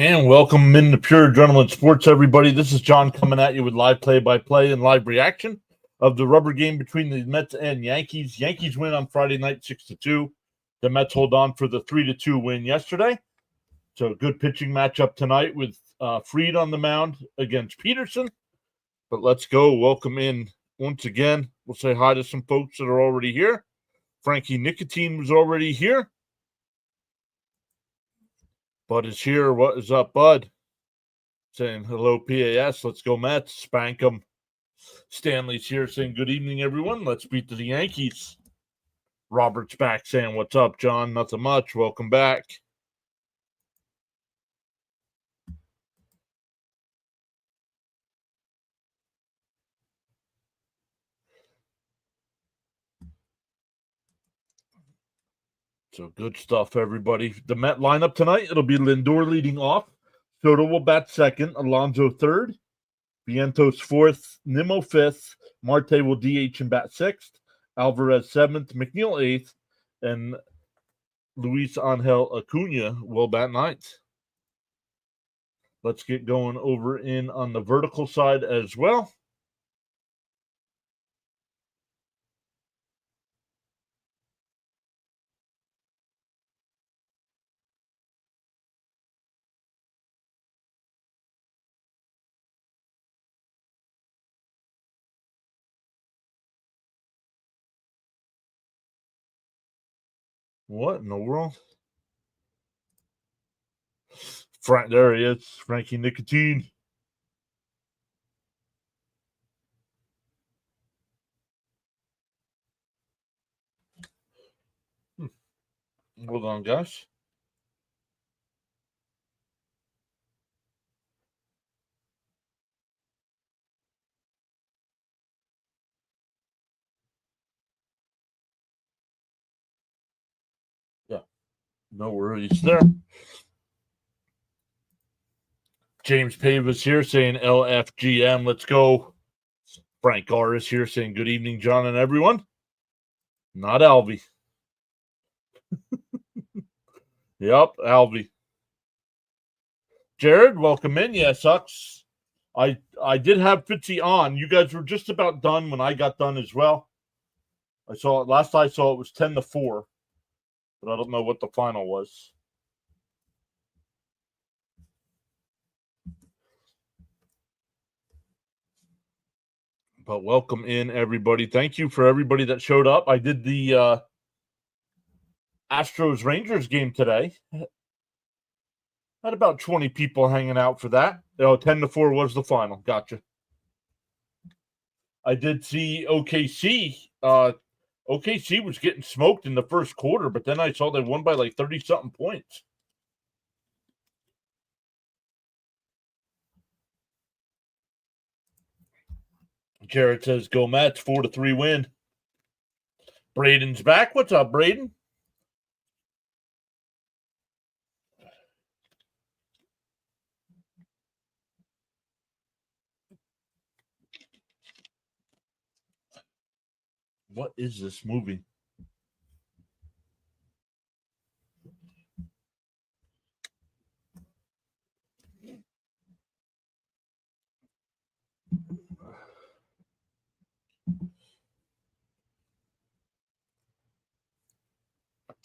And welcome into Pure Adrenaline Sports, everybody. This is John coming at you with live play-by-play and live reaction of the rubber game between the Mets and Yankees. Yankees win on Friday night 6-2. The Mets hold on for the 3-2 win yesterday. So a good pitching matchup tonight with Fried on the mound against Peterson. But let's go. Welcome in once again. We'll say hi to some folks that are already here. Frankie Nicotine was already here. Bud is here. What is up, Bud? Saying hello, PAS. Let's go, Mets. Spank them. Stanley's here saying good evening, everyone. Let's beat the Yankees. Robert's back saying what's up, John? Nothing much. Welcome back. So good stuff, everybody. The Met lineup tonight, it'll be Lindor leading off. Soto will bat second. Alonso third. Vientos fourth. Nimmo fifth. Marte will DH and bat sixth. Alvarez seventh. McNeil eighth. And Luis Angel Acuna will bat ninth. Let's get going over in on the vertical side as well. What in the world? There he is, Frankie Nicotine. Hold on, guys. Yeah, no worries there. James Pavis here saying LFGM. Let's go. Frank Garr is here saying good evening, John and everyone. Not Albie. Yep, Albie. Jared, welcome in. Yeah, sucks. I did have Fitzy on. You guys were just about done when I got done as well. I saw it last I saw it was 10-4, but I don't know what the final was. But welcome in, everybody. Thank you for everybody that showed up. I did the Astros-Rangers game today. Had about 20 people hanging out for that. 10-4 was the final. Gotcha. I did see OKC. OKC was getting smoked in the first quarter, but then I saw they won by like 30-something points. Jared says, go Mets, 4-3 win. Braden's back. What's up, Braden? What is this movie?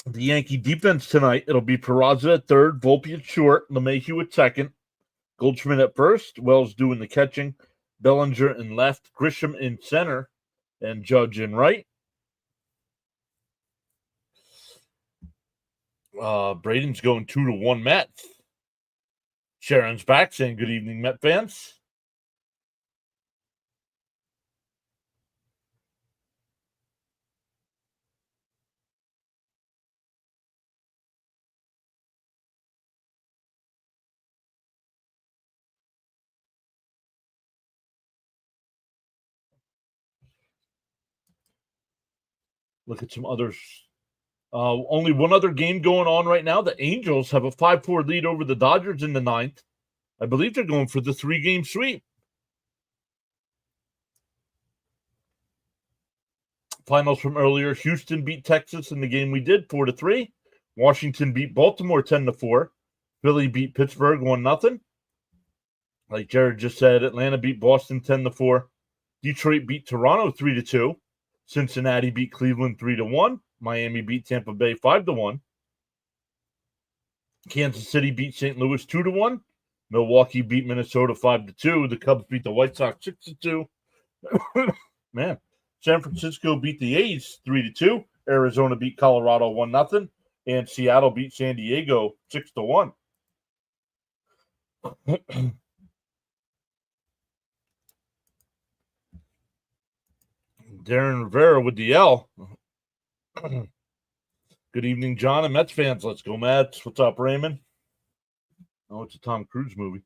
The Yankee defense tonight, it'll be Peraza at third, Volpe at short, LeMahieu at second, Goldschmidt at first, Wells doing the catching, Bellinger in left, Grisham in center, and Judge in right. Braden's going 2-1 Mets. Sharon's back saying good evening, Met fans. Look at some others. Only one other game going on right now. The Angels have a 5-4 lead over the Dodgers in the ninth. I believe they're going for the 3-game sweep. Finals from earlier. Houston beat Texas in the game we did 4-3. Washington beat Baltimore 10-4. Philly beat Pittsburgh 1-0. Like Jared just said, Atlanta beat Boston 10-4. Detroit beat Toronto 3-2. Cincinnati beat Cleveland 3-1. Miami beat Tampa Bay 5-1. Kansas City beat St. Louis 2-1. Milwaukee beat Minnesota 5-2. The Cubs beat the White Sox 6-2. Man, San Francisco beat the A's 3-2. Arizona beat Colorado 1-0. And Seattle beat San Diego 6-1. Darren Rivera with the L. Good evening, John and Mets fans. Let's go, Mets. What's up, Raymond? Oh, it's a Tom Cruise movie.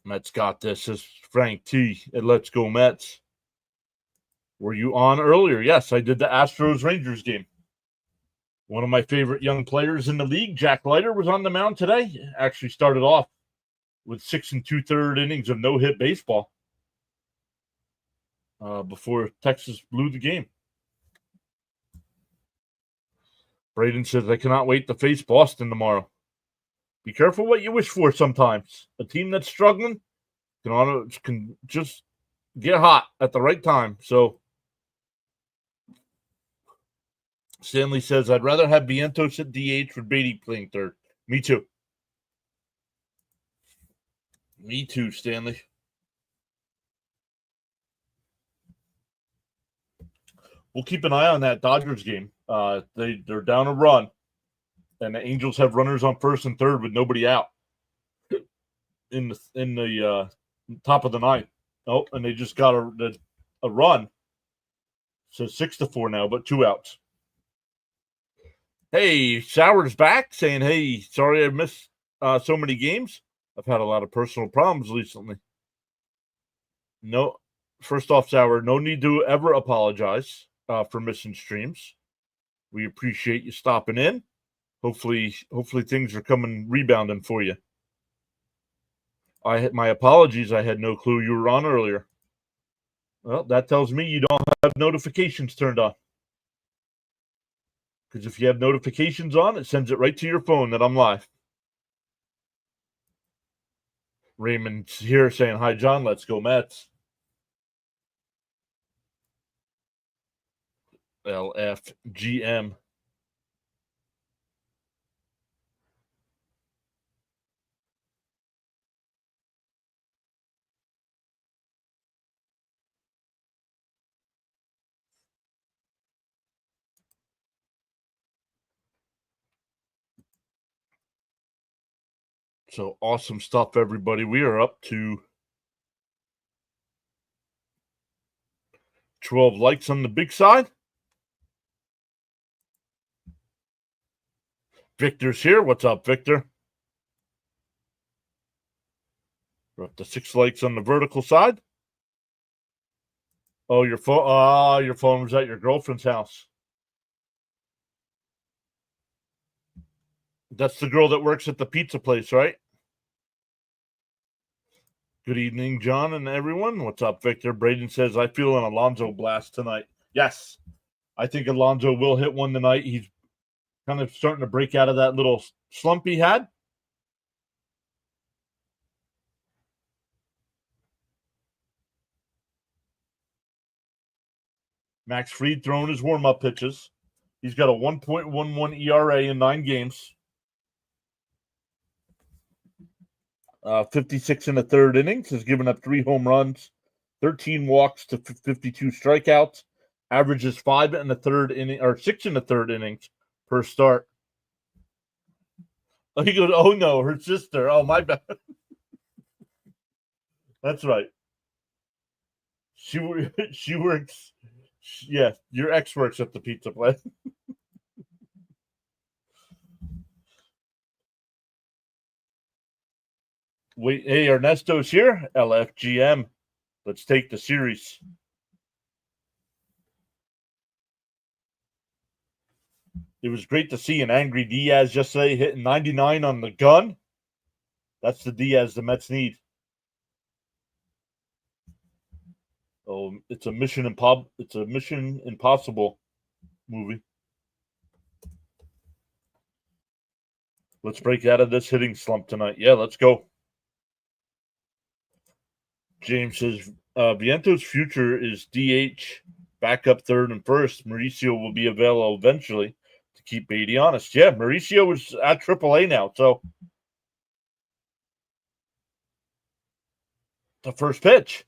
Mets got this. This is Frank T. at Let's Go Mets. Were you on earlier? Yes, I did the Astros-Rangers game. One of my favorite young players in the league, Jack Leiter, was on the mound today. Actually started off with 6 2/3 innings of no-hit baseball before Texas blew the game. Braden says, I cannot wait to face Boston tomorrow. Be careful what you wish for sometimes. A team that's struggling can just get hot at the right time. So Stanley says, I'd rather have Vientos at DH with Beatty playing third. Me too. Me too, Stanley. We'll keep an eye on that Dodgers game. They're down a run, and the Angels have runners on first and third with nobody out in the top of the ninth. Oh, and they just got a run. So 6-4 now, but 2 outs. Hey, Sauer's back saying, hey, sorry I missed so many games. I've had a lot of personal problems recently. No, first off, Sauer, no need to ever apologize for missing streams. We appreciate you stopping in. Hopefully things are rebounding for you. My apologies. I had no clue you were on earlier. Well, that tells me you don't have notifications turned on. Because if you have notifications on, it sends it right to your phone that I'm live. Raymond's here saying, hi, John, let's go Mets. LFGM. So awesome stuff, everybody. We are up to 12 likes on the big side. Victor's here. What's up, Victor? We're up to 6 likes on the vertical side. Oh, your phone was at your girlfriend's house. That's the girl that works at the pizza place, right? Good evening, John and everyone. What's up, Victor? Braden says, I feel an Alonso blast tonight. Yes, I think Alonso will hit one tonight. He's kind of starting to break out of that little slump he had. Max Fried throwing his warm-up pitches. He's got a 1.11 ERA in 9 games. 56 in the third innings, has given up 3 home runs, 13 walks to 52 strikeouts, averages 5 in the third inning, or 6 in the third innings per start. He goes, oh no, her sister. Oh, my bad. That's right. She works. Yeah, your ex works at the pizza place. Wait, hey, Ernesto's here. LFGM. Let's take the series. It was great to see an angry Diaz yesterday hitting 99 on the gun. That's the Diaz the Mets need. Oh, it's a Mission Impossible movie. Let's break out of this hitting slump tonight. Yeah, let's go. James says Viento's future is DH, backup third and first. Mauricio will be available eventually to keep Beatty honest. Yeah, Mauricio is at AAA now, so the first pitch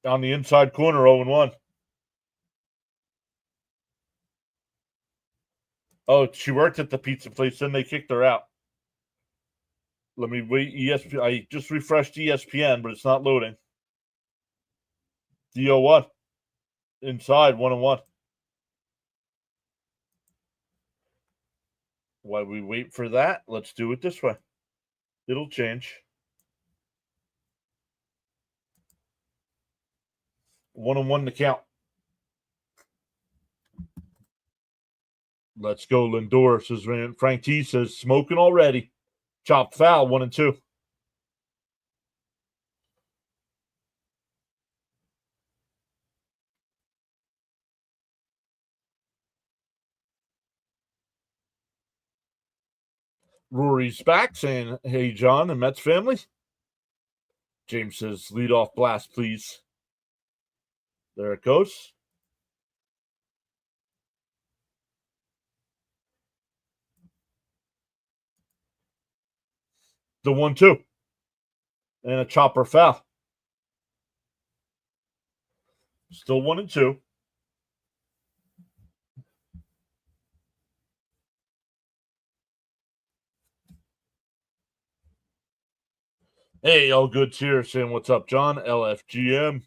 on the inside corner, 0-1. Oh, she worked at the pizza place, then they kicked her out. Let me wait. ESPN. I just refreshed ESPN, but it's not loading. DO1 inside 1-1. While we wait for that, let's do it this way. It'll change. 1-1 to count. Let's go, Lindor, says Frank T says, smoking already. Chopped foul, 1-2. Rory's back saying, hey, John and Mets family. James says, lead off blast, please. There it goes. The 1-2. And a chopper foul. Still 1-2. Hey, all good here saying, what's up, John? LFGM.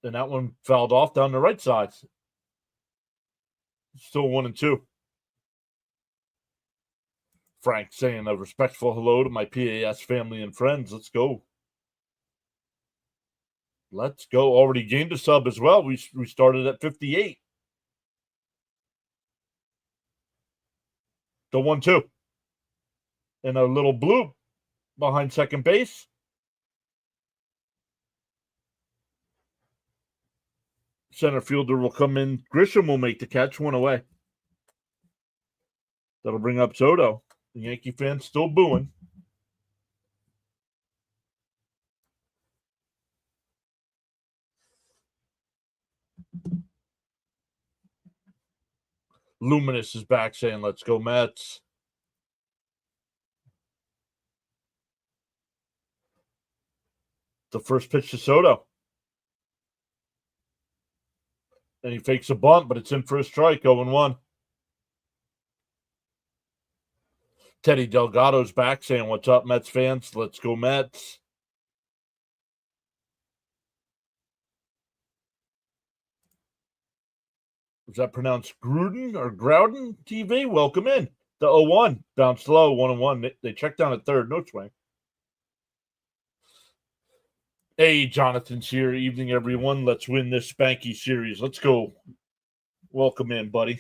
And that one fouled off down the right side. Still 1-2. Frank saying a respectful hello to my PAS family and friends. Let's go. Let's go. Already gained a sub as well. We started at 58. The 1-2. And a little bloop behind second base. Center fielder will come in. Grisham will make the catch, one away. That'll bring up Soto. The Yankee fans still booing. Luminous is back saying, let's go Mets. The first pitch to Soto. And he fakes a bunt, but it's in for a strike, 0-1. Teddy Delgado's back saying, what's up, Mets fans? Let's go Mets. Is that pronounced Gruden or Grouden TV? Welcome in. The 0-1. Bounced low, 1-1. They checked down at third, no swing. Hey, Jonathan's here. Evening, everyone. Let's win this Spanky series. Let's go. Welcome in, buddy.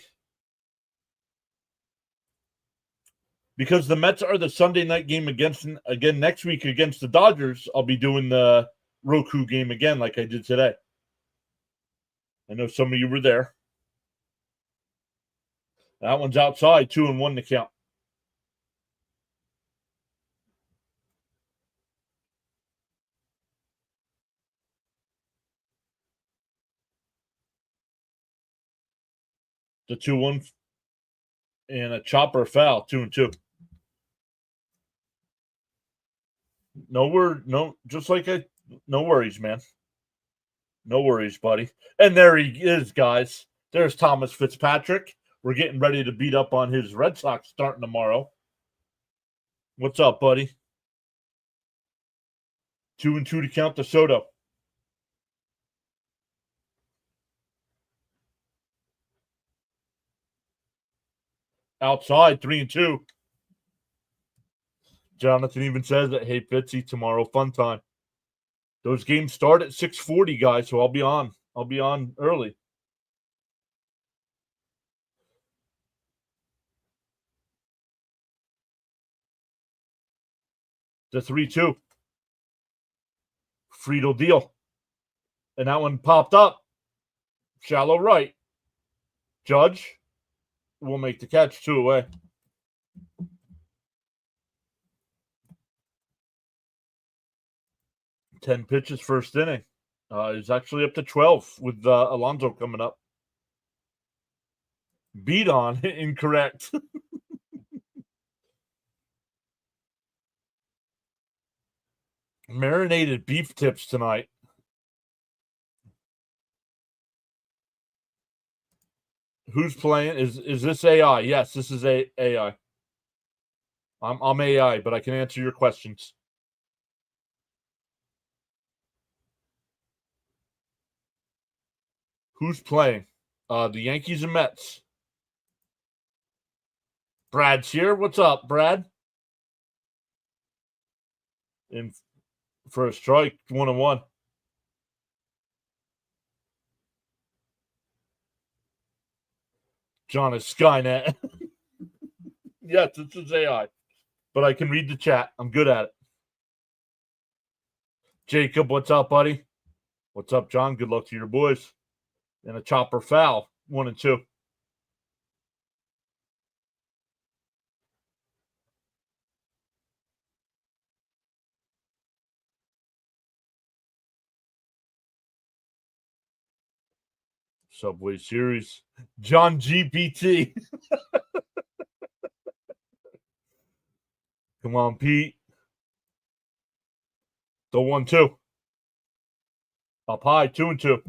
Because the Mets are the Sunday night game again next week against the Dodgers, I'll be doing the Roku game again like I did today. I know some of you were there. That one's outside, 2-1 to count. The 2-1 and a chopper foul, 2-2. No worries, man. No worries, buddy. And there he is, guys. There's Thomas Fitzpatrick. We're getting ready to beat up on his Red Sox starting tomorrow. What's up, buddy? 2-2 to count to Soto. Outside, 3-2. Jonathan even says that, hey, Fitzy, tomorrow, fun time. Those games start at 6:40, guys, so I'll be on. I'll be on early. The 3-2. Friedel deal. And that one popped up. Shallow right. Judge. will make the catch, 2 away. Ten pitches, first inning. He's actually up to 12 with Alonso coming up. Beat on, incorrect. Marinated beef tips tonight. Who's playing? Is this AI? Yes, this is AI. I'm AI, but I can answer your questions. Who's playing? The Yankees and Mets. Brad's here. What's up, Brad? In for a strike, 1-1. John is Skynet. Yes, this is AI. But I can read the chat. I'm good at it. Jacob, what's up, buddy? What's up, John? Good luck to your boys. And a chopper foul, 1-2. Subway Series. John GPT. Come on, Pete. The 1-2. Up high, 2-2.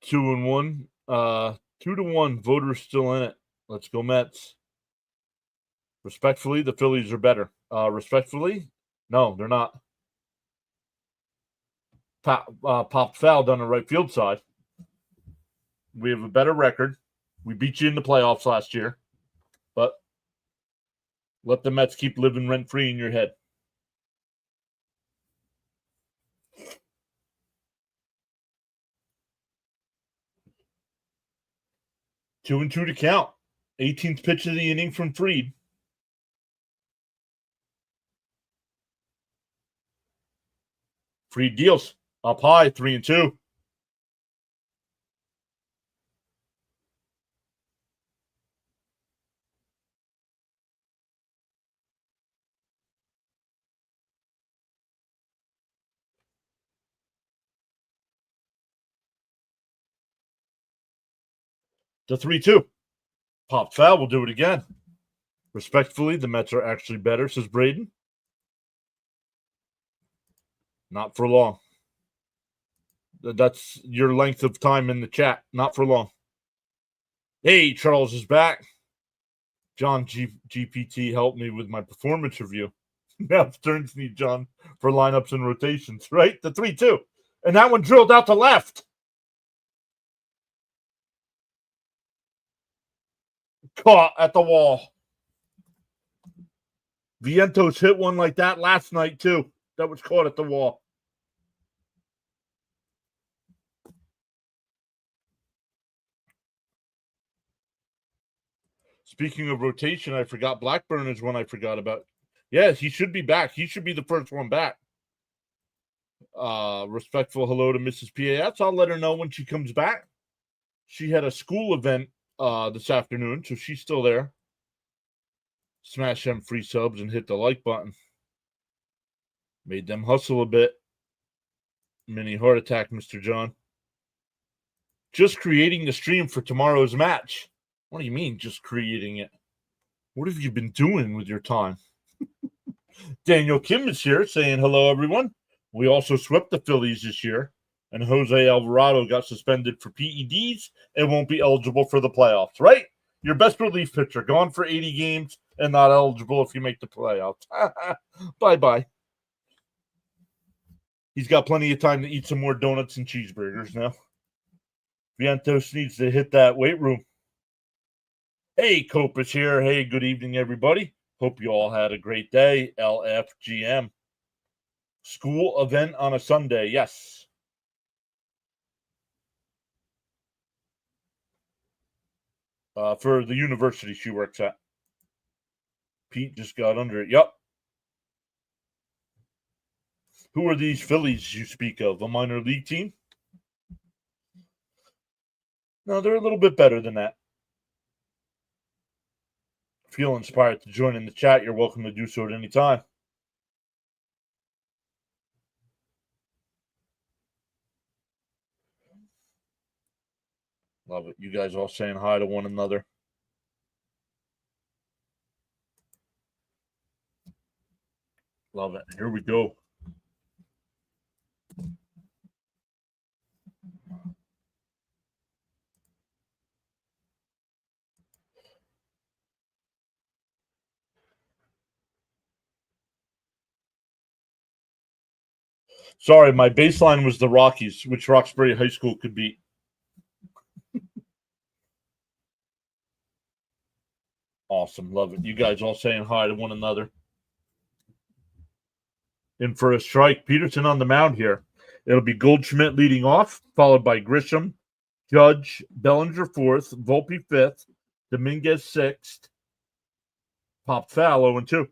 2-1. 2-1. Voters still in it. Let's go, Mets. Respectfully, the Phillies are better. Respectfully, no, they're not. Popped foul down the right field side. We have a better record. We beat you in the playoffs last year. But let the Mets keep living rent-free in your head. Two and two to count. 18th pitch of the inning from Fried. Fried deals. Up high, 3-2. The 3-2. Pop foul. We'll do it again. Respectfully, the Mets are actually better, says Braden. Not for long. That's your length of time in the chat. Not for long. Hey, Charles is back. John GPT helped me with my performance review. Now it turns me, John, for lineups and rotations, right? The 3-2. And that one drilled out to left. Caught at the wall. Vientos hit one like that last night, too. That was caught at the wall. Speaking of rotation, I forgot Blackburn is one I forgot about. Yes, he should be back. He should be the first one back. Respectful hello to Mrs. PAS. I'll let her know when she comes back. She had a school event this afternoon, so she's still there. Smash them free subs and hit the like button. Made them hustle a bit. Mini heart attack, Mr. John. Just creating the stream for tomorrow's match. What do you mean, just creating it? What have you been doing with your time? Daniel Kim is here saying hello, everyone. We also swept the Phillies this year, and Jose Alvarado got suspended for PEDs and won't be eligible for the playoffs, right? Your best relief pitcher, gone for 80 games and not eligible if you make the playoffs. Bye-bye. He's got plenty of time to eat some more donuts and cheeseburgers now. Vientos needs to hit that weight room. Hey, Cope is here. Hey, good evening, everybody. Hope you all had a great day. LFGM. School event on a Sunday. Yes. For the university she works at. Pete just got under it. Yep. Who are these Phillies you speak of? A minor league team? No, they're a little bit better than that. Feel inspired to join in the chat, you're welcome to do so at any time. Love it. You guys all saying hi to one another. Love it. Here we go. Sorry, my baseline was the Rockies, which Roxbury High School could beat. Awesome. Love it. You guys all saying hi to one another. In for a strike. Peterson on the mound here. It'll be Goldschmidt leading off, followed by Grisham, Judge, Bellinger fourth, Volpe fifth, Dominguez sixth, Pop foul 0-2.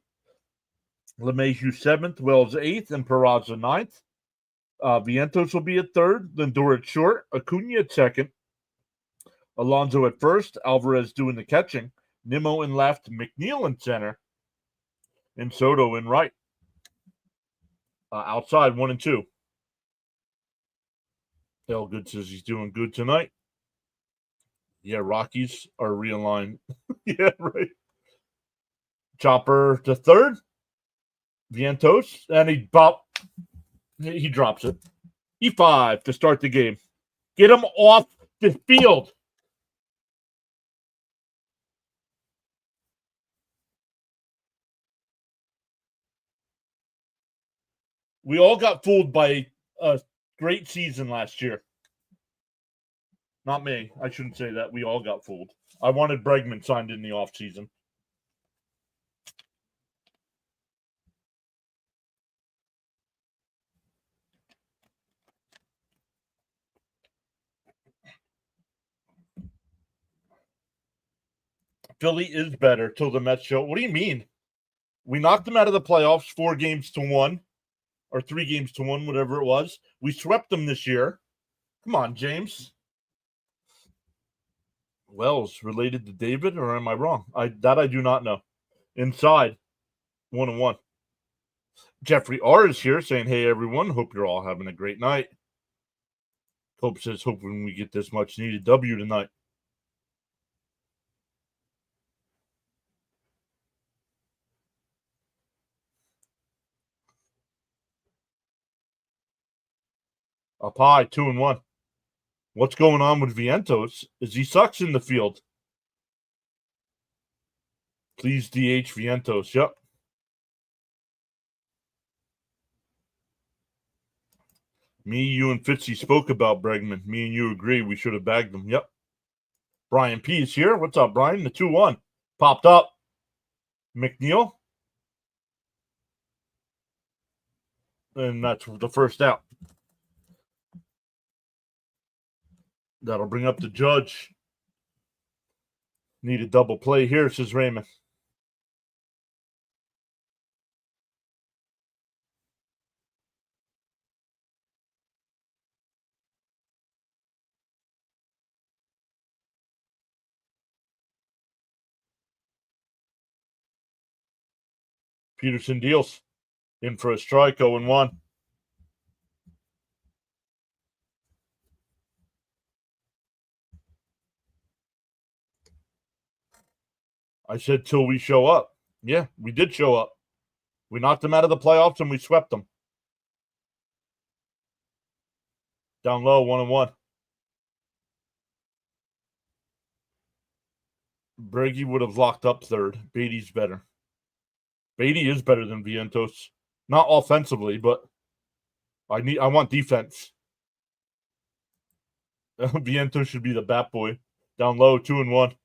LeMahieu seventh, Wells eighth, and Peraza ninth. Vientos will be at third, Lindor at short, Acuna at second, Alonso at first, Alvarez doing the catching, Nimmo in left, McNeil in center, and Soto in right. Outside 1-2. Elgood says he's doing good tonight. Yeah, Rockies are realigned. Yeah, right. Chopper to third. Vientos, and he drops it. E5 to start the game. Get him off the field. We all got fooled by a great season last year. Not me. I shouldn't say that. We all got fooled. I wanted Bregman signed in the offseason. Philly is better till the Mets show. What do you mean? We knocked them out of the playoffs 4-1, or 3-1, whatever it was. We swept them this year. Come on, James. Wells related to David, or am I wrong? I do not know. Inside, 1-1. Jeffrey R is here saying, "Hey everyone, hope you're all having a great night." Hope says, hoping we get this much needed W tonight. Up high, 2-1. What's going on with Vientos? Is he sucks in the field? Please DH Vientos. Yep. Me, you, and Fitzy spoke about Bregman. Me and you agree we should have bagged him. Yep. Brian P is here. What's up, Brian? The 2-1. Popped up. McNeil. And that's the first out. That'll bring up the Judge. Need a double play here, says Raymond. Peterson deals. In for a strike, 0-1. I said till we show up. Yeah, we did show up. We knocked them out of the playoffs and we swept them. Down low, 1-1. Breggy would have locked up third. Beatty's better. Beatty is better than Vientos. Not offensively, but I want defense. Vientos should be the bat boy. Down low, 2-1.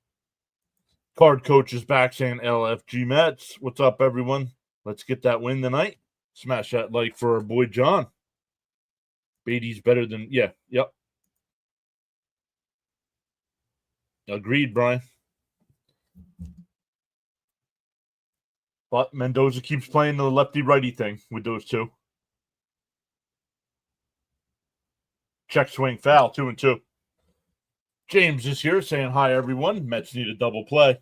Card coach is back saying LFG Mets. What's up, everyone? Let's get that win tonight. Smash that like for our boy John. Beatty's better than, yeah, yep. Agreed, Brian. But Mendoza keeps playing the lefty-righty thing with those two. Check swing foul, 2-2. James is here saying hi, everyone. Mets need a double play.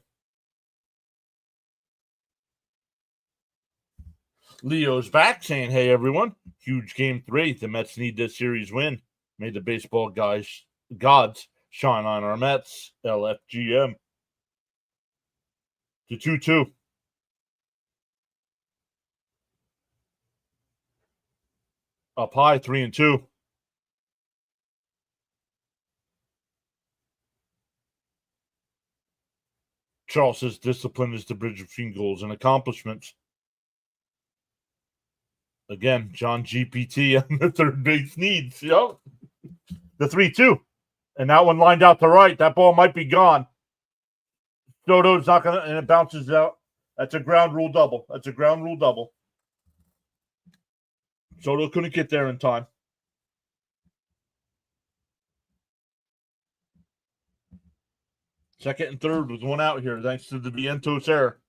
Leo's back saying, hey, everyone. Huge game 3. The Mets need this series win. May the baseball gods shine on our Mets. LFGM. To 2-2. Up high, 3-2. Charles says discipline is the bridge between goals and accomplishments. Again, John GPT on the third base needs. Yep. The 3-2. And that one lined out to right. That ball might be gone. Soto's not going to, and it bounces out. That's a ground rule double. Soto couldn't get there in time. Second and third with one out here, thanks to the Vientos error.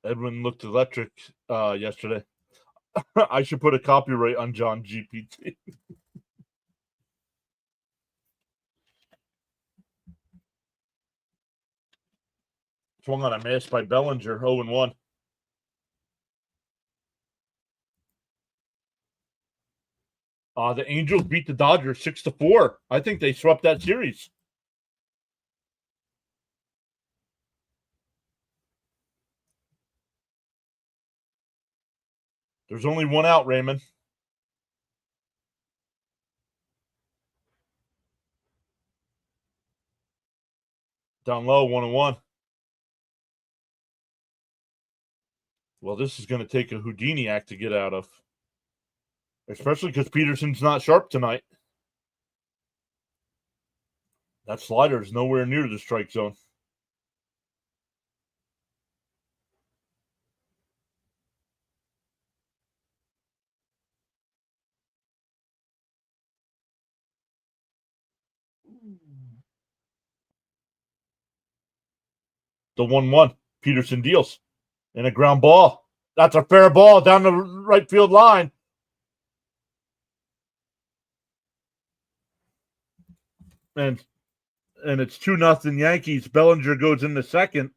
Edwin looked electric yesterday. I should put a copyright on John GPT. Swung on a miss by Bellinger, 0-1. The Angels beat the Dodgers 6-4. I think they swept that series. There's only one out, Raymond. Down low, 1-1. Well, this is going to take a Houdini act to get out of. Especially because Peterson's not sharp tonight. That slider is nowhere near the strike zone. The 1-1. Peterson deals. And a ground ball. That's a fair ball down the right field line. And it's 2-0 Yankees. Bellinger goes in the second.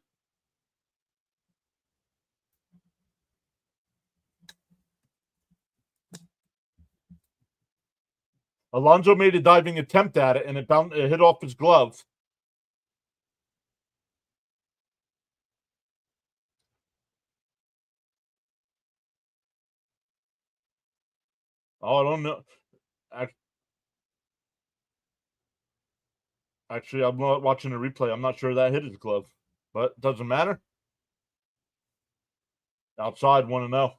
Alonso made a diving attempt at it, and it hit off his glove. Oh, I don't know. Actually, I'm not watching the replay. I'm not sure that hit his glove, but it doesn't matter. Outside, 1-0.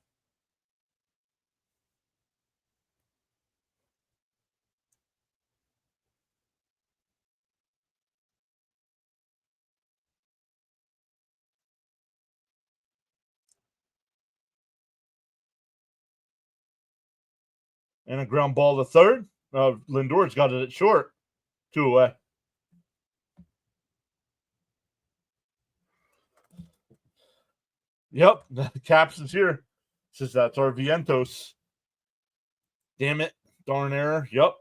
And a ground ball to third. Lindor's got it at short. 2 away. Yep, Caps is here. Says that's our Vientos. Damn it. Darn error. Yep.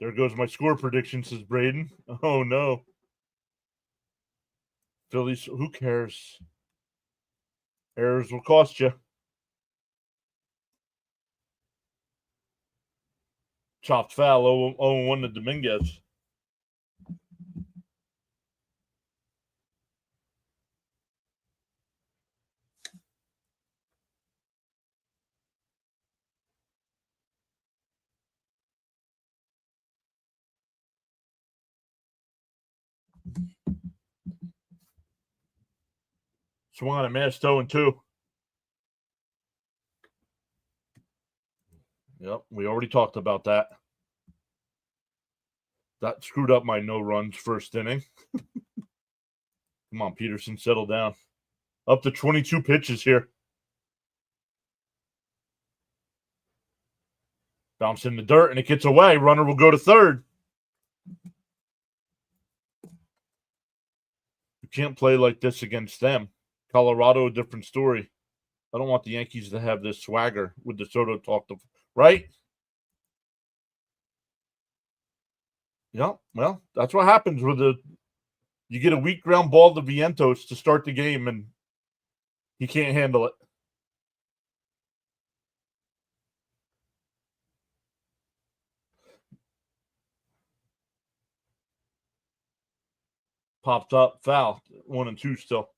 There goes my score prediction, says Braden. Oh, no. Phillies, who cares? Errors will cost you. Chopped foul, 0-1 to Dominguez. Swung on a miss, 0-2. Yep, we already talked about that. That screwed up my no runs first inning. Come on, Peterson, settle down. Up to 22 pitches here. Bounce in the dirt, and it gets away. Runner will go to third. can't play like this against them. Colorado, a different story. I don't want the Yankees to have this swagger with the Soto talk, right? Yeah, well, that's what happens with you get a weak ground ball to Vientos to start the game, and he can't handle it. Popped up, foul, 1-2 still.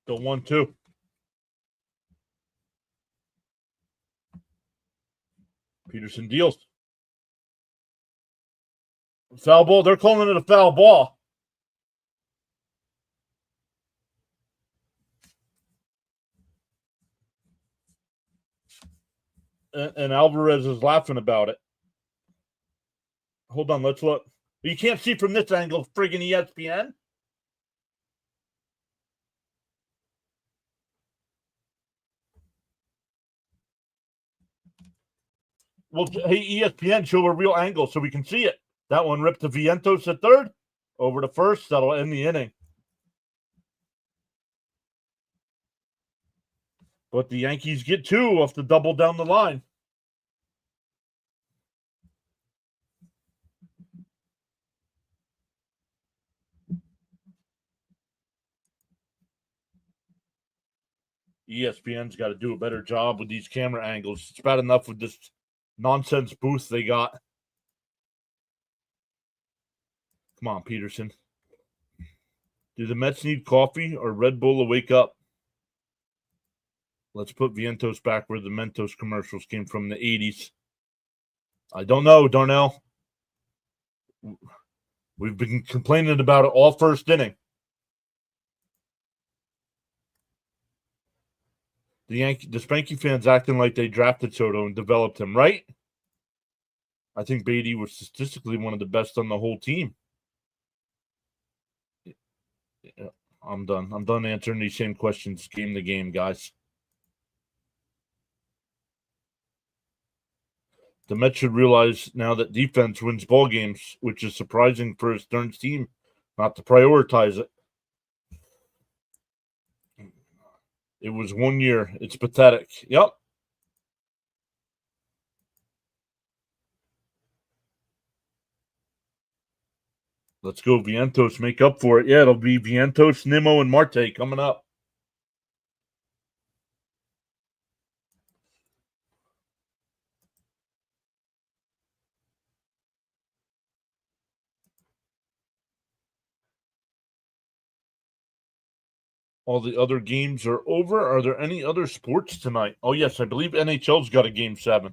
Still 1-2. Peterson deals. Foul ball. They're calling it a foul ball. And Alvarez is laughing about it. Hold on, let's look. You can't see from this angle, friggin' ESPN. Well, hey, ESPN, show a real angle so we can see it. That one ripped to Vientos at third. Over to first. That'll end the inning. But the Yankees get 2 off the double down the line. ESPN's got to do a better job with these camera angles. It's bad enough with this nonsense booth they got. Come on, Peterson. Do the Mets need coffee or Red Bull to wake up? Let's put Vientos back where the Mentos commercials came from in the 80s. I don't know, Darnell. We've been complaining about it all first inning. The Spanky fans acting like they drafted Soto and developed him, right? I think Beatty was statistically one of the best on the whole team. Yeah, I'm done. I'm done answering these same questions game to game, guys. The Mets should realize now that defense wins ball games, which is surprising for a Stearns team not to prioritize it. It was 1 year. It's pathetic. Yep. Let's go, Vientos. Make up for it. Yeah, it'll be Vientos, Nimmo, and Marte coming up. All the other games are over. Are there any other sports tonight? Oh, yes. I believe NHL's got a game 7.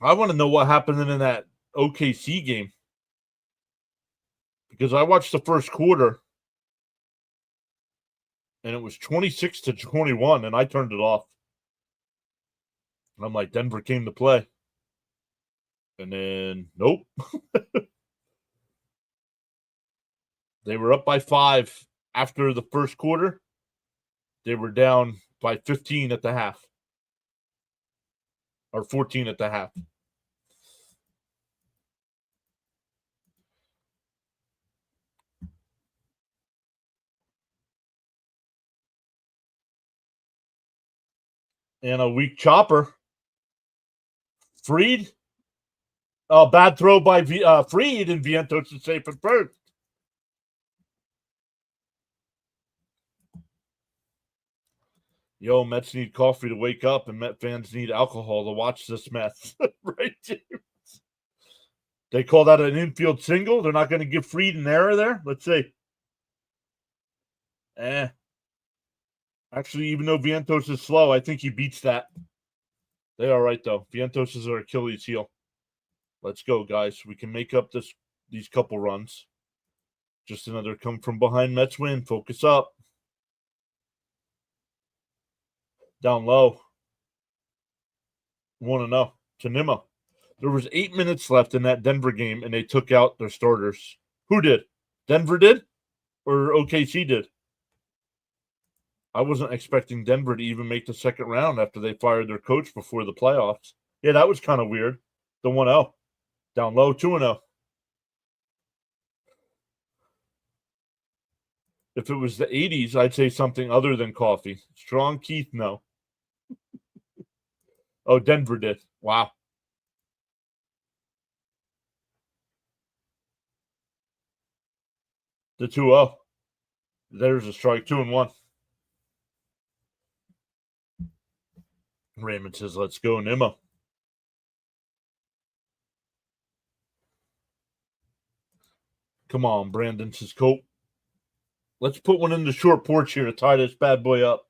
I want to know what happened in that OKC game. Because I watched the first quarter and it was 26-21, and I turned it off. And I'm like, Denver came to play. And then, nope. They were up by 5 after the first quarter. They were down by 15 at the half. Or 14 at the half. And a weak chopper. Freed. Bad throw by Freed, and Vientos is safe at first. Yo, Mets need coffee to wake up, and Met fans need alcohol to watch this mess. Right, James? They call that an infield single. They're not going to give Freed an error there. Let's see. Actually, even though Vientos is slow, I think he beats that. They are right, though. Vientos is our Achilles heel. Let's go, guys. We can make up these couple runs. Just another come from behind Mets win. Focus up. Down low. 1-0 to Nimmo. There was 8 minutes left in that Denver game, and they took out their starters. Who did? Denver did? Or OKC did? I wasn't expecting Denver to even make the second round after they fired their coach before the playoffs. Yeah, that was kind of weird. The 1-0. Down low, 2-0. If it was the 80s, I'd say something other than coffee. Strong Keith, no. Oh, Denver did. Wow. The 2-0. There's a strike, 2-1. Raymond says, let's go, Nimmo. Come on, Brandon says, Cope. Let's put one in the short porch here to tie this bad boy up.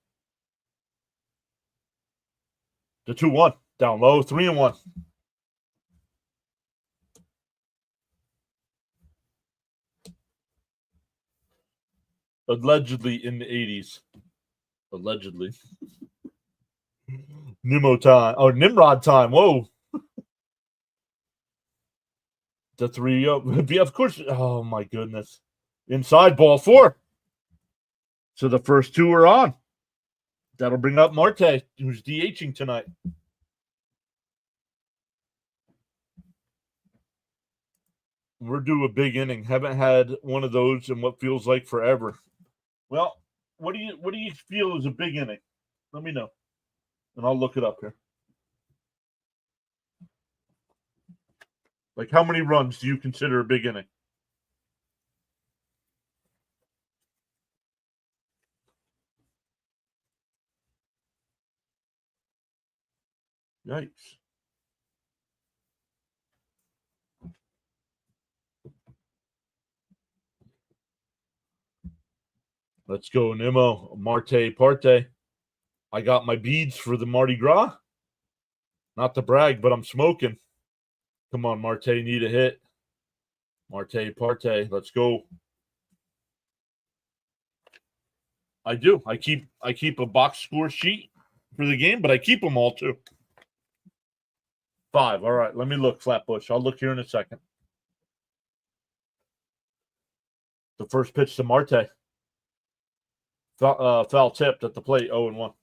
The 2-1. Down low, 3-1. Allegedly in the 80s. Allegedly. Nimmo time. Oh, Nimrod time. Whoa. The 3-0. Of course. Oh, my goodness. Inside ball 4. So the first 2 are on. That'll bring up Marte, who's DHing tonight. We're due a big inning. Haven't had one of those in what feels like forever. Well, what do you feel is a big inning? Let me know, and I'll look it up here. Like, how many runs do you consider a big inning? Yikes. Let's go, Nimmo. Marte Parte. I got my beads for the Mardi Gras. Not to brag, but I'm smoking. Come on, Marte, need a hit. Marte Parte. Let's go. I do. I keep a box score sheet for the game, but I keep them all too. 5. All right, let me look, Flatbush. I'll look here in a second. The first pitch to Marte. Foul tipped at the plate, 0-1.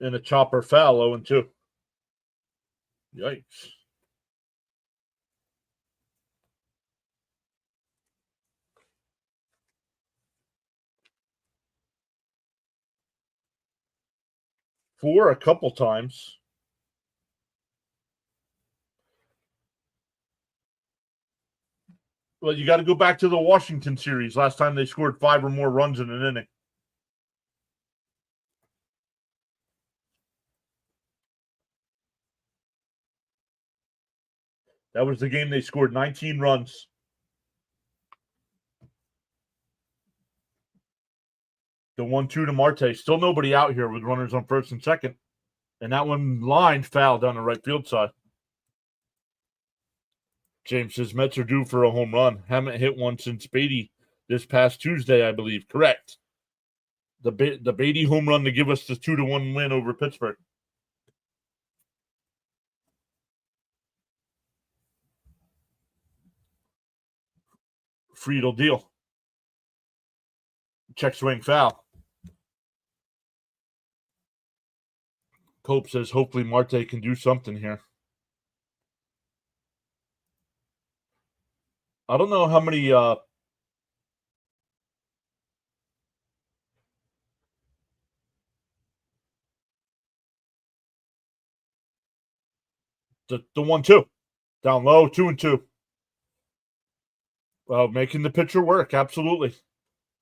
And a chopper foul, 0-2. Yikes. Four a couple times. Well, you got to go back to the Washington series. Last time they scored 5 or more runs in an inning. That was the game they scored 19 runs. The 1-2 to Marte. Still nobody out here with runners on first and second. And that one line foul down the right field side. James says Mets are due for a home run. Haven't hit one since Beatty this past Tuesday, I believe. Correct. The Beatty home run to give us the 2-1 win over Pittsburgh. Friedel deal. Check swing foul. Cope says hopefully Marte can do something here. I don't know how many the 1-2. Down low, 2-2. Making the pitcher work, absolutely.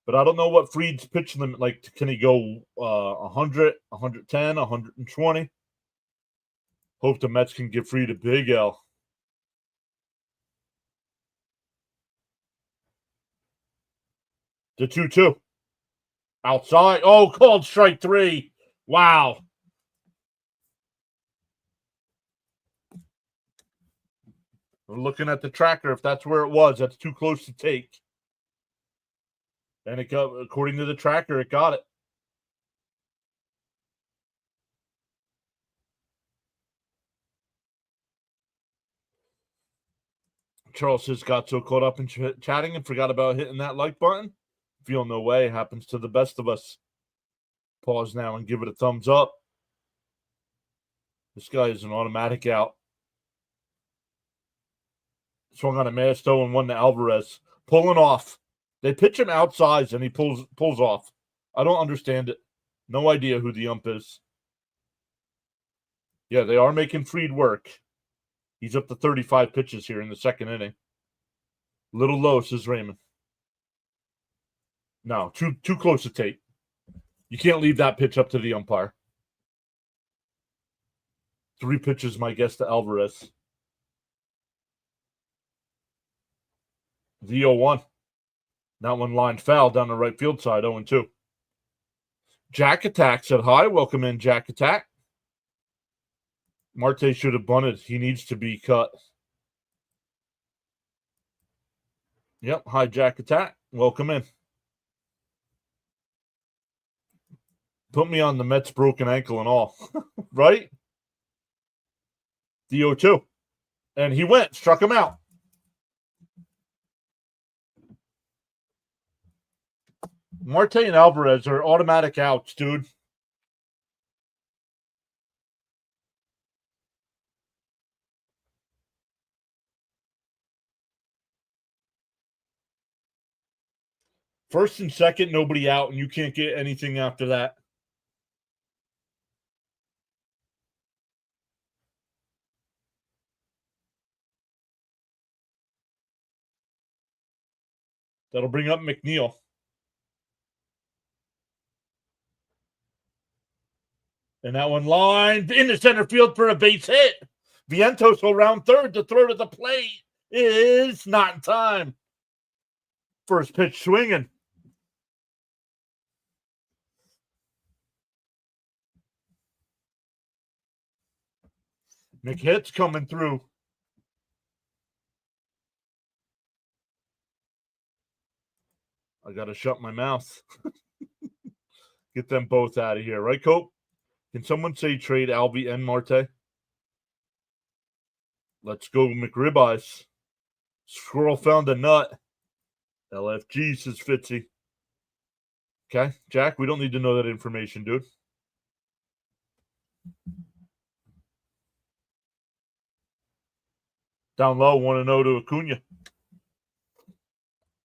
But I don't know what Fried's pitch limit, like, can he go 100, 110, 120? Hope the Mets can give Fried a big L. The 2-2. Outside. Oh, called strike 3. Wow. We're looking at the tracker. If that's where it was, that's too close to take. And it got, according to the tracker, it got it. Charles just got so caught up in chatting and forgot about hitting that like button. Feel no way. Happens to the best of us. Pause now and give it a thumbs up. This guy is an automatic out. Swung on a Masto and one to Alvarez. Pulling off. They pitch him outside and he pulls off. I don't understand it. No idea who the ump is. Yeah, they are making Fried work. He's up to 35 pitches here in the second inning. Little low, says Raymond. No, too close to take. You can't leave that pitch up to the umpire. 3 pitches, my guess, to Alvarez. The 0-1. That one lined foul down the right field side, 0-2. Jack Attack said hi. Welcome in, Jack Attack. Marte should have bunted. He needs to be cut. Yep. Hi, Jack Attack. Welcome in. Put me on the Mets' broken ankle and all. Right? The 0-2. And he went, struck him out. Marte and Alvarez are automatic outs, dude. First and second, nobody out, and you can't get anything after that. That'll bring up McNeil. And that one lined into center field for a base hit. Vientos will round third. The throw to the plate is not in time. First pitch swinging. McHit's coming through. I got to shut my mouth. Get them both out of here. Right, Cope? Can someone say trade Albie and Marte? Let's go, McRibeyes. Squirrel found a nut. LFG, says Fitzy. Okay, Jack, we don't need to know that information, dude. Down low, 1-0 to Acuna.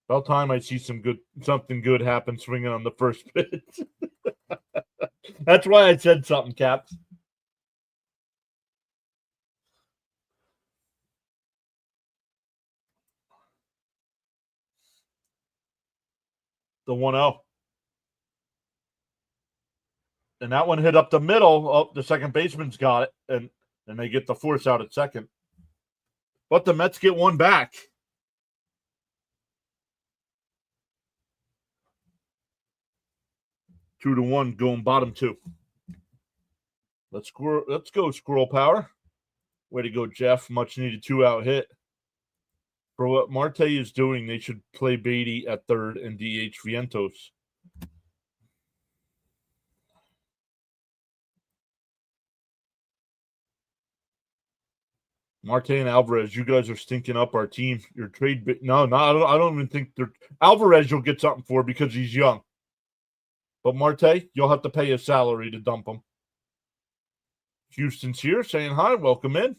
About time I see something good happen swinging on the first pitch. That's why I said something, Caps. The 1-0. And that one hit up the middle. Oh, the second baseman's got it. And they get the force out at second. But the Mets get one back. Two to one, going bottom 2. Let's go, Squirrel Power. Way to go, Jeff. Much needed 2-out hit. For what Marte is doing, they should play Beatty at third and DH Vientos. Marte and Alvarez, you guys are stinking up our team. Your trade, no, I don't even think they're Alvarez. You'll get something for because he's young. But Marte, you'll have to pay his salary to dump him. Houston's here saying hi. Welcome in.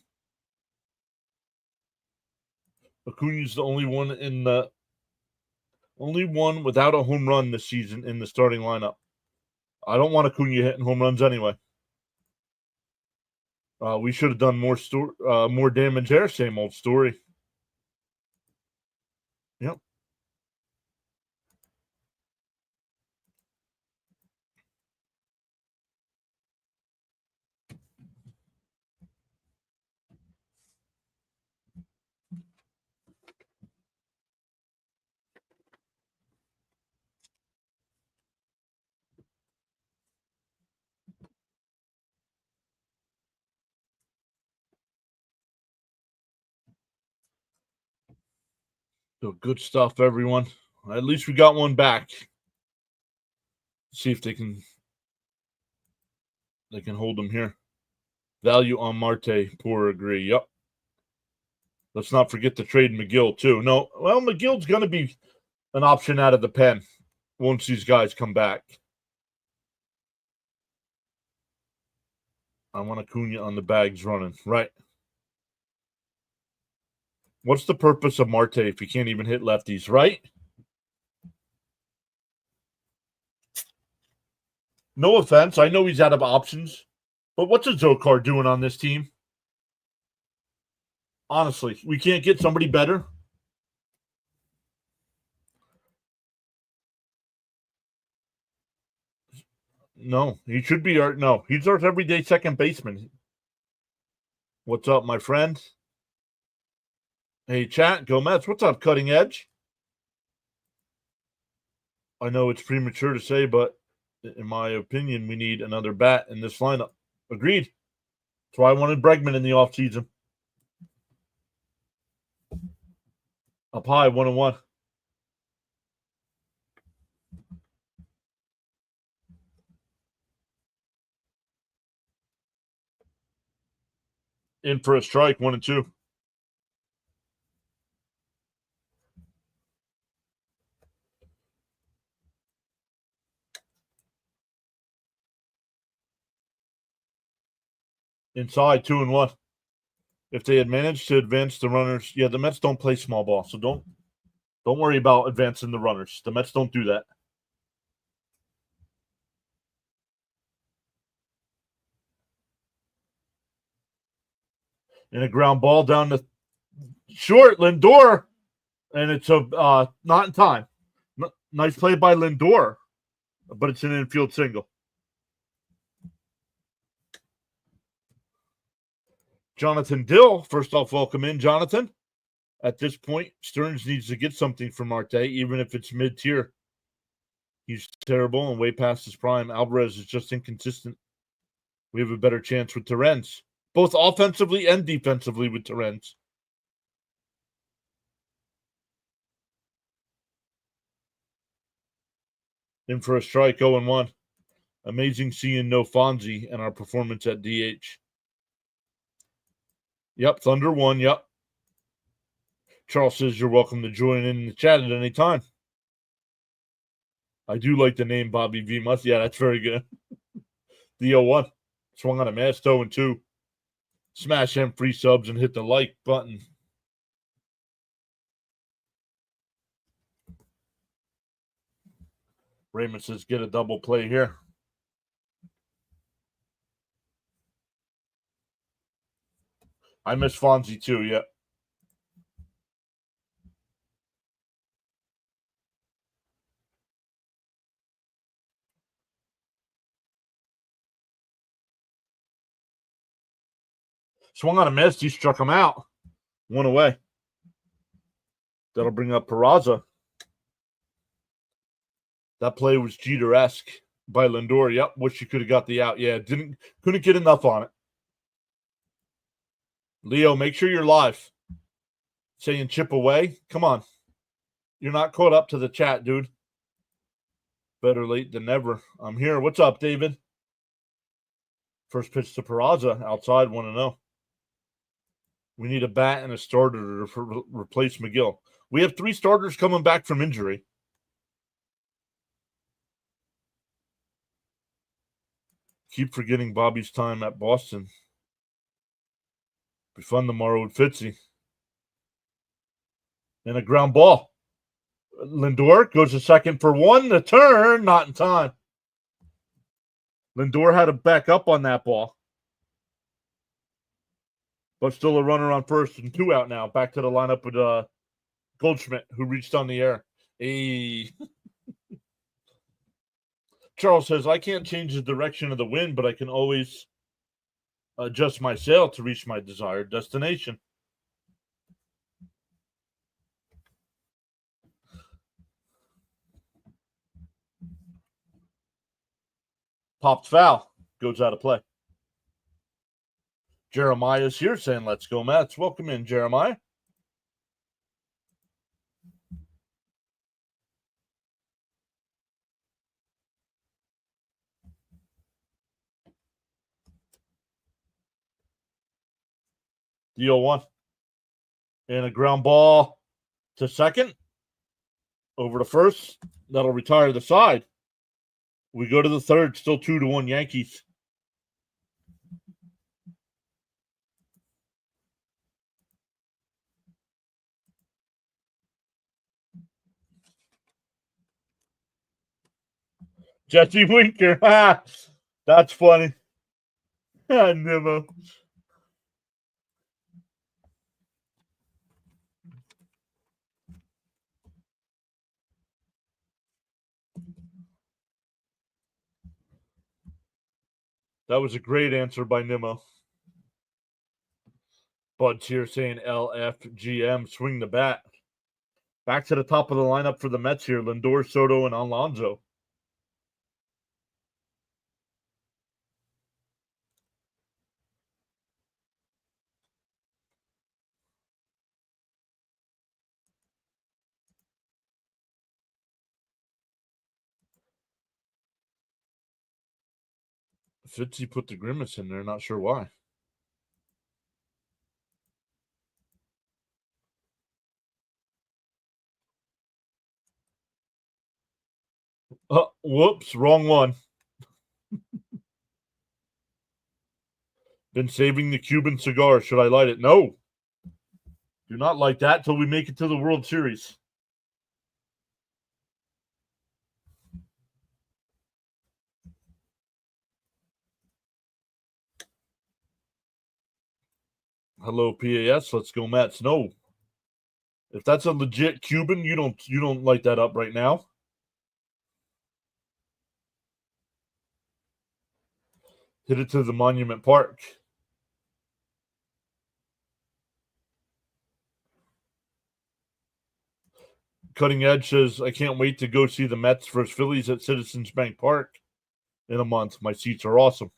Acuna's the only one without a home run this season in the starting lineup. I don't want Acuna hitting home runs anyway. We should have done more damage there. Same old story. Yep. So good stuff, everyone. At least we got one back. See if they can hold them here. Value on Marte, poor agree. Yep. Let's not forget to trade McGill too. No, well, McGill's going to be an option out of the pen once these guys come back. I want Acuna on the bags running. Right. What's the purpose of Marte if he can't even hit lefties, right? No offense. I know he's out of options. But what's a Zokar doing on this team? Honestly, we can't get somebody better. No, he should be our he's our everyday second baseman. What's up, my friend? Hey, chat, go Mets. What's up, Cutting Edge? I know it's premature to say, but in my opinion, we need another bat in this lineup. Agreed. That's why I wanted Bregman in the offseason. Up high, 1-1. In for a strike, 1-2. Inside, 2-1. If they had managed to advance the runners, yeah, the Mets don't play small ball, so don't worry about advancing the runners. The Mets don't do that. And a ground ball down the short, Lindor, and it's a not in time. Nice play by Lindor, but it's an infield single. Jonathan Dill, first off, welcome in, Jonathan. At this point, Stearns needs to get something from Marte, even if it's mid-tier. He's terrible and way past his prime. Alvarez is just inconsistent. We have a better chance with Terrence, both offensively and defensively with Terrence. In for a strike, 0-1. Amazing seeing no Fonzie and our performance at DH. Yep, Thunder won, yep. Charles says you're welcome to join in the chat at any time. I do like the name Bobby V. Must. Yeah, that's very good. The 0-1. Swung on a mass 0-2. Smash them free subs and hit the like button. Raymond says get a double play here. I miss Fonzie too, yeah. Swung on a miss. He struck him out. One away. That'll bring up Peraza. That play was Jeter-esque by Lindor. Yep, wish you could have got the out. Yeah, couldn't get enough on it. Leo, make sure you're live. Saying chip away. Come on. You're not caught up to the chat, dude. Better late than never. I'm here. What's up, David? First pitch to Peraza. Outside, 1-0. We need a bat and a starter to replace McGill. We have 3 starters coming back from injury. Keep forgetting Bobby's time at Boston. Be fun tomorrow with Fitzy. And a ground ball. Lindor goes to second for 1. The turn, not in time. Lindor had to back up on that ball. But still a runner on first and 2 out now. Back to the lineup with Goldschmidt, who reached on the air. Hey. Charles says, I can't change the direction of the wind, but I can always adjust my sail to reach my desired destination. Popped foul. Goes out of play. Jeremiah's here saying, let's go, Mets. Welcome in, Jeremiah. The 0-1. And a ground ball to second. Over to first. That'll retire the side. We go to the third. Still 2-1 Yankees. Jesse Winker. That's funny. Nimmo. That was a great answer by Nimmo. Bud's here saying LFGM, swing the bat. Back to the top of the lineup for the Mets here. Lindor, Soto, and Alonso. Fitzy put the grimace in there, not sure why. Oh, whoops, wrong one. Been saving the Cuban cigar. Should I light it? No. Do not light that till we make it to the World Series. Hello, PAS. Let's go, Mets. No. If that's a legit Cuban, you don't light that up right now. Hit it to the Monument Park. Cutting Edge says, I can't wait to go see the Mets versus Phillies at Citizens Bank Park in a month. My seats are awesome.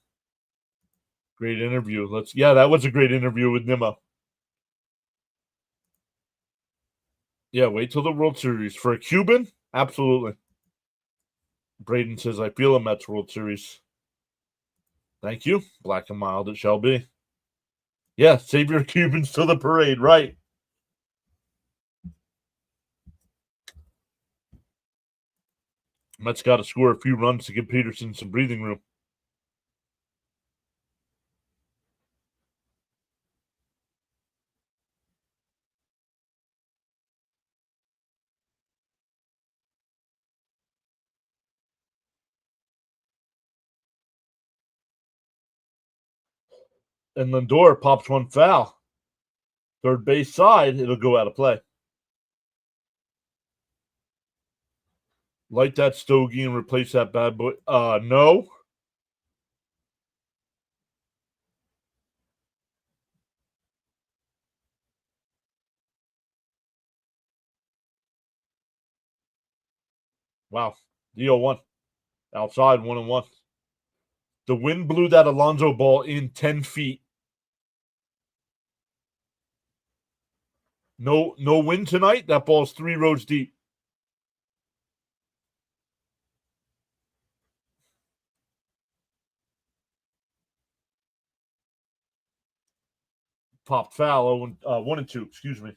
Great interview. Yeah, that was a great interview with Nimmo. Yeah, wait till the World Series. For a Cuban, absolutely. Braden says, I feel a Mets World Series. Thank you. Black and mild it shall be. Yeah, save your Cubans to the parade, right? Mets got to score a few runs to give Peterson some breathing room. And Lindor pops one foul. Third base side, it'll go out of play. Light that stogie and replace that bad boy. No. Wow. The 0-1. Outside, 1-1. The wind blew that Alonso ball in 10 feet. No wind tonight. That ball's 3 rows deep. Popped foul. 1-2. Excuse me.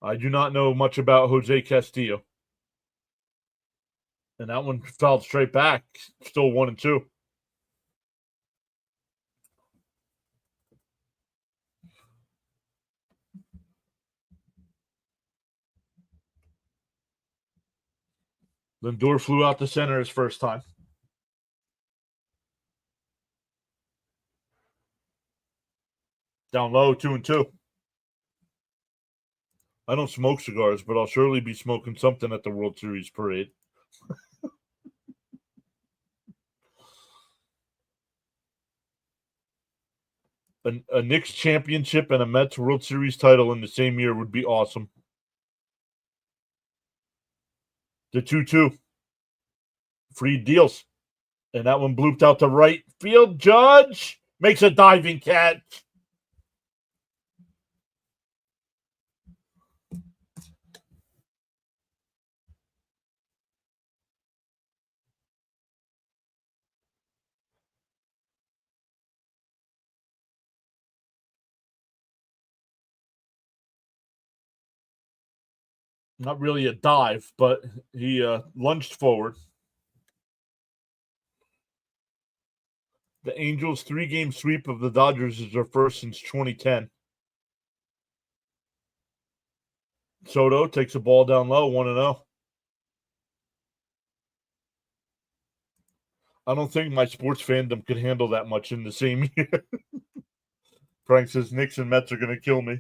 I do not know much about Jose Castillo. And that one fouled straight back. Still 1-2. Lindor flew out to center his first time. Down low, 2-2. I don't smoke cigars, but I'll surely be smoking something at the World Series parade. A Knicks championship and a Mets World Series title in the same year would be awesome. The 2-2. Free deals. And that one blooped out to right field. Judge makes a diving catch. Not really a dive, but he lunged forward. The Angels' 3-game sweep of the Dodgers is their first since 2010. Soto takes a ball down low, 1-0. I don't think my sports fandom could handle that much in the same year. Frank says Knicks and Mets are going to kill me.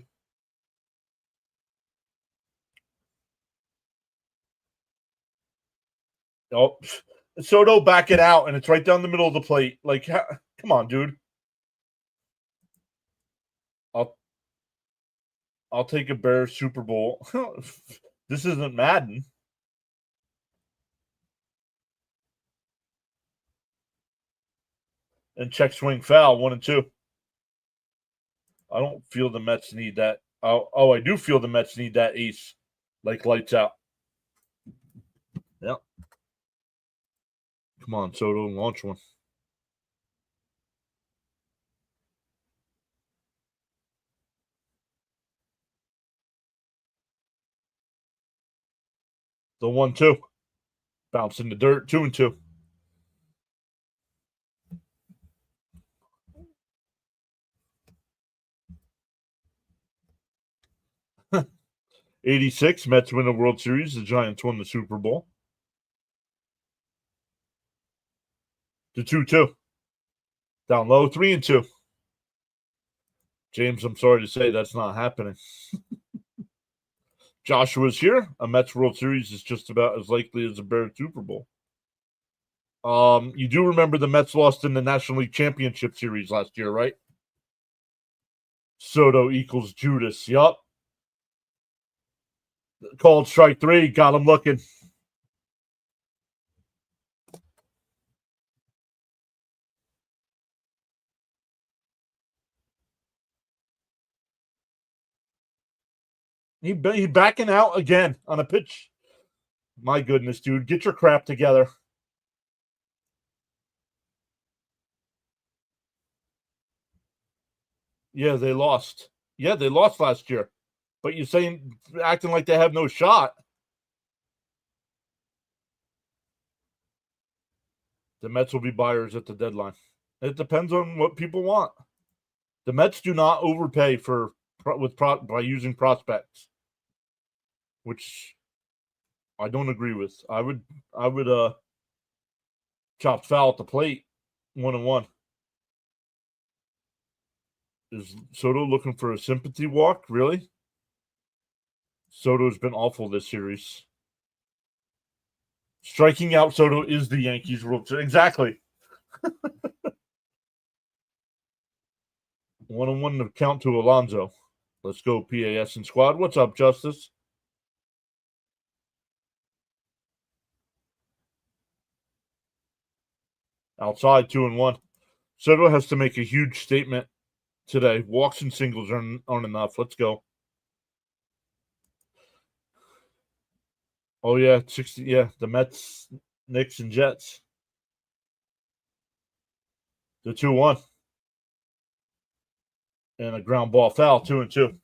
Oh, Soto back it out, and it's right down the middle of the plate. Like, come on, dude. I'll take a Bears Super Bowl. This isn't Madden. And check swing foul, 1-2. I don't feel the Mets need that. I do feel the Mets need that ace, like lights out. Yep. Come on, Soto, launch one. The 1-2. Bounce in the dirt, 2-2. '86, Mets win the World Series. The Giants won the Super Bowl. The 2-2. Down low, 3-2. James, I'm sorry to say that's not happening. Joshua's here. A Mets World Series is just about as likely as a Bears Super Bowl. You do remember the Mets lost in the National League Championship Series last year, right? Soto equals Judas. Yup. Called strike 3. Got him looking. He backing out again on a pitch. My goodness, dude. Get your crap together. Yeah, they lost. Yeah, they lost last year. But you're saying acting like they have no shot. The Mets will be buyers at the deadline. It depends on what people want. The Mets do not overpay by using prospects, which I don't agree with. I would chop foul at the plate, 1-1. Is Soto looking for a sympathy walk? Really? Soto's been awful this series. Striking out Soto is the Yankees' rule. Exactly. 1-1 to count to Alonso. Let's go, PAS and squad. What's up, Justice? Outside, 2-1. Soto has to make a huge statement today. Walks and singles aren't enough. Let's go. Oh, yeah, 60. Yeah, the Mets, Knicks, and Jets. The 2-1. And a ground ball foul, 2-2.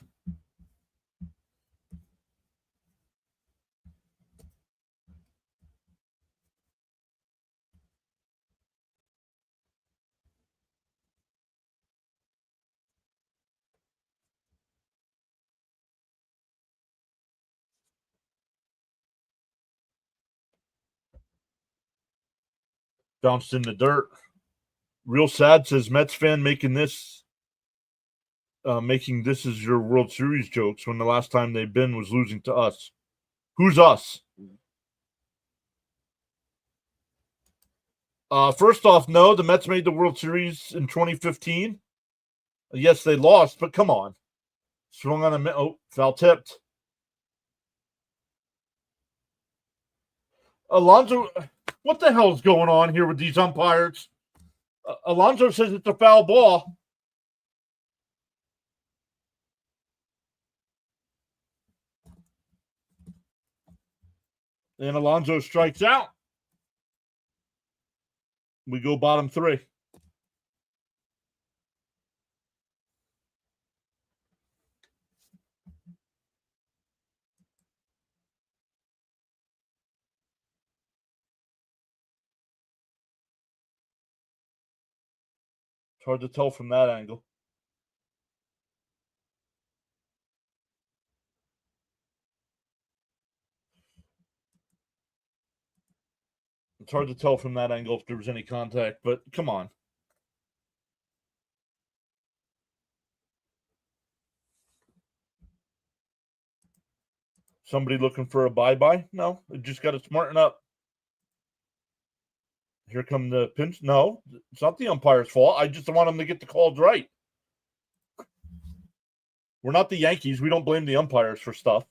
Bounced in the dirt. Real sad, says Mets fan making this as your World Series jokes when the last time they've been was losing to us. Who's us? First off, no, the Mets made the World Series in 2015. Yes, they lost, but come on. Swung on a foul tipped. Alonso, what the hell is going on here with these umpires? Alonso says it's a foul ball. And Alonso strikes out. We go bottom 3. It's hard to tell from that angle. It's hard to tell from that angle if there was any contact, but come on. Somebody looking for a bye-bye? No, it just got to smarten up. Here come the pinch. No, it's not the umpire's fault. I just want them to get the calls right. We're not the Yankees. We don't blame the umpires for stuff.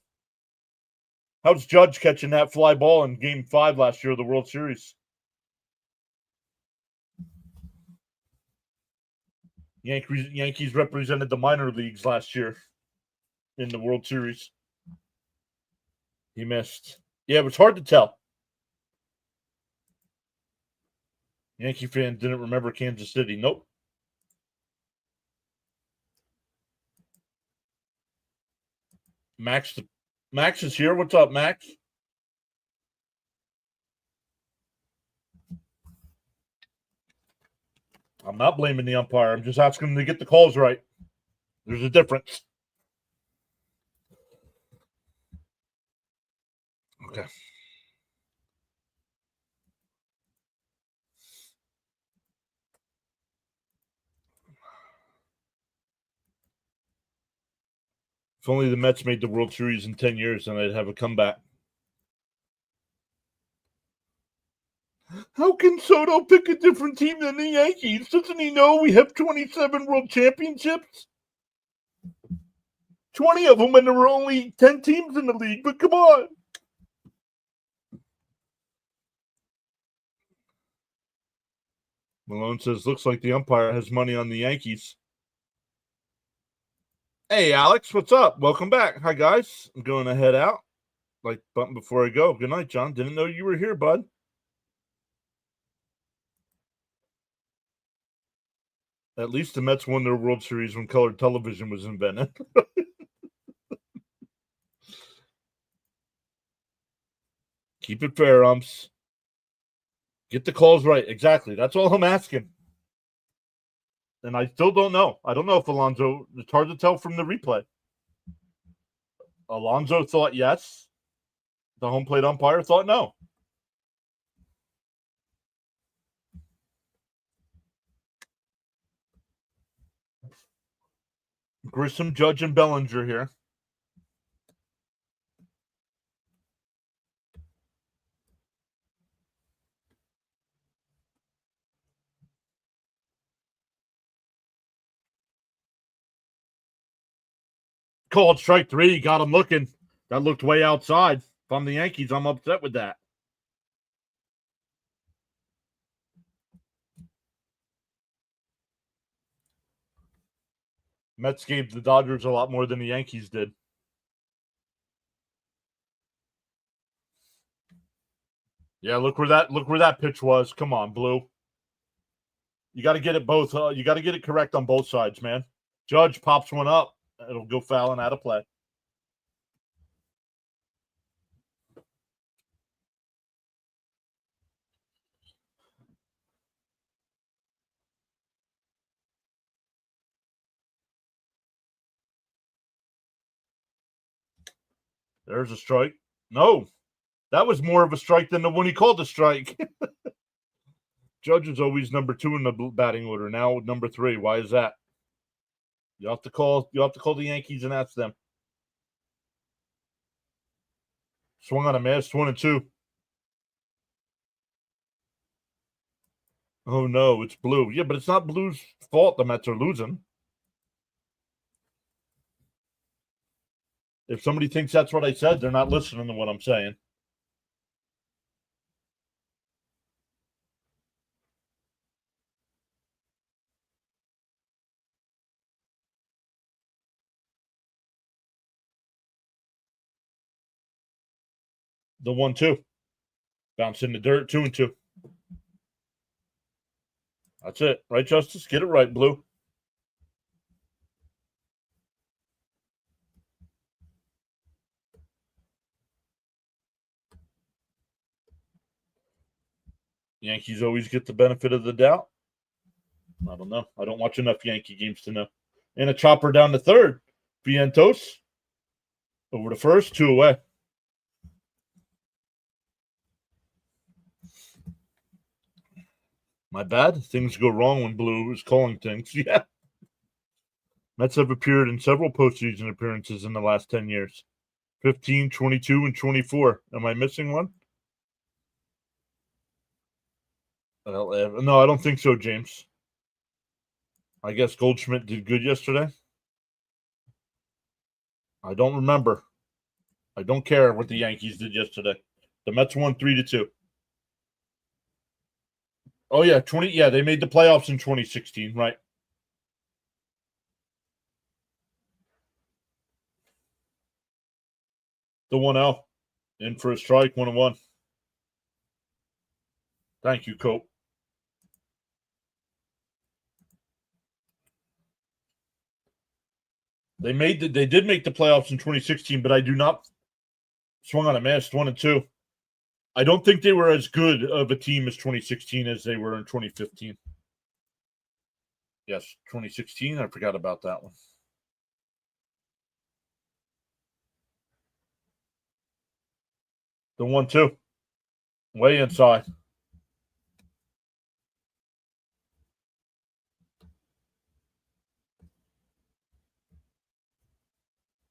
How's Judge catching that fly ball in Game 5 last year of the World Series? Yankees represented the minor leagues last year in the World Series. He missed. Yeah, it was hard to tell. Yankee fan didn't remember Kansas City. Nope. Max is here. What's up, Max? I'm not blaming the umpire. I'm just asking him to get the calls right. There's a difference. Okay. If only the Mets made the World Series in 10 years, then they'd have a comeback. How can Soto pick a different team than the Yankees? Doesn't he know we have 27 World Championships? 20 of them, and there were only 10 teams in the league, but come on. Malone says, looks like the umpire has money on the Yankees. Hey, Alex, what's up? Welcome back. Hi, guys. I'm going to head out. Like button before I go. Good night, John. Didn't know you were here, bud. At least the Mets won their World Series when color television was invented. Keep it fair, umps. Get the calls right. Exactly. That's all I'm asking. And I still don't know. I don't know if Alonso, it's hard to tell from the replay. Alonso thought yes. The home plate umpire thought no. Grissom, Judge, and Bellinger here. Called strike 3. Got him looking. That looked way outside. If I'm the Yankees, I'm upset with that. Mets gave the Dodgers a lot more than the Yankees did. Yeah, look where that pitch was. Come on, Blue. You got to get it both. You got to get it correct on both sides, man. Judge pops one up. It'll go foul and out of play. There's a strike. No, that was more of a strike than the one he called a strike. Judge is always number 2 in the batting order. Now number 3. Why is that? You have to call the Yankees and ask them. Swung on a miss, 1-2. Oh no, it's Blue. Yeah, but it's not Blue's fault the Mets are losing. If somebody thinks that's what I said, they're not listening to what I'm saying. The 1-2. Bounce in the dirt, 2-2. That's it. Right, Justice? Get it right, Blue. Yankees always get the benefit of the doubt. I don't know. I don't watch enough Yankee games to know. And a chopper down to third. Vientos over to first, 2 away. My bad. Things go wrong when Blue is calling things. Yeah. Mets have appeared in several postseason appearances in the last 10 years. 15, 22, and 24. Am I missing one? No, I don't think so, James. I guess Goldschmidt did good yesterday. I don't remember. I don't care what the Yankees did yesterday. The Mets won 3-2. Oh yeah, they made the playoffs in 2016, right? The 1-0. In for a strike, 1-1. Thank you, Cope. They did make the playoffs in 2016, but I do not swung on a miss, 1-2. I don't think they were as good of a team as 2016 as they were in 2015. Yes, 2016. I forgot about that one. The 1-2. Way inside.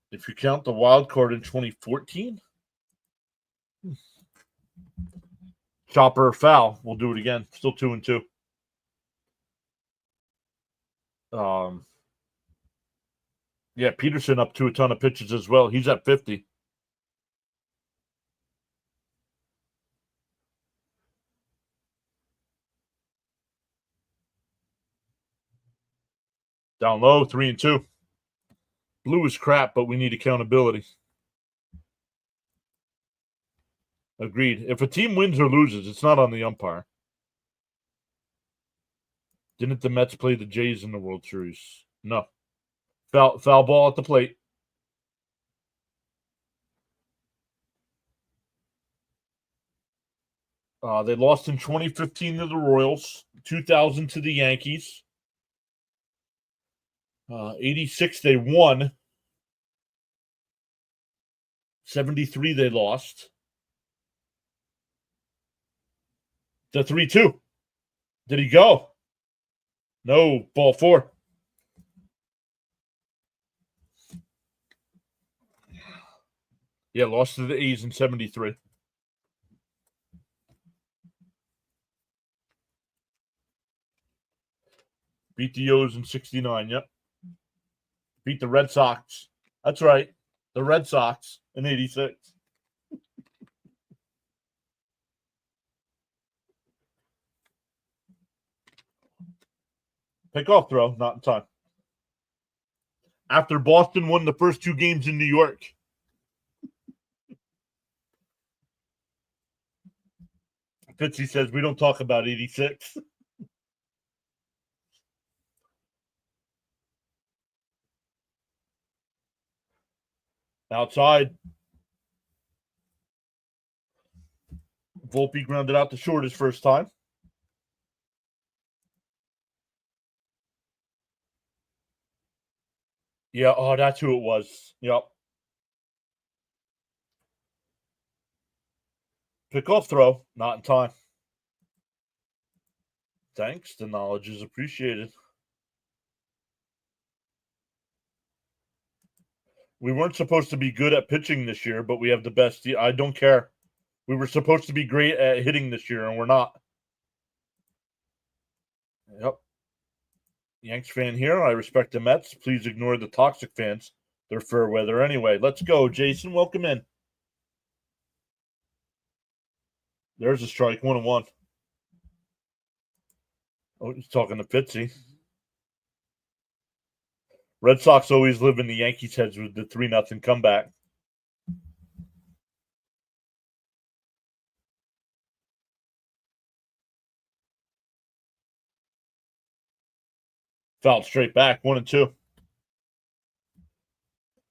If you count the wild card in 2014, chopper foul. We'll do it again. Still 2-2. Yeah, Peterson up to a ton of pitches as well. He's at 50. Down low, 3-2. Blue is crap, but we need accountability. Agreed. If a team wins or loses, it's not on the umpire. Didn't the Mets play the Jays in the World Series? No. Foul ball at the plate. They lost in 2015 to the Royals, 2000 to the Yankees. 86 they won. 73 they lost. The 3-2. Did he go? No, ball 4. Yeah, lost to the A's in 73. Beat the O's in 69, yep. Beat the Red Sox. That's right. The Red Sox in 86. Pickoff throw, not in time. After Boston won the first 2 games in New York. Fitzy says we don't talk about 86. Outside. Volpe grounded out to short his first time. Yeah, that's who it was. Yep. Pickoff throw, not in time. Thanks. The knowledge is appreciated. We weren't supposed to be good at pitching this year, but we have the best. I don't care. We were supposed to be great at hitting this year, and we're not. Yep. Yanks fan here. I respect the Mets. Please ignore the toxic fans. They're fair weather anyway. Let's go, Jason. Welcome in. There's a strike, 1-1. Oh, he's talking to Fitzy. Red Sox always live in the Yankees' heads with the 3-0 comeback. Fouled straight back, 1-2.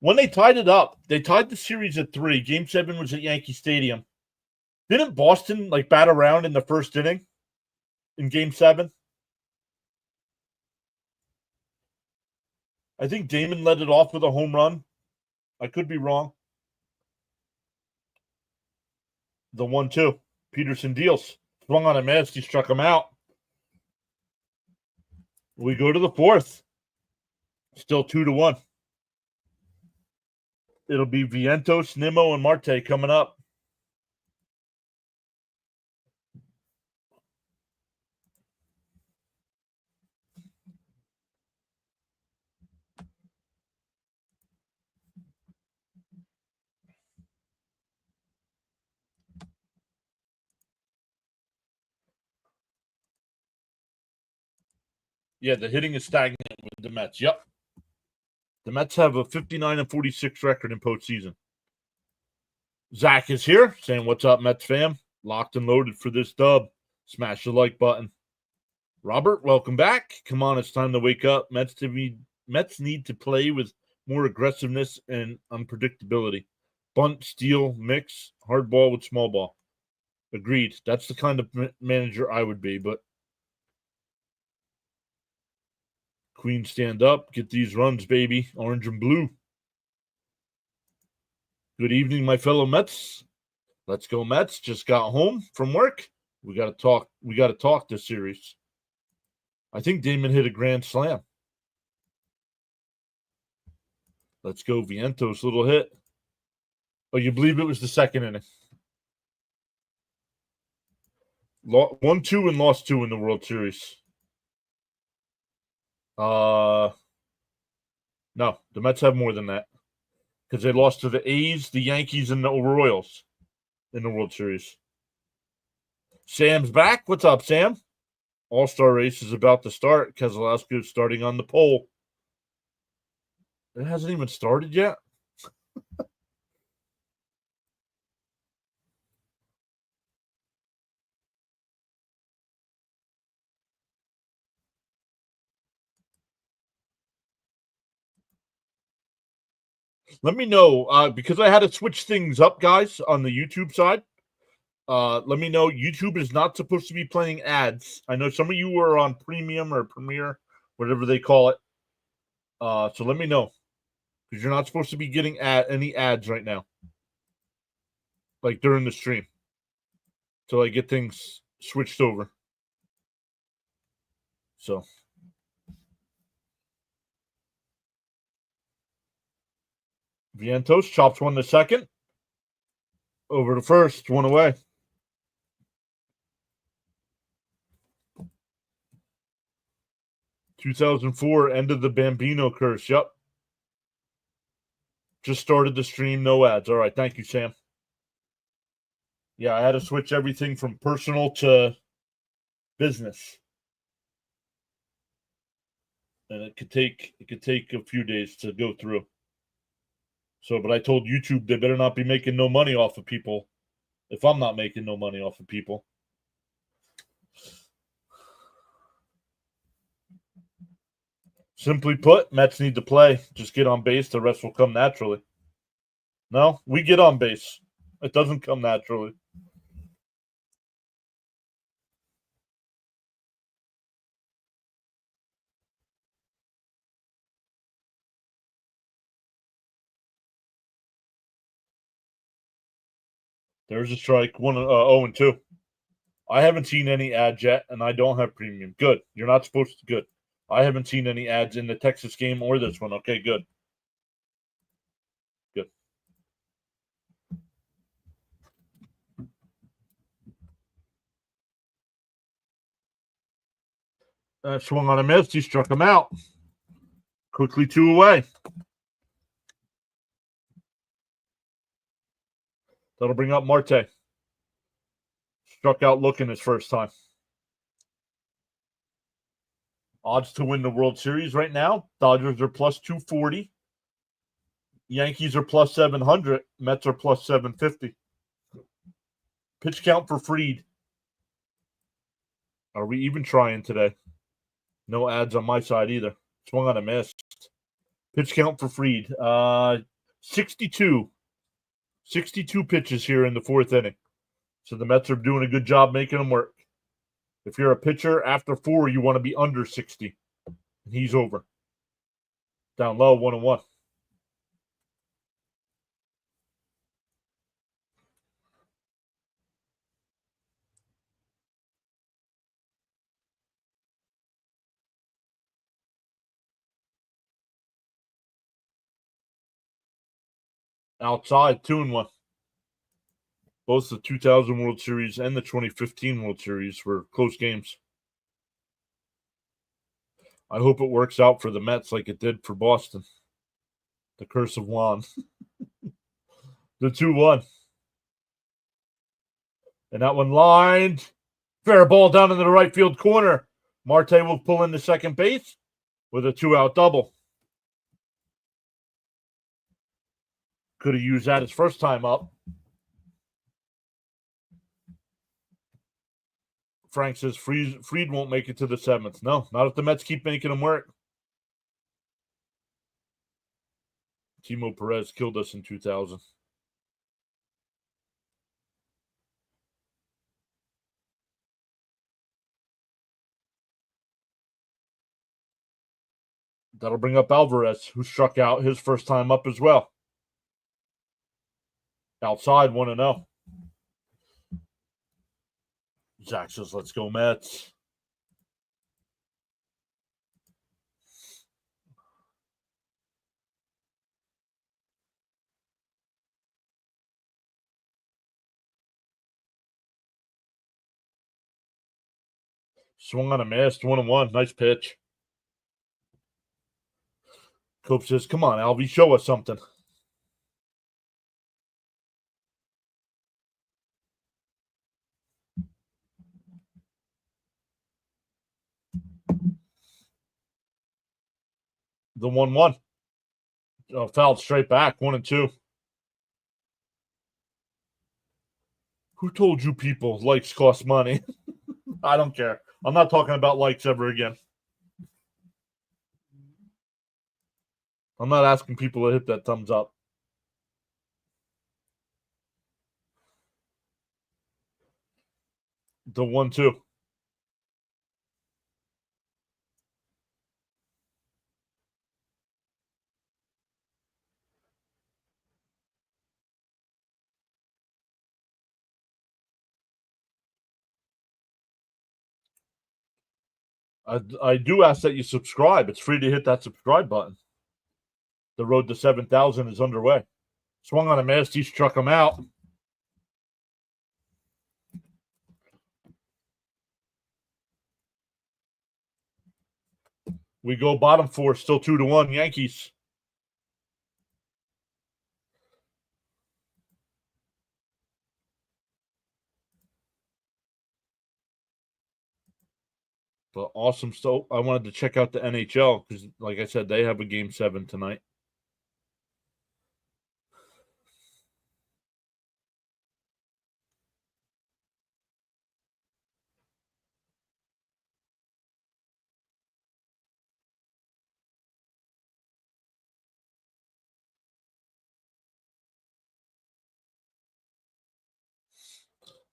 When they tied it up, they tied the series at 3. Game 7 was at Yankee Stadium. Didn't Boston bat around in the first inning in Game 7? I think Damon led it off with a home run. I could be wrong. The 1-2. Peterson deals. Swung on a miss. He struck him out. We go to the fourth. Still 2-1. It'll be Vientos, Nimmo, and Marte coming up. Yeah, the hitting is stagnant with the Mets. Yep. The Mets have a 59-46 record in postseason. Zach is here saying, "What's up, Mets fam? Locked and loaded for this dub. Smash the like button." Robert, welcome back. Come on, it's time to wake up. Mets need to play with more aggressiveness and unpredictability. Bunt, steal, mix, hard ball with small ball. Agreed. That's the kind of manager I would be, but Queen, stand up. Get these runs, baby. Orange and blue. Good evening, my fellow Mets. Let's go, Mets. Just got home from work. We got to talk. We got to talk this series. I think Damon hit a grand slam. Let's go, Vientos. Little hit. Oh, you believe it was the second inning? 1-2 and lost 2 in the World Series. No, the Mets have more than that because they lost to the A's, the Yankees, and the Royals in the World Series. Sam's back. What's up, Sam? All-Star race is about to start. Keselowski is starting on the pole. It hasn't even started yet. Let me know because I had to switch things up, guys, on the YouTube side. Let me know. YouTube is not supposed to be playing ads. I know some of you are on Premium or Premiere, whatever they call it. So let me know because you're not supposed to be getting any ads right now, like during the stream, till I get things switched over. So. Vientos chops one to second. Over to first, one away. "2004, end of the Bambino curse." Yep. Just started the stream, no ads. All right, thank you, Sam. Yeah, I had to switch everything from personal to business. And it could take a few days to go through. So, but I told YouTube they better not be making no money off of people if I'm not making no money off of people. Simply put, Mets need to play. Just get on base. The rest will come naturally. No, we get on base. It doesn't come naturally. There's a strike. 0-2. I haven't seen any ads yet, and I don't have premium. Good. You're not supposed to. Good. I haven't seen any ads in the Texas game or this one. Okay, good. Good. Swung on a miss. He struck him out. Quickly 2 away. That'll bring up Marte. Struck out looking his first time. Odds to win the World Series right now: Dodgers are plus 240. Yankees are plus 700. Mets are plus 750. Pitch count for Fried. Are we even trying today? No ads on my side either. Swung on a miss. Pitch count for Fried. 62. 62 pitches here in the fourth inning. So the Mets are doing a good job making them work. If you're a pitcher after 4, you want to be under 60. And he's over. Down low, 1-1. Outside, 2-1. Both the 2000 World Series and the 2015 World Series were close games. I hope it works out for the Mets like it did for Boston. The curse of Juan. The 2-1. And that one lined. Fair ball down into the right field corner. Marte will pull into second base with a 2-out double. Could have used that his first time up. Frank says Fried won't make it to the 7th. No, not if the Mets keep making him work. Timo Perez killed us in 2000. That'll bring up Alvarez, who struck out his first time up as well. Outside, 1-0. Zach says, let's go Mets. Swung on a miss, 1-1. Nice pitch. Cope says, come on, Alvy, show us something. The 1-1. Fouled straight back, 1-2. Who told you people likes cost money? I don't care. I'm not talking about likes ever again. I'm not asking people to hit that thumbs up. The 1-2. I do ask that you subscribe. It's free to hit that subscribe button. The road to 7,000 is underway. Swung on a miss. He struck him out. We go bottom four, still 2-1 Yankees. But awesome. So I wanted to check out the NHL because, like I said, they have a game 7 tonight.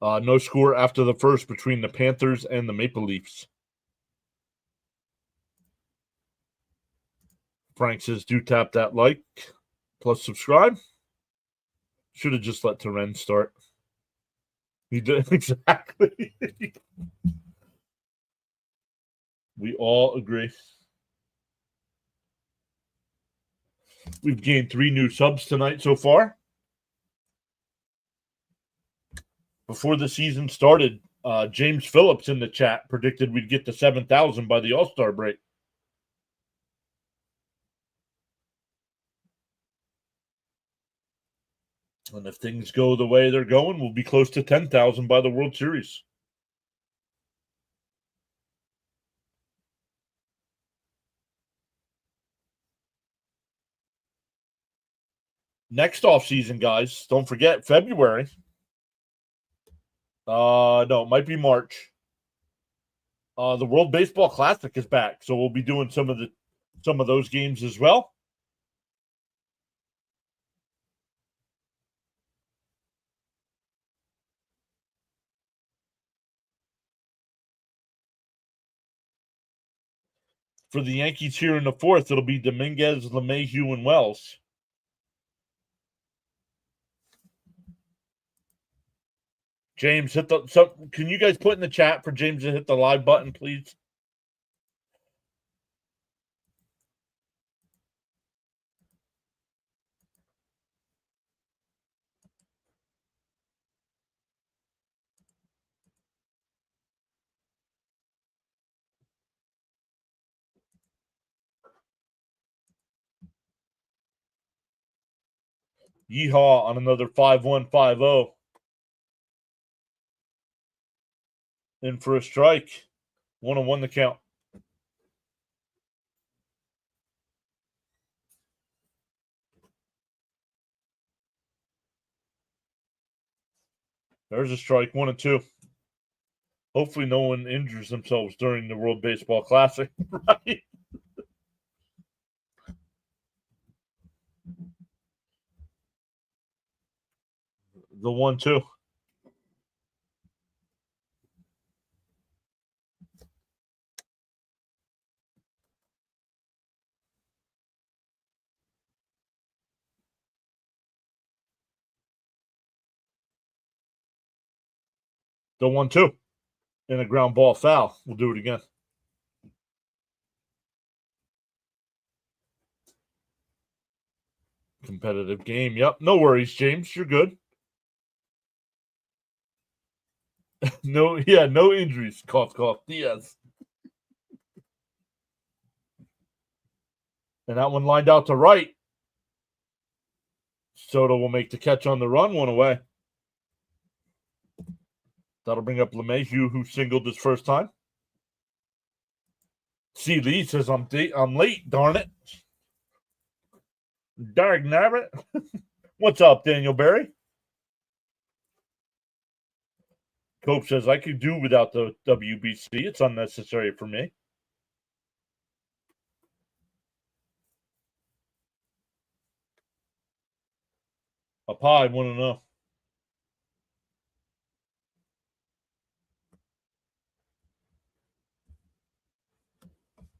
No score after the first between the Panthers and the Maple Leafs. Frank says, do tap that like plus subscribe. Should have just let Terren start. He did exactly. We all agree. We've gained 3 new subs tonight so far. Before the season started, James Phillips in the chat predicted we'd get to 7,000 by the All-Star break. And if things go the way they're going, we'll be close to 10,000 by the World Series. Next offseason, guys, don't forget February. No, it might be March. The World Baseball Classic is back, so we'll be doing some of those games as well. For the Yankees here in the fourth, it'll be Dominguez, LeMahieu, and Wells. James, can you guys put in the chat for James to hit the live button, please? Yeehaw on another 5-1-5-0. In for a strike. 1-1 the count. There's a strike. 1-2. Hopefully no one injures themselves during the World Baseball Classic. Right? The 1-2. The 1-2. And a ground ball foul. We'll do it again. Competitive game. Yep. No worries, James. You're good. No injuries. Cough, cough. Diaz. And that one lined out to right. Soto will make the catch on the run. 1 away. That'll bring up LeMahieu, who singled his first time. C. Lee says, I'm late, darn it. Dag nabbit. What's up, Daniel Berry? Cope says, I could do without the WBC. It's unnecessary for me. Up high, 1-0.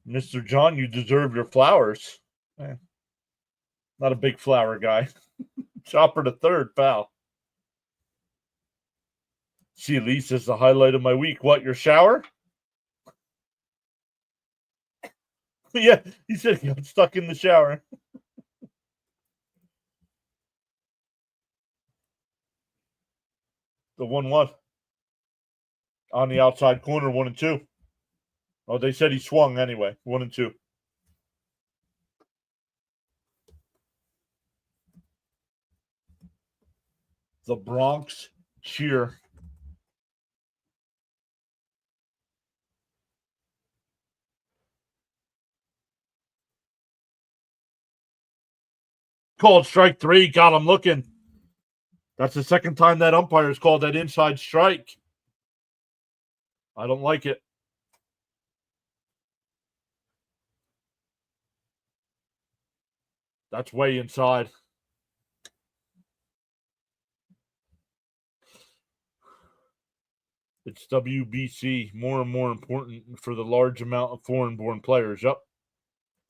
Mr. John, you deserve your flowers. Not a big flower guy. Chopper to third, foul. See, Lisa is the highlight of my week. What, your shower? Yeah, he said he got stuck in the shower. The 1-1. On the outside corner, 1-2. Oh, they said he swung anyway. 1-2. The Bronx cheer. Called strike 3. Got him looking. That's the second time that umpire's called that inside strike. I don't like it. That's way inside. It's WBC, more and more important for the large amount of foreign-born players. Yep.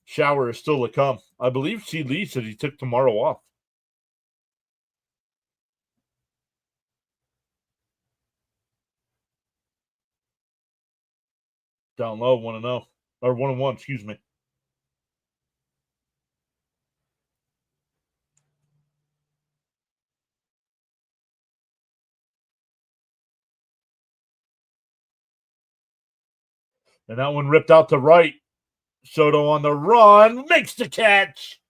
Shower is still to come. I believe C. Lee said he took tomorrow off. Down low, 1-0. Or 1-1, excuse me. And that one ripped out to right. Soto on the run. Makes the catch.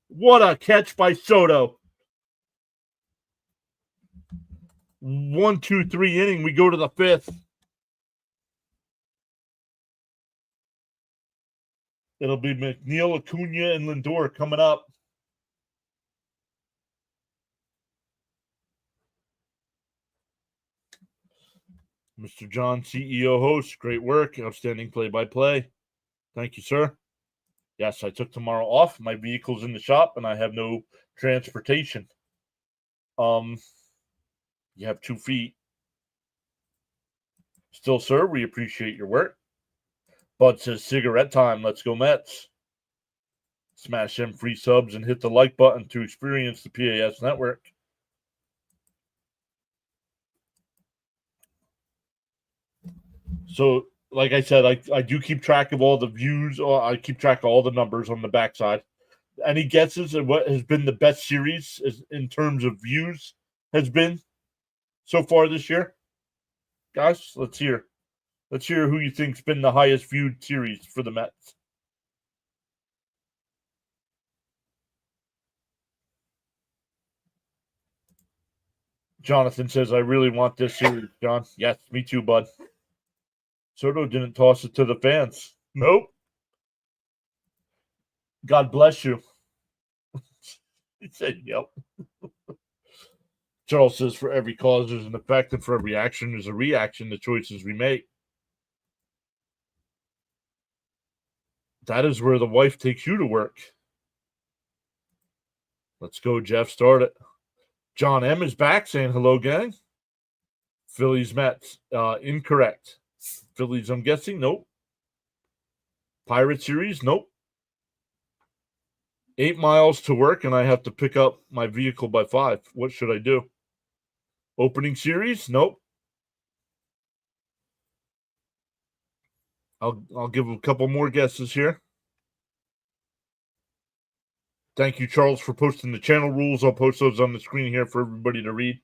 What a catch by Soto. 1, 2, 3 inning. We go to the fifth. It'll be McNeil, Acuna, and Lindor coming up. Mr. John, CEO host, great work. Outstanding play-by-play. Thank you, sir. Yes, I took tomorrow off. My vehicle's in the shop, and I have no transportation. You have 2 feet. Still, sir, we appreciate your work. Bud says cigarette time. Let's go Mets. Smash them free subs and hit the like button to experience the PAS network. So, like I said, I do keep track of all the views. Or I keep track of all the numbers on the backside. Any guesses at what has been the best series in terms of views has been so far this year? Guys, let's hear. Let's hear who you think's been the highest viewed series for the Mets. Jonathan says, I really want this series, John. Yes, me too, bud. Soto didn't toss it to the fans. Nope. God bless you. He said, yep. Charles says, for every cause, there's an effect, and for every action, there's a reaction to choices we make. That is where the wife takes you to work. Let's go, Jeff. Start it. John M. is back saying, hello, gang. Phillies, Mets. Incorrect. Phillies, I'm guessing. Nope. Pirate series. Nope. 8 miles to work, and I have to pick up my vehicle by 5. What should I do? Opening series? Nope. I'll give a couple more guesses here. Thank you, Charles, for posting the channel rules. I'll post those on the screen here for everybody to read.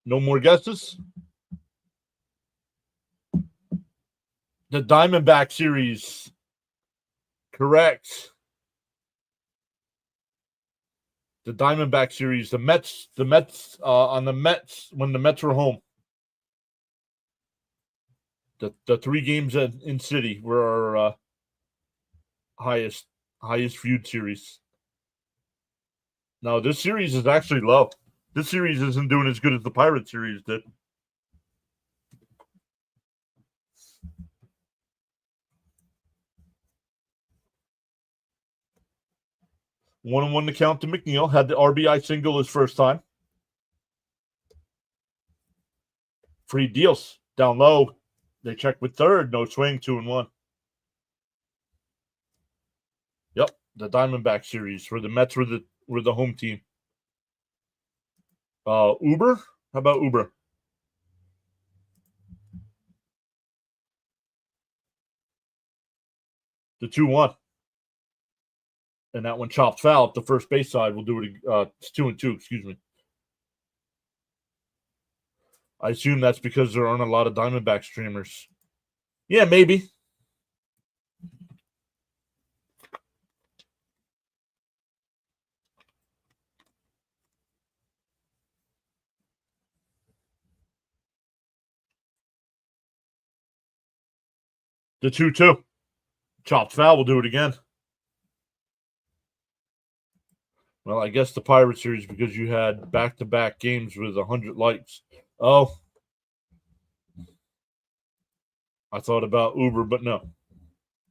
No more guesses? The Diamondback series. Correct. The Diamondback series. The Mets on the Mets when the Mets were home. The 3 games in City were our highest viewed series. Now, this series is actually low. This series isn't doing as good as the Pirate series did. One and one to count to McNeil. Had the RBI single his first time. Free deals down low. They checked with third. No swing. 2-1. Yep, the Diamondback series where the Mets were the home team. Uber? How about Uber? The 2-1. And that one chopped foul at the first base side. We'll do it. It's 2-2, excuse me. I assume that's because there aren't a lot of Diamondback streamers. Yeah, maybe. The 2-2. Chopped foul. We'll do it again. Well, I guess the Pirate series because you had back-to-back games with 100 likes. Oh. I thought about Uber, but no.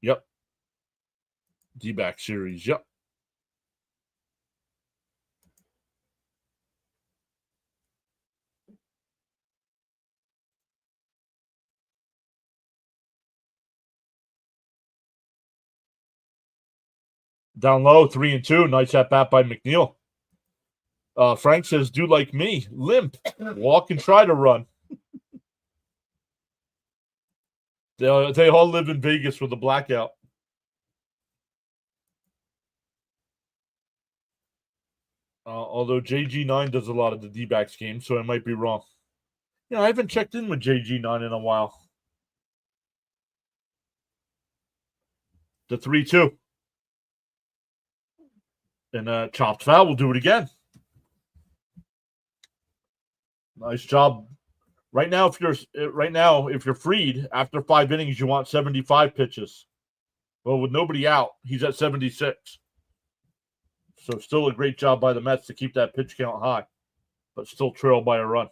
Yep. D-back series. Yep. Down low, 3-2. Nice at bat by McNeil. Frank says, do like me. Limp. Walk and try to run. They all live in Vegas with a blackout. Although JG9 does a lot of the D-backs games, so I might be wrong. Yeah, I haven't checked in with JG9 in a while. The 3-2. And chopped foul. We'll do it again. Nice job. Right now, if you're freed after 5 innings, you want 75 pitches. Well, with nobody out, he's at 76. So still a great job by the Mets to keep that pitch count high, but still trail by a run.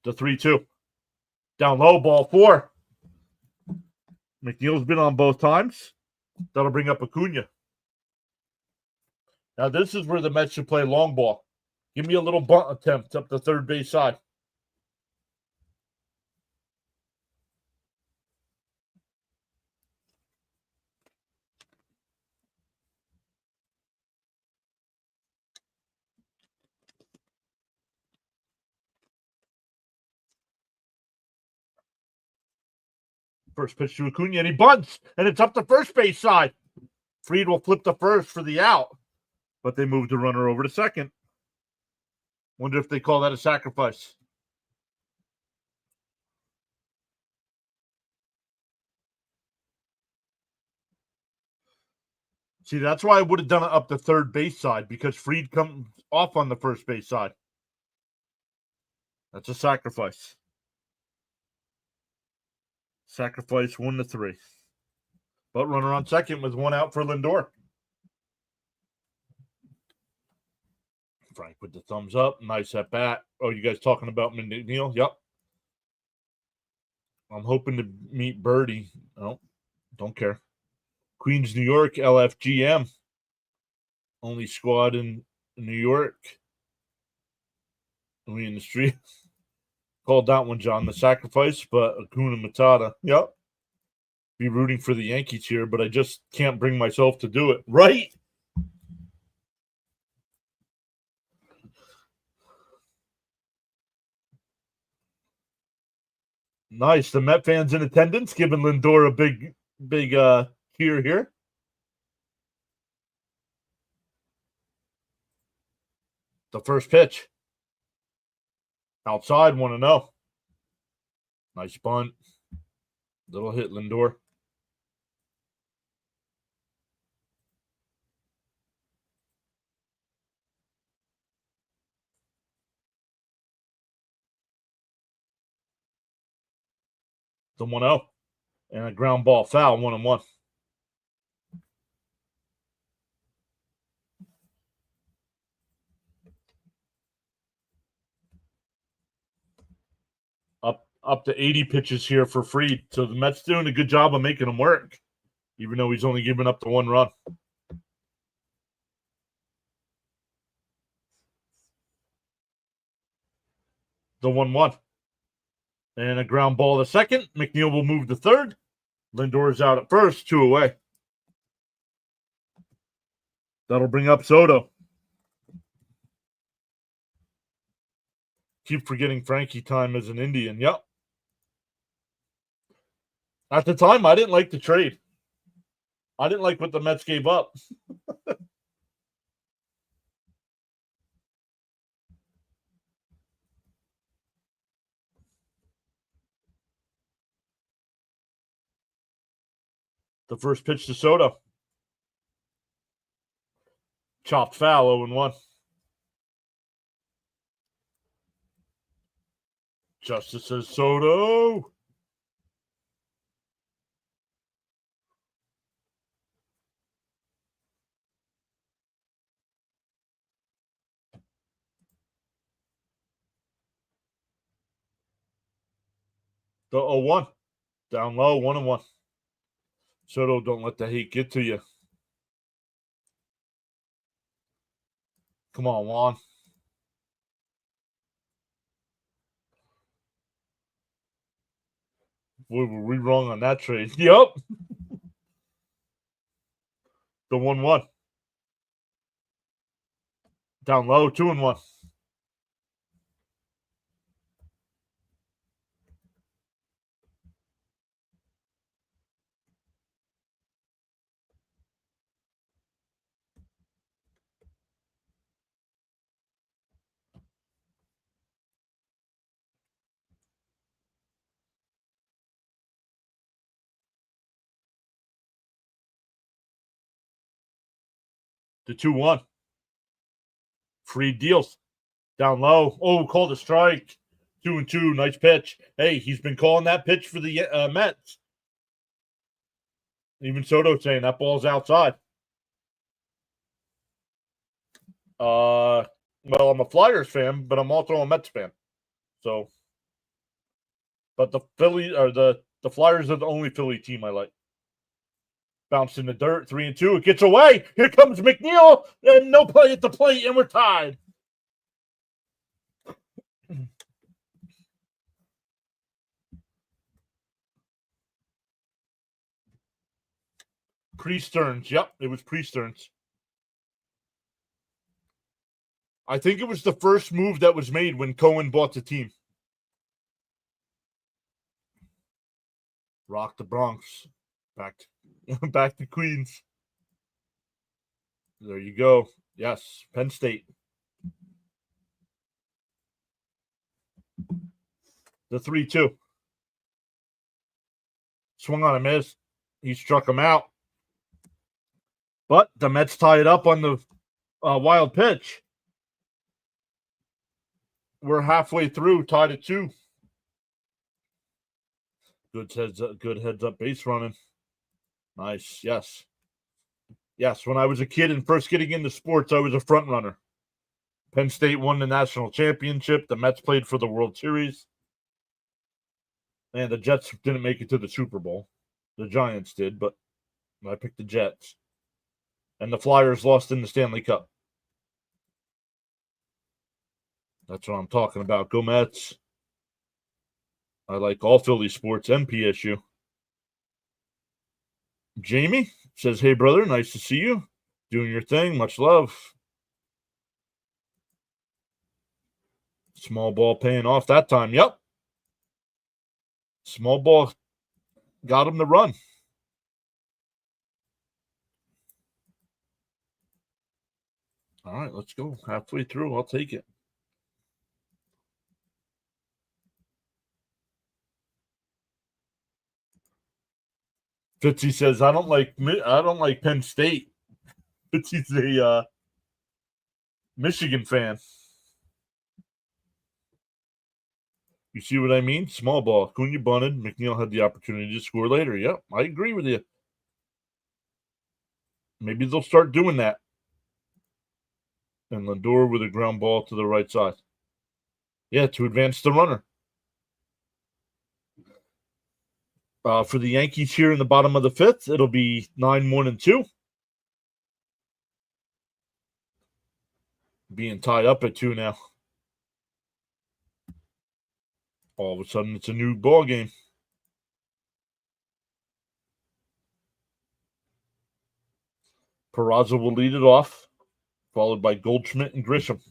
The 3-2. Down low, ball 4. McNeil's been on both times. That'll bring up Acuna. Now, this is where the Mets should play long ball. Give me a little bunt attempt up the third base side. First pitch to Acuna, and he bunts, and it's up the first base side. Fried will flip the first for the out, but they moved the runner over to second. Wonder if they call that a sacrifice. See, that's why I would have done it up the third base side, because Fried comes off on the first base side. That's a sacrifice. Sacrifice 1-3. But runner on second with one out for Lindor. Frank with the thumbs up. Nice at bat. Oh, you guys talking about McNeil? Yep. I'm hoping to meet Birdie. Oh, don't care. Queens, New York, LFGM. Only squad in New York. We in the street. Called that one, John. The sacrifice, but Acuna Matata. Yep. Be rooting for the Yankees here, but I just can't bring myself to do it. Right? Nice. The Met fans in attendance giving Lindor a big cheer here. The first pitch. Outside, 1-0. Nice bunt. Little hit, Lindor. The 1-0. And a ground ball foul, 1-1. Up to 80 pitches here for Fried. So the Mets doing a good job of making him work, even though he's only giving up the one run. The 1-1. And a ground ball to second. McNeil will move to third. Lindor is out at first, 2 away. That'll bring up Soto. Keep forgetting Frankie time as an Indian. Yep. At the time, I didn't like the trade. I didn't like what the Mets gave up. The first pitch to Soto. Chopped foul, 0-1. Justice says Soto. The 0-1. Down low, 1-1. Soto, don't let the hate get to you. Come on, Juan. Boy, were we wrong on that trade. Yep. The 1-1. Down low, 2-1. The 2-1. Free deals. Down low. Oh, called a strike. 2-2. Nice pitch. Hey, he's been calling that pitch for the Mets. Even Soto saying that ball's outside. Well, I'm a Flyers fan, but I'm also a Mets fan. So, but the Flyers are the only Philly team I like. Bounced in the dirt, 3-2. It gets away. Here comes McNeil, and no play at the plate, and we're tied. Pre-Stearns. Yep, it was pre-Stearns. I think it was the first move that was made when Cohen bought the team. Rock the Bronx. Back to Queens. There you go. Yes, Penn State. The 3-2. Swung on a miss. He struck him out. But the Mets tie it up on the wild pitch. We're halfway through, tied at 2. Good heads up base running. Nice. Yes. Yes, when I was a kid and first getting into sports, I was a front runner. Penn State won the national championship. The Mets played for the World Series. And the Jets didn't make it to the Super Bowl. The Giants did, but I picked the Jets. And the Flyers lost in the Stanley Cup. That's what I'm talking about. Go Mets. I like all Philly sports and PSU. Jamie says, hey, brother, nice to see you. Doing your thing. Much love. Small ball paying off that time. Yep. Small ball got him to run. All right, let's go. Halfway through. I'll take it. Fitzy says, I don't like Penn State. Fitzy's a Michigan fan. You see what I mean? Small ball. Cunha bunted. McNeil had the opportunity to score later. Yep, I agree with you. Maybe they'll start doing that. And Lindor with a ground ball to the right side. Yeah, to advance the runner. For the Yankees here in the bottom of the 5th, it'll be 9-1-2. Being tied up at 2 now. All of a sudden, it's a new ball game. Peraza will lead it off, followed by Goldschmidt and Grisham.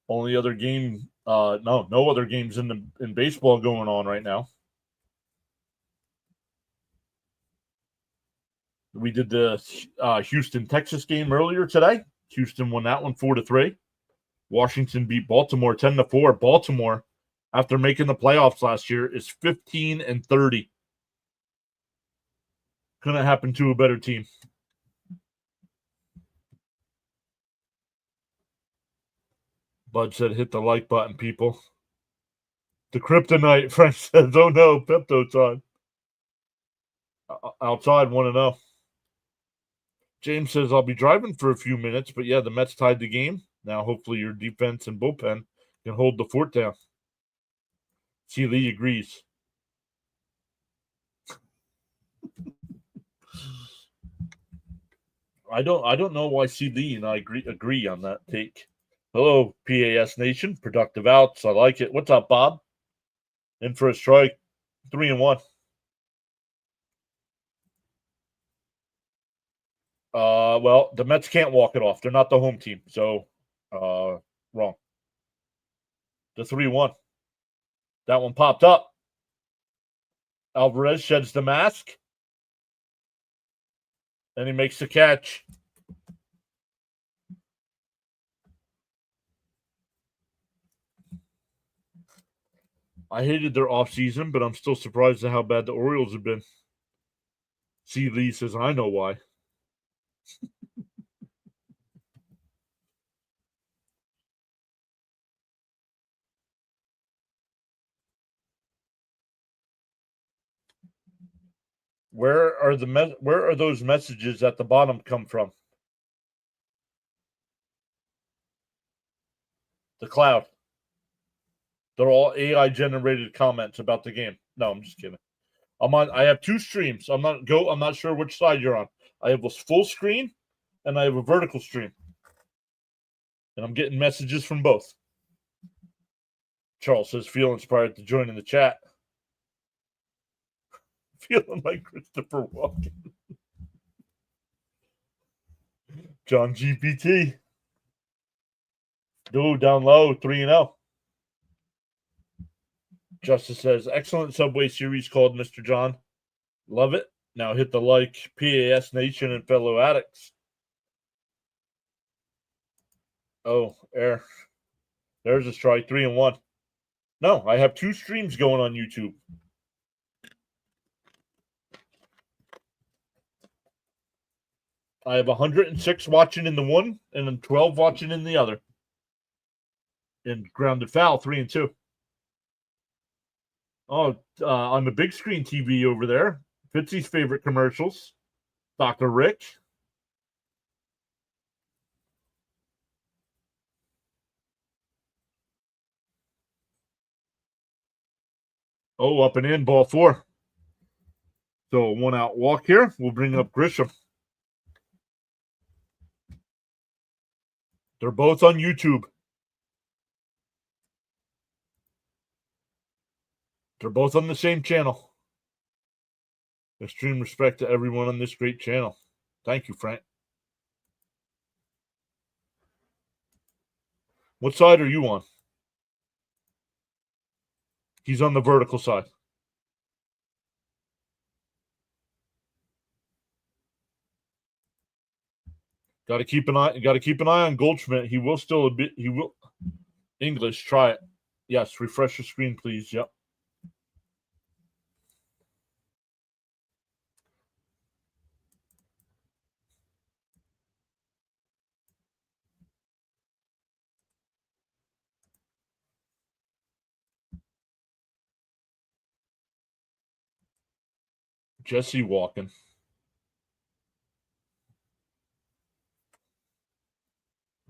Only other game, no other games in baseball going on right now. We did the Houston-Texas game earlier today. Houston won that one 4-3. Washington beat Baltimore 10-4. Baltimore, after making the playoffs last year, is 15-30. Couldn't happen to a better team. Bud said, hit the like button, people. The kryptonite, Frank says, oh no, Pepto's on. Outside, 1-0. James says, I'll be driving for a few minutes, but yeah, the Mets tied the game. Now, hopefully, your defense and bullpen can hold the fort down. C. Lee agrees. I don't know why C. Lee and I agree on that take. Hello, PAS Nation. Productive outs. I like it. What's up, Bob? In for a strike. 3-1. Well, the Mets can't walk it off. They're not the home team. So, wrong. The 3-1. That one popped up. Alvarez sheds the mask. And he makes the catch. I hated their offseason, but I'm still surprised at how bad the Orioles have been. C. Lee says, I know why. Where are those messages at the bottom come from? The cloud. They're all AI generated comments about the game. No, I'm just kidding. I have two streams. I'm not sure which side you're on. I have a full screen and I have a vertical stream. And I'm getting messages from both. Charles says, feel inspired to join in the chat. Feeling like Christopher Walken. John GPT. Dude, down low, 3-0. Justice says, excellent Subway series called Mr. John. Love it. Now hit the like, PAS Nation and fellow addicts. Oh, air. There's a strike, 3-1. No, I have two streams going on YouTube. I have 106 watching in the one and then 12 watching in the other. And grounded foul, 3-2. Oh, on the big screen TV over there, Fitzy's favorite commercials, Dr. Rick. Oh, up and in, ball 4. So 1 out walk here. We'll bring up Grisham. They're both on YouTube. They're both on the same channel. Extreme respect to everyone on this great channel. Thank you, Frank. What side are you on? He's on the vertical side. Got to keep an eye on Goldschmidt. He will still English, try it. Yes, refresh your screen, please. Yep. Jesse walking.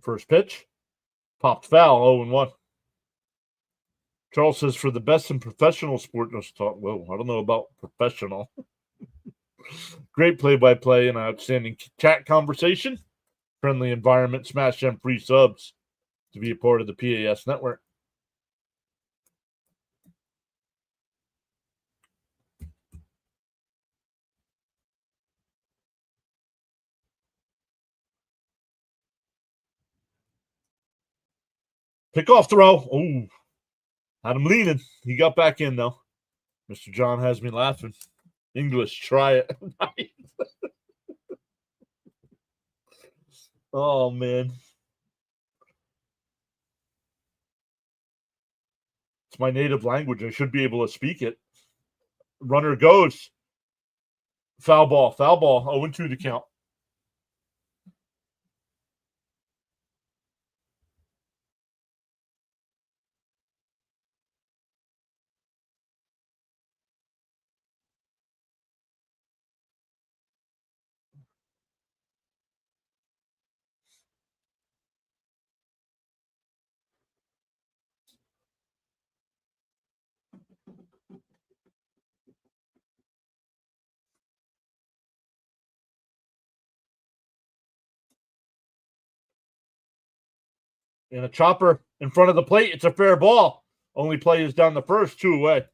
First pitch. Popped foul, 0-1. Charles says, for the best in professional sport, whoa, I don't know about professional. Great play-by-play and outstanding chat conversation. Friendly environment. Smash them free subs to be a part of the PAS network. Pickoff throw. Oh, had him leaning. He got back in, though. Mr. John has me laughing. English, try it. Oh, man. It's my native language. I should be able to speak it. Runner goes. Foul ball. 0-2 to count. And a chopper in front of the plate. It's a fair ball. Only play is down the first, 2 away.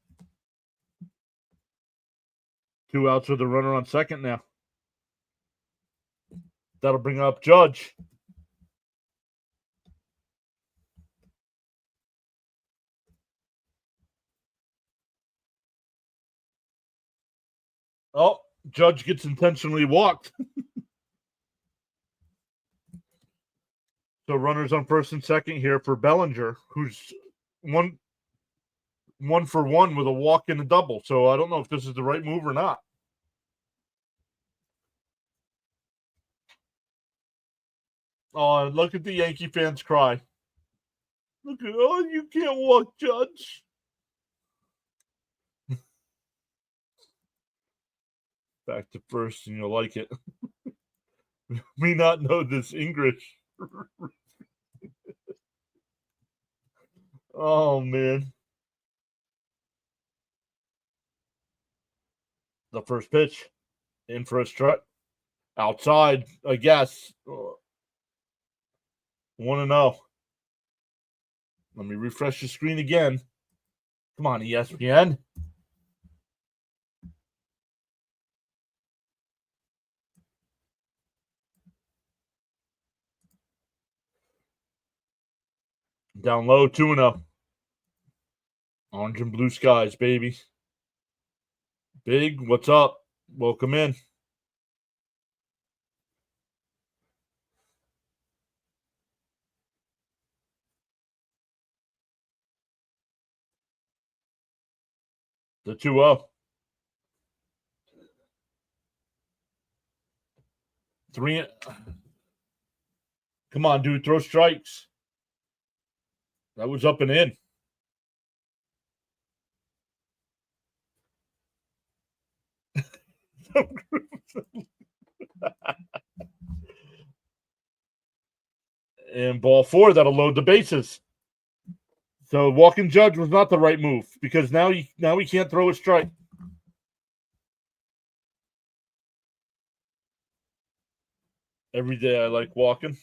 2 outs with the runner on second now. That'll bring up Judge. Oh, Judge gets intentionally walked. So runners on first and second here for Bellinger, who's one for one with a walk and a double. So I don't know if this is the right move or not. Oh, look at the Yankee fans cry. Look at, oh, you can't walk, Judge. Back to first, and you'll like it. Me not know this English. Oh, man. The first pitch, in for a strike. Outside, I guess. 1-0. Let me refresh the screen again. Come on, ESPN. Down low, 2-0. Orange and blue skies, baby. Big, what's up? Welcome in. The 2-0. 3. Come on, dude, throw strikes. That was up and in. And ball 4, that'll load the bases. So walking judge was not the right move because now he can't throw a strike. Every day I like walking.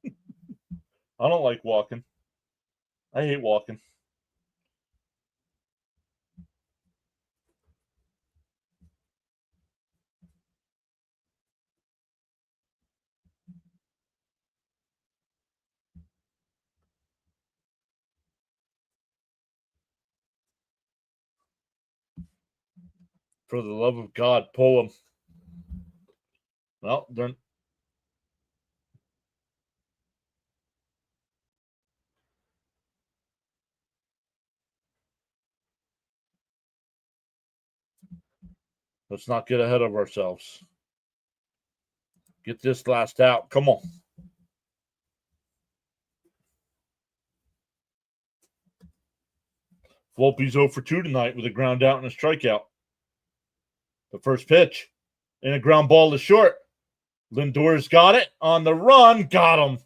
I don't like walking. I hate walking. For the love of God, pull them. Well, then. Let's not get ahead of ourselves. Get this last out. Come on. Volpe's 0 for 2 tonight with a ground out and a strikeout. The first pitch. And a ground ball to short. Lindor's got it on the run. Got him.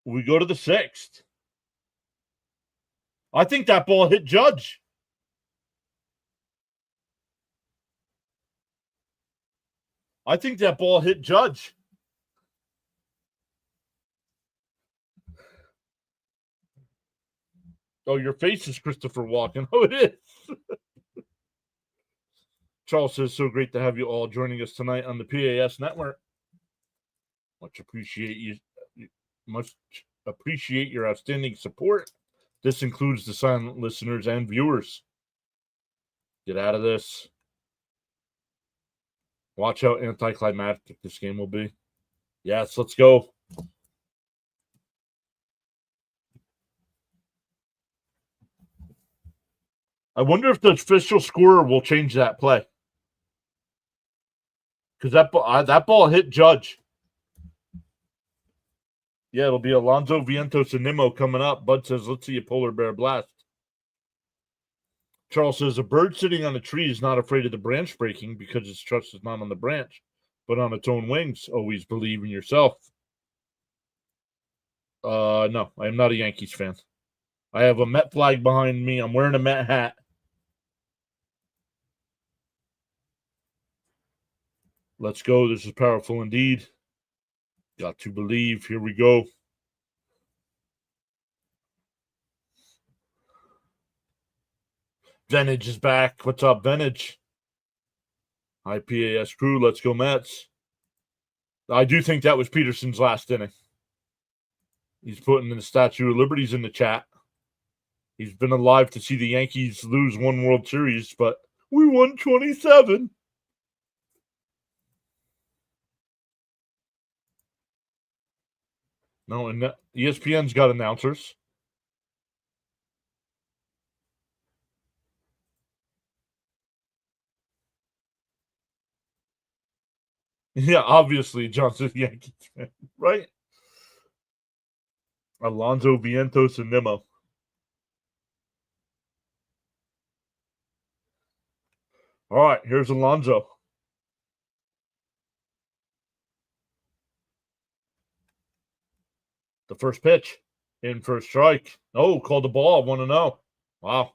We go to the 6th. I think that ball hit Judge. I think that ball hit Judge. Oh, your face is Christopher Walken. Oh, it is. Charles says, so great to have you all joining us tonight on the PAS network. Much appreciate your outstanding support. This includes the silent listeners and viewers. Get out of this. Watch how anticlimactic this game will be. Yes, let's go. I wonder if the official scorer will change that play. Because that ball hit Judge. Yeah, it'll be Alonso, Vientos, and Nimmo coming up. Bud says, let's see a polar bear blast. Charles says, a bird sitting on a tree is not afraid of the branch breaking because its trust is not on the branch, but on its own wings. Always believe in yourself. No, I am not a Yankees fan. I have a Met flag behind me. I'm wearing a Met hat. Let's go. This is powerful indeed. Got to believe. Here we go. Venage is back. What's up, Venage? Hi, PAS crew. Let's go, Mets. I do think that was Peterson's last inning. He's putting in the Statue of Liberties in the chat. He's been alive to see the Yankees lose one World Series, but we won 27. No, and ESPN's got announcers. Yeah, obviously, Johnson's Yankees fan, right? Alonso, Vientos, and Nimmo. All right, here's Alonso. The first pitch. In for a strike. Oh, called the ball. 1-0. Wow.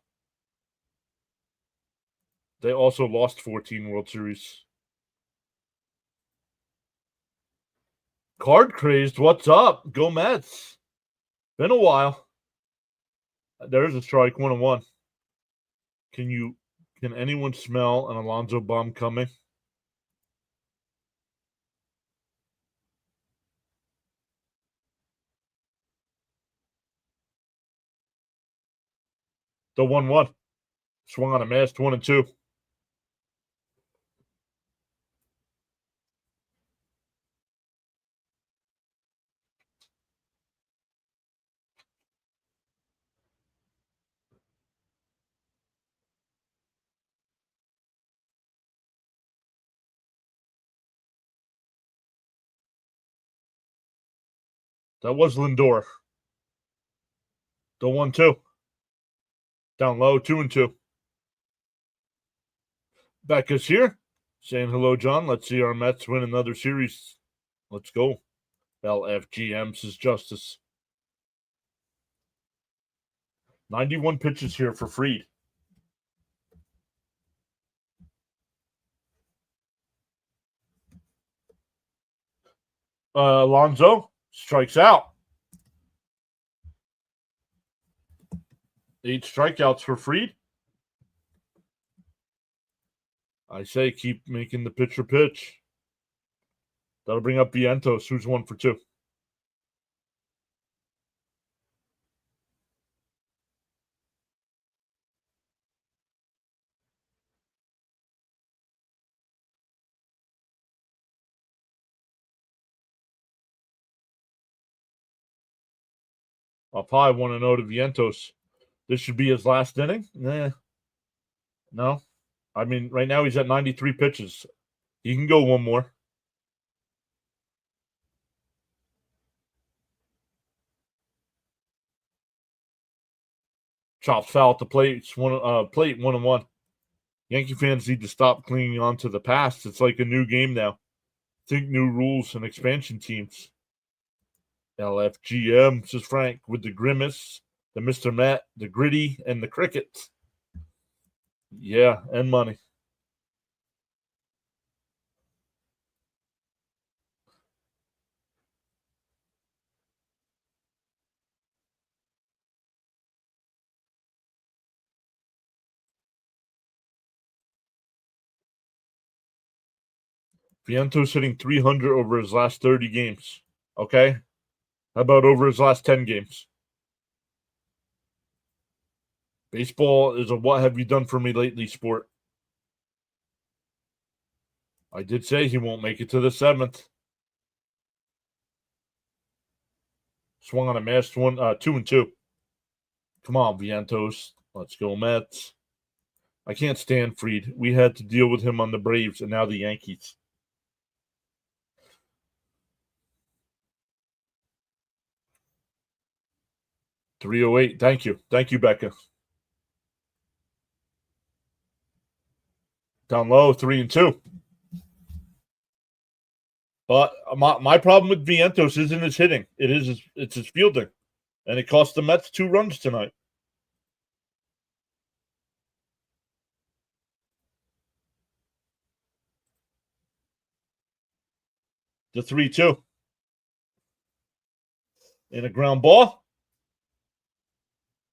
They also lost 14 World Series. Card crazed. What's up? Go Mets. Been a while. There's a strike. 1-1. Can anyone smell an Alonso bomb coming? The 1-1. Swung on a mast. 1-2. That was Lindor. The 1-2. Down low. 2-2. Becca's here. Saying hello, John. Let's see our Mets win another series. Let's go. LFGM says Justice. 91 pitches here for Fried. Alonso strikes out. 8 strikeouts for Fried. I say keep making the pitcher pitch. That'll bring up Vientos, who's 1 for 2. Up high, 1-0 to Vientos. This should be his last inning? Nah. No. I mean, right now he's at 93 pitches. He can go one more. Chops foul at the plate. It's 1-1. Yankee fans need to stop clinging on to the past. It's like a new game now. Think new rules and expansion teams. LFGM, says Frank, with the grimace, the Mr. Matt, the gritty, and the crickets. Yeah, and money. Vientos hitting 300 over his last 30 games. Okay? How about over his last 10 games? Baseball is a what have you done for me lately sport. I did say he won't make it to the 7th. Swung on a mast 2-2. Come on, Vientos. Let's go, Mets. I can't stand Fried. We had to deal with him on the Braves and now the Yankees. .308. Thank you. Thank you, Becca. Down low, 3-2. But my problem with Vientos isn't his hitting. It's his fielding. And it cost the Mets 2 runs tonight. The 3-2. In a ground ball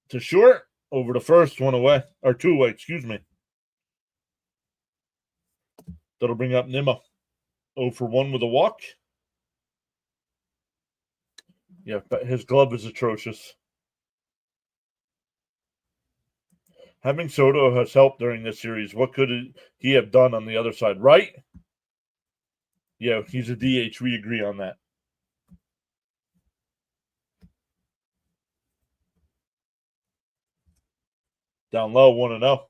to short over the first, 1 away. Or 2 away, excuse me. That'll bring up Nimmo. 0 for 1 with a walk. Yeah, but his glove is atrocious. Having Soto has helped during this series. What could he have done on the other side? Right? Yeah, he's a DH. We agree on that. Down low, 1-0.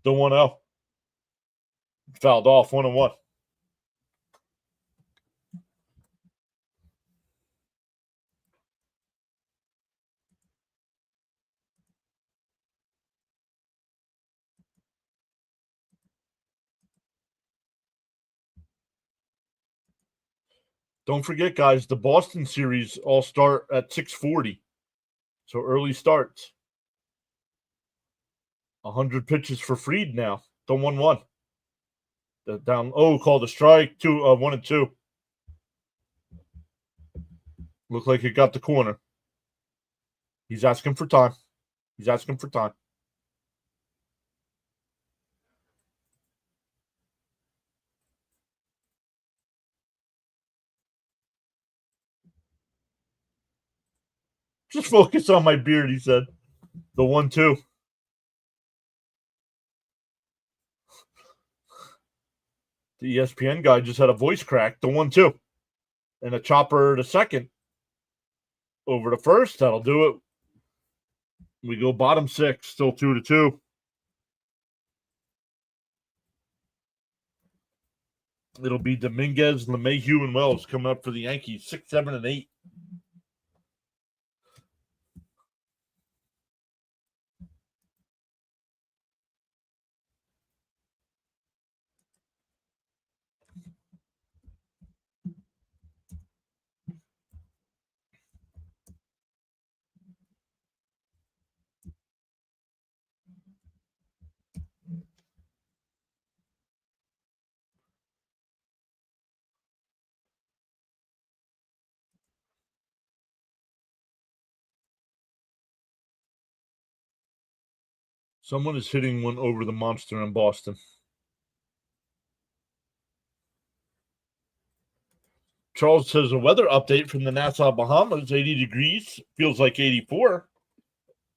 The 1-0. Fouled off, 1-1. Don't forget, guys, the Boston series all start at 6:40. So early starts. 100 pitches for Fried now. The 1-1. The down. Oh, called a strike. 1-2. Looked like it got the corner. He's asking for time. He's asking for time. Just focus on my beard, he said. The 1-2. The ESPN guy just had a voice crack. The 1-2. And a chopper to second. Over to first. That'll do it. We go bottom 6. Still 2-2. It'll be Dominguez, LeMahieu, and Wells coming up for the Yankees. 6, 7, and 8. Someone is hitting one over the monster in Boston. Charles says a weather update from the Nassau Bahamas, 80 degrees, feels like 84.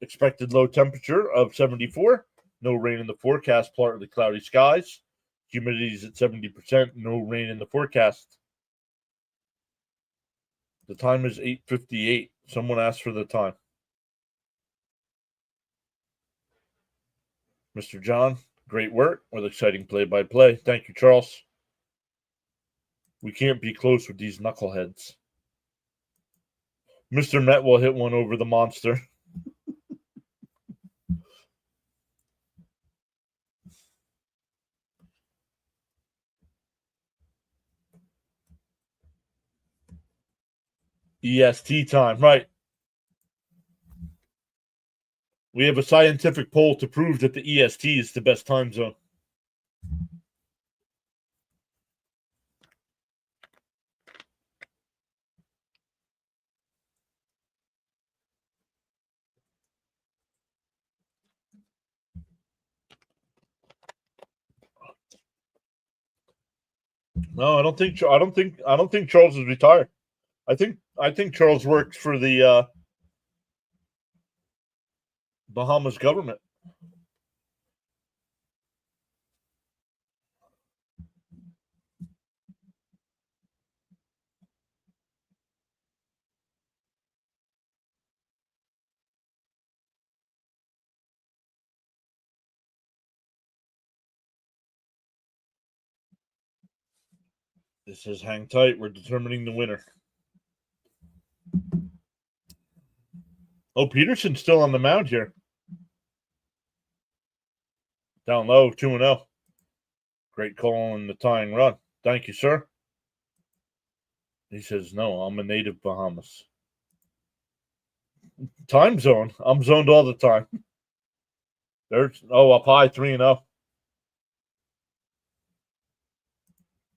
Expected low temperature of 74. No rain in the forecast, partly cloudy skies. Humidity is at 70%. No rain in the forecast. The time is 8:58. Someone asked for the time. Mr. John, great work with exciting play-by-play. Thank you, Charles. We can't be close with these knuckleheads. Mr. Met will hit one over the monster. EST time, right. We have a scientific poll to prove that the EST is the best time zone. No, I don't think Charles is retired. I think Charles works for the Bahamas government. This is hang tight. We're determining the winner. Oh, Peterson's still on the mound here. Down low, 2-0. Great call on the tying run. Thank you, sir. He says, no, I'm a native Bahamas. Time zone. I'm zoned all the time. There's up high, 3-0.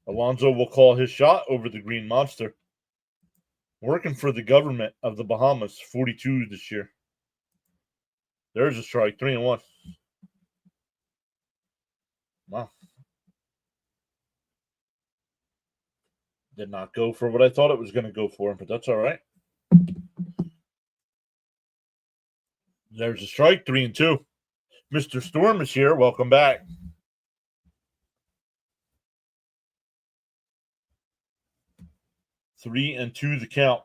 Alonso will call his shot over the Green Monster. Working for the government of the Bahamas, 42 this year. There's a strike, 3-1. Wow. Did not go for what I thought it was going to go for, but that's all right. There's a strike, 3-2. Mr. Storm is here. Welcome back. Three and two the count.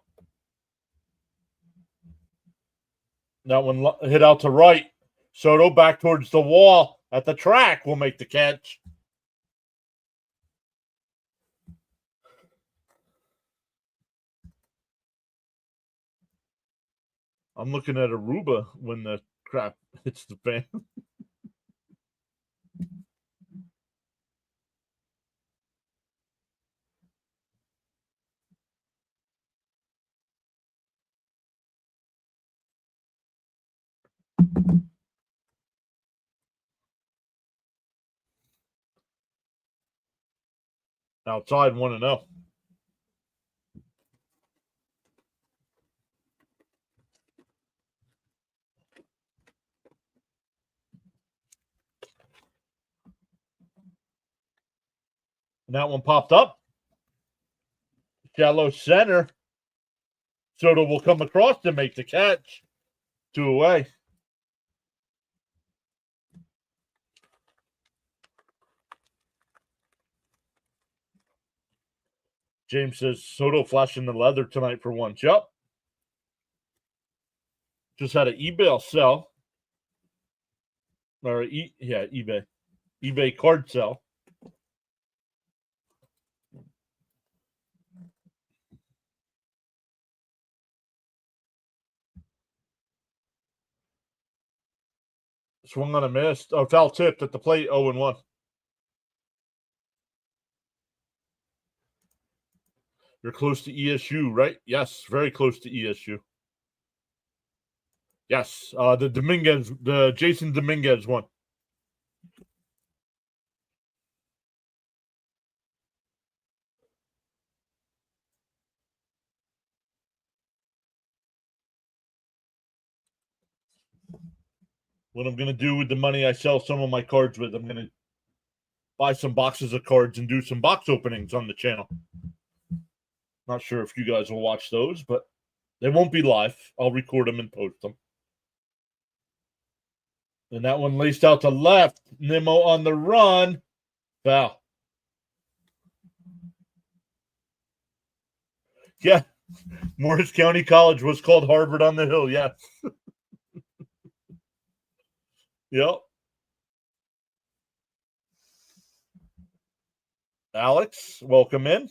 That one hit out to right. Soto back towards the wall at the track will make the catch. I'm looking at Aruba when the crap hits the fan. Outside 1-0. And that one popped up. Shallow center. Soto will come across to make the catch. 2 away. James says Soto flashing the leather tonight for once. Yep. Just had an eBay sell. Or eBay. eBay card sell. Swung on a miss. Oh, foul tipped at the plate. 0-1. You're close to ESU, right? Yes, very close to ESU. Yes, the Jason Dominguez one. What I'm going to do with the money I sell some of my cards with, I'm going to buy some boxes of cards and do some box openings on the channel. Not sure if you guys will watch those, but they won't be live. I'll record them and post them. And that one laced out to left. Nimmo on the run. Foul. Yeah. Morris County College was called Harvard on the Hill. Yes. Yep. Alex, welcome in.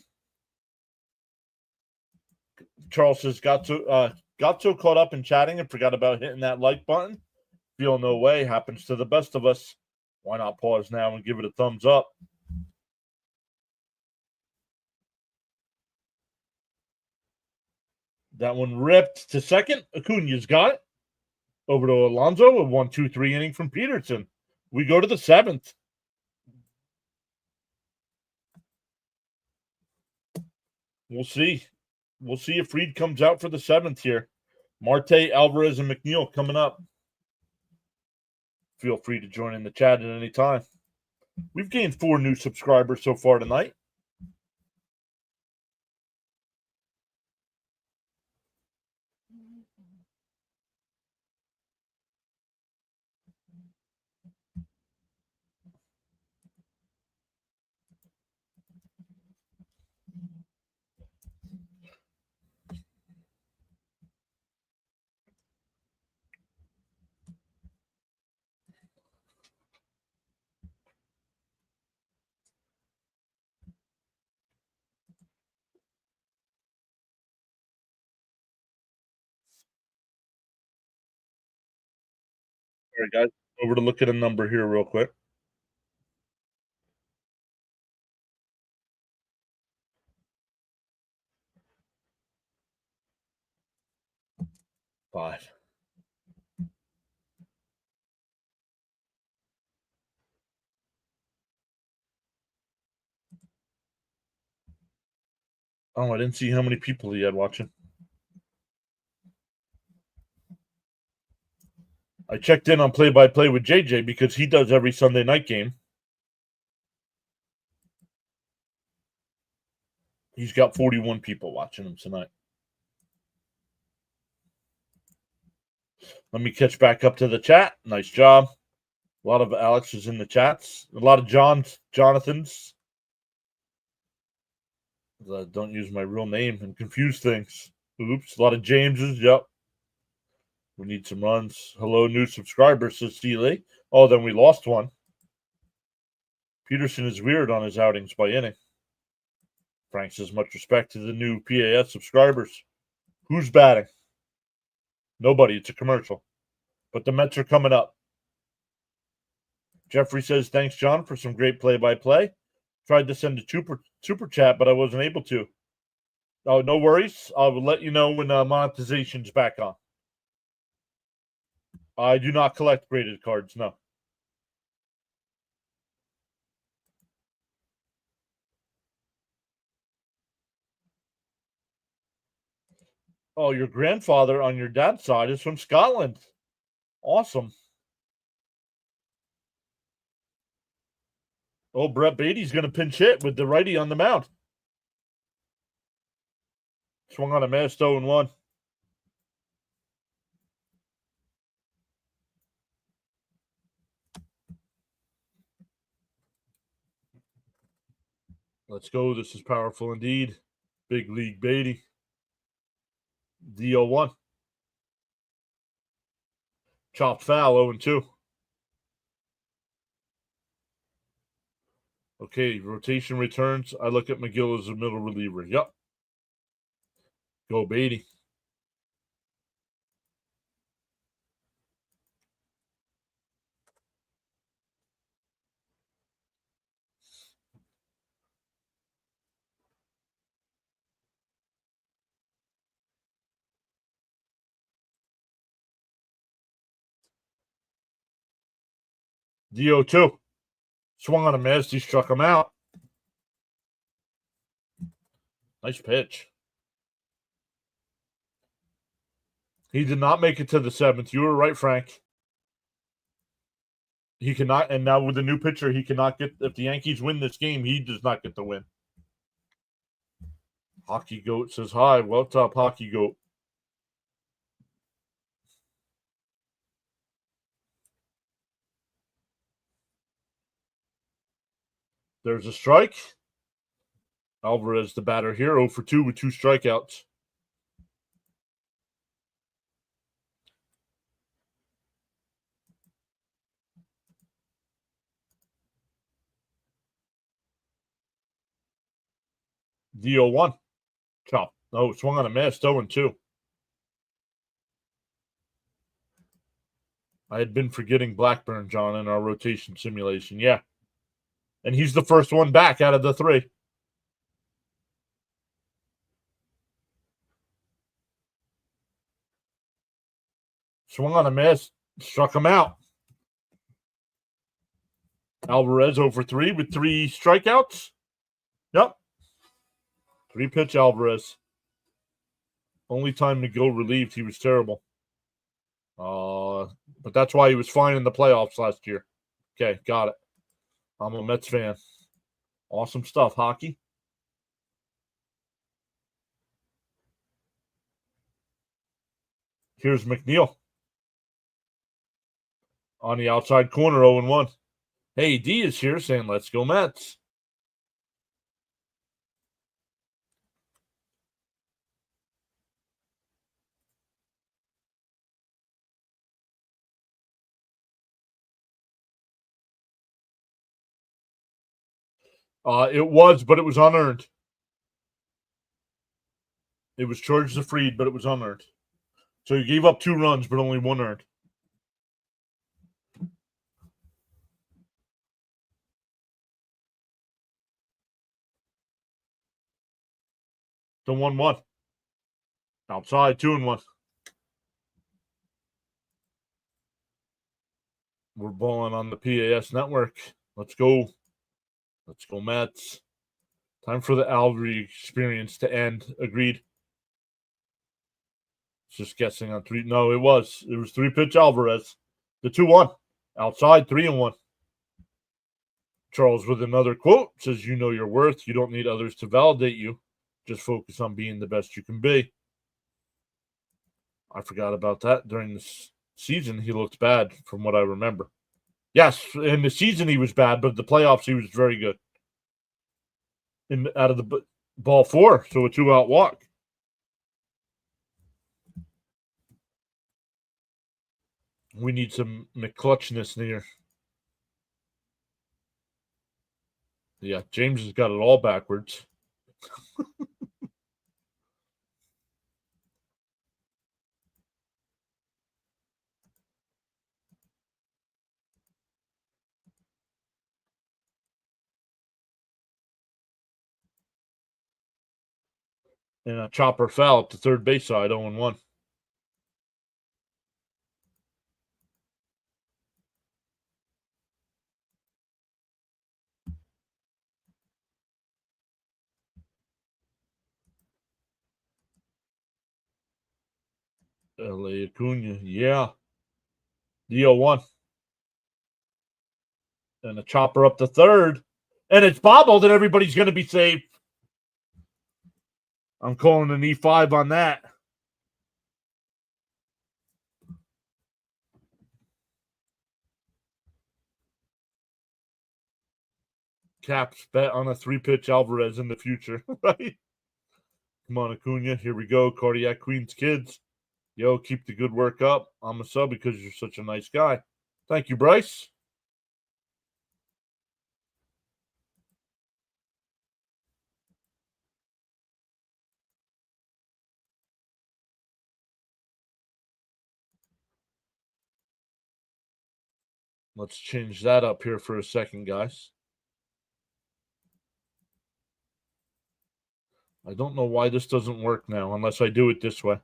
Charles says got so caught up in chatting and forgot about hitting that like button. Feel no way. Happens to the best of us. Why not pause now and give it a thumbs up? That one ripped to second. Acuna's got it. Over to Alonso, a 1-2-3 inning from Peterson. We go to the 7th. We'll see. We'll see if Reed comes out for the 7th here. Marte, Alvarez, and McNeil coming up. Feel free to join in the chat at any time. We've gained 4 new subscribers so far tonight. All right, guys, over to look at a number here real quick. Five. Oh, I didn't see how many people he had watching. I checked in on play-by-play with JJ because he does every Sunday night game. He's got 41 people watching him tonight. Let me catch back up to the chat. Nice job. A lot of Alex's in the chats. A lot of Jonathans. Don't use my real name and confuse things. Oops. A lot of Jameses. Yep. We need some runs. Hello, new subscribers, says Steely. Oh, then we lost one. Peterson is weird on his outings by inning. Frank says much respect to the new PAS subscribers. Who's batting? Nobody. It's a commercial. But the Mets are coming up. Jeffrey says, thanks, John, for some great play-by-play. Tried to send a super chat, but I wasn't able to. Oh, no worries. I will let you know when monetization's back on. I do not collect graded cards, no. Oh, your grandfather on your dad's side is from Scotland. Awesome. Oh, Brett Beatty's going to pinch hit with the righty on the mound. Swung on a miss, 0-1. Let's go. This is powerful indeed. Big League Beatty. D-0-1. Chopped foul, 0-2. Okay, rotation returns. I look at McGill as a middle reliever. Yep. Go Beatty. D-0-2. Swung on a miss. He struck him out. Nice pitch. He did not make it to the 7th. You were right, Frank. He cannot, and now with the new pitcher, he cannot get, if the Yankees win this game, he does not get the win. Hockey Goat says hi. What's up, Hockey Goat? There's a strike. Alvarez, the batter here, 0-2 with 2 strikeouts. D-0-1. Chop. Oh, swung on a miss, 0-2. I had been forgetting Blackburn, John, in our rotation simulation. Yeah. And he's the first one back out of the 3. Swung on a miss. Struck him out. Alvarez 0-3 with 3 strikeouts. Yep. 3-pitch Alvarez. Only time McGill relieved, he was terrible. But that's why he was fine in the playoffs last year. Okay, got it. I'm a Mets fan. Awesome stuff, Hockey. Here's McNeil. On the outside corner, 0-1. Hey, D is here saying, let's go Mets. It was, but it was unearned. It was charged to Fried, but it was unearned. So he gave up 2 runs, but only 1 earned. The 1-1. Outside, 2-1. We're balling on the PAS network. Let's go. Let's go, Mets. Time for the Alvery experience to end. Agreed. Just guessing on 3. No, it was 3-pitch Alvarez. The 2-1. Outside, 3-1. Charles with another quote says, you know your worth. You don't need others to validate you. Just focus on being the best you can be. I forgot about that. During this season, he looked bad from what I remember. Yes, in the season he was bad, but the playoffs he was very good. Out of the ball 4, so a 2-out walk. We need some McClutchness near. Yeah, James has got it all backwards. And a chopper foul up to third base side, 0-1. L.A. Acuna, yeah. The 0-1. And a chopper up to third. And it's bobbled, and everybody's going to be safe. I'm calling an E5 on that. Caps bet on a 3-pitch Alvarez in the future, right? Come on, Acuna. Here we go. Cardiac Queens kids. Yo, keep the good work up. I'm a sub because you're such a nice guy. Thank you, Bryce. Let's change that up here for a second, guys. I don't know why this doesn't work now unless I do it this way.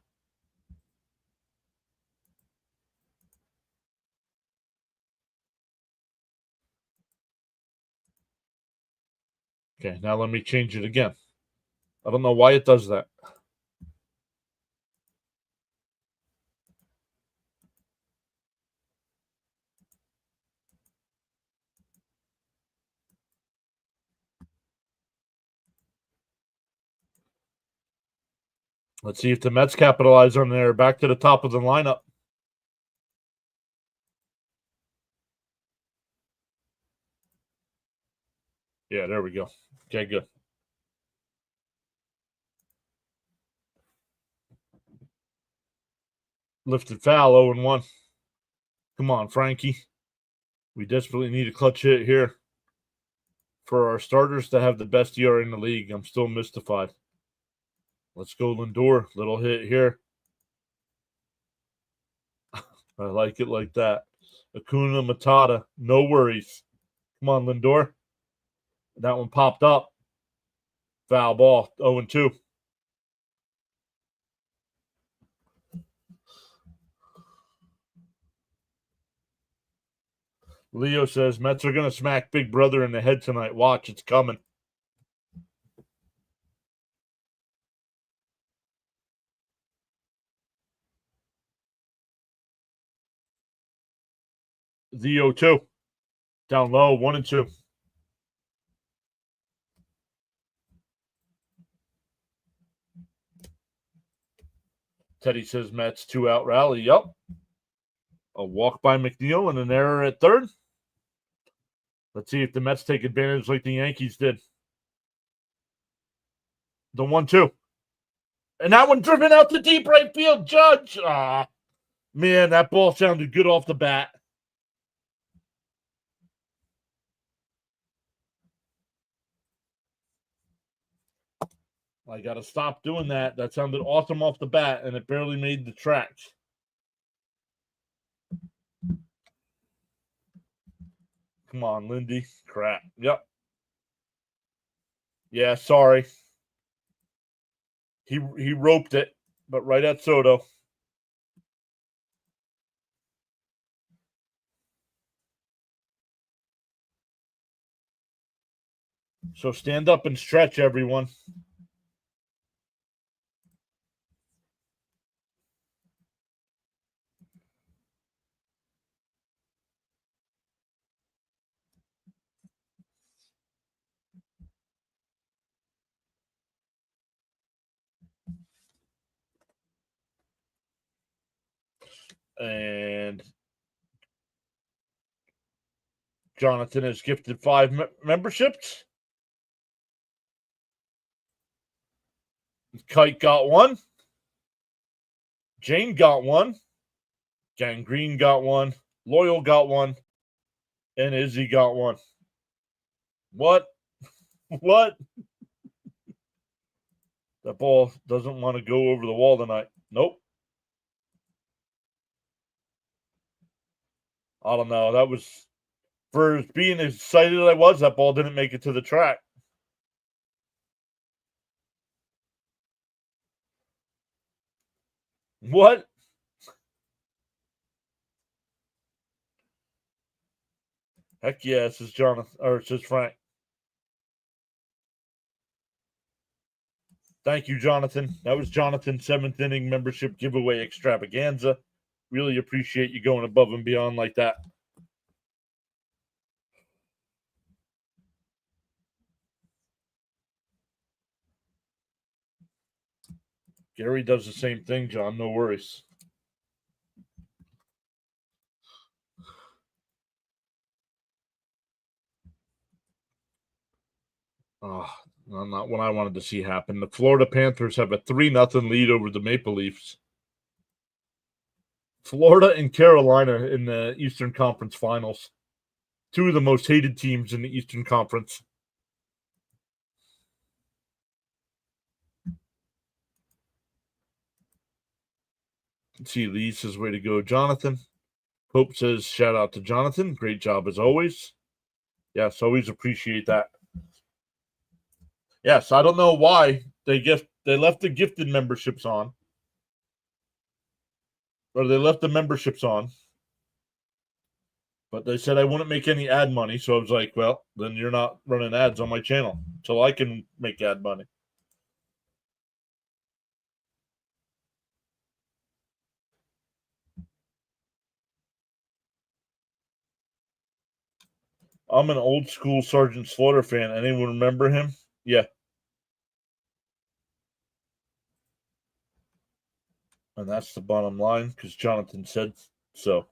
Okay, now let me change it again. I don't know why it does that. Let's see if the Mets capitalize on there. Back to the top of the lineup. Yeah, there we go. Okay, good. Lifted foul, 0-1. Come on, Frankie. We desperately need a clutch hit here. For our starters to have the best ERA in the league, I'm still mystified. Let's go, Lindor. Little hit here. I like it like that. Acuna Matata, no worries. Come on, Lindor. That one popped up. Foul ball, 0-2. Leo says Mets are going to smack Big Brother in the head tonight. Watch, it's coming. The 0-2. Down low, 1-2. Teddy says Mets 2-out rally. Yup. A walk by McNeil and an error at third. Let's see if the Mets take advantage like the Yankees did. The 1-2. And that one driven out to deep right field. Judge. Man, that ball sounded good off the bat. I got to stop doing that. That sounded awesome off the bat, and it barely made the tracks. Come on, Lindy. Crap. Yep. Yeah, sorry. He roped it, but right at Soto. So stand up and stretch, everyone. And Jonathan has gifted 5 memberships. Kite got 1. Jane got 1. Gangrene got 1. Loyal got 1. And Izzy got 1. What? What? That ball doesn't want to go over the wall tonight. Nope. I don't know. That was, for being as excited as I was, that ball didn't make it to the track. What? Heck yeah, it says Jonathan, or it says Frank. Thank you, Jonathan. That was Jonathan's 7th inning membership giveaway extravaganza. Really appreciate you going above and beyond like that. Gary does the same thing, John. No worries. Not what I wanted to see happen. The Florida Panthers have a 3-0 lead over the Maple Leafs. Florida and Carolina in the Eastern Conference Finals. Two of the most hated teams in the Eastern Conference. Let's see, Lee says, way to go, Jonathan. Pope says, shout out to Jonathan. Great job as always. Yes, always appreciate that. Yes, I don't know why they left the gifted memberships on. Or they left the memberships on. But they said I wouldn't make any ad money, so I was like, well, then you're not running ads on my channel until I can make ad money. I'm an old school Sergeant Slaughter fan. Anyone remember him? Yeah. And that's the bottom line, because Jonathan said so.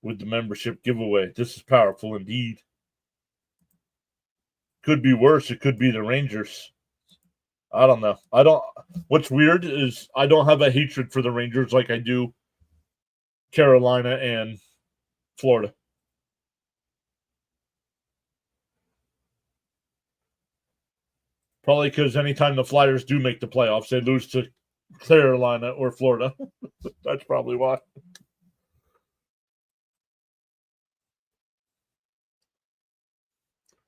With the membership giveaway. This is powerful indeed. Could be worse. It could be the Rangers. I don't know. What's weird is I don't have a hatred for the Rangers like I do Carolina and Florida. Probably because anytime the Flyers do make the playoffs, they lose to Carolina or Florida. That's probably why.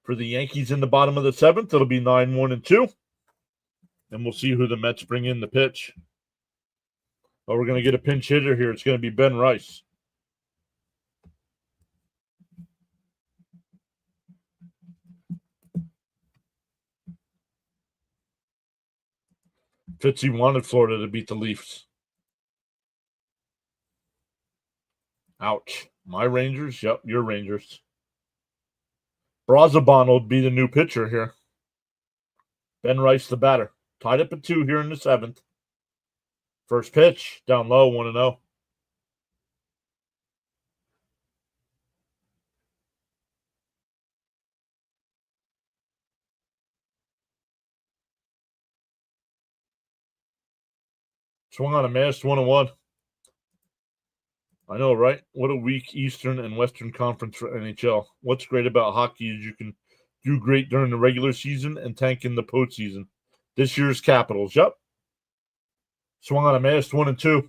For the Yankees in the bottom of the 7th, it'll be 9-1-2. And we'll see who the Mets bring in the pitch. Oh, we're going to get a pinch hitter here. It's going to be Ben Rice. Fitzy wanted Florida to beat the Leafs. Ouch. My Rangers? Yep, your Rangers. Brazaban will be the new pitcher here. Ben Rice, the batter. Tied up at 2 here in the 7th. First pitch, down low, 1-0. Swung on a miss, 1-1. I know, right? What a weak Eastern and Western Conference for NHL. What's great about hockey is you can do great during the regular season and tank in the postseason. This year's Capitals, yep. Swung on a miss, 1-2.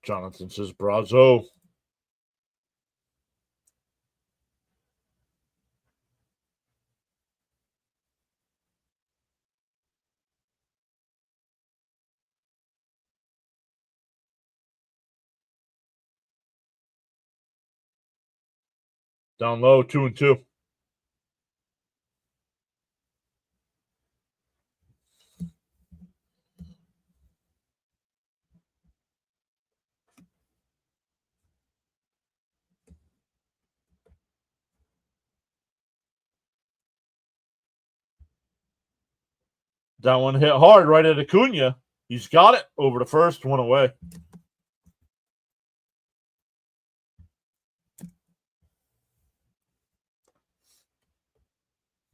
Jonathan says, Brazo. Down low, 2-2. That one hit hard right at Acuna. He's got it over the first, one away.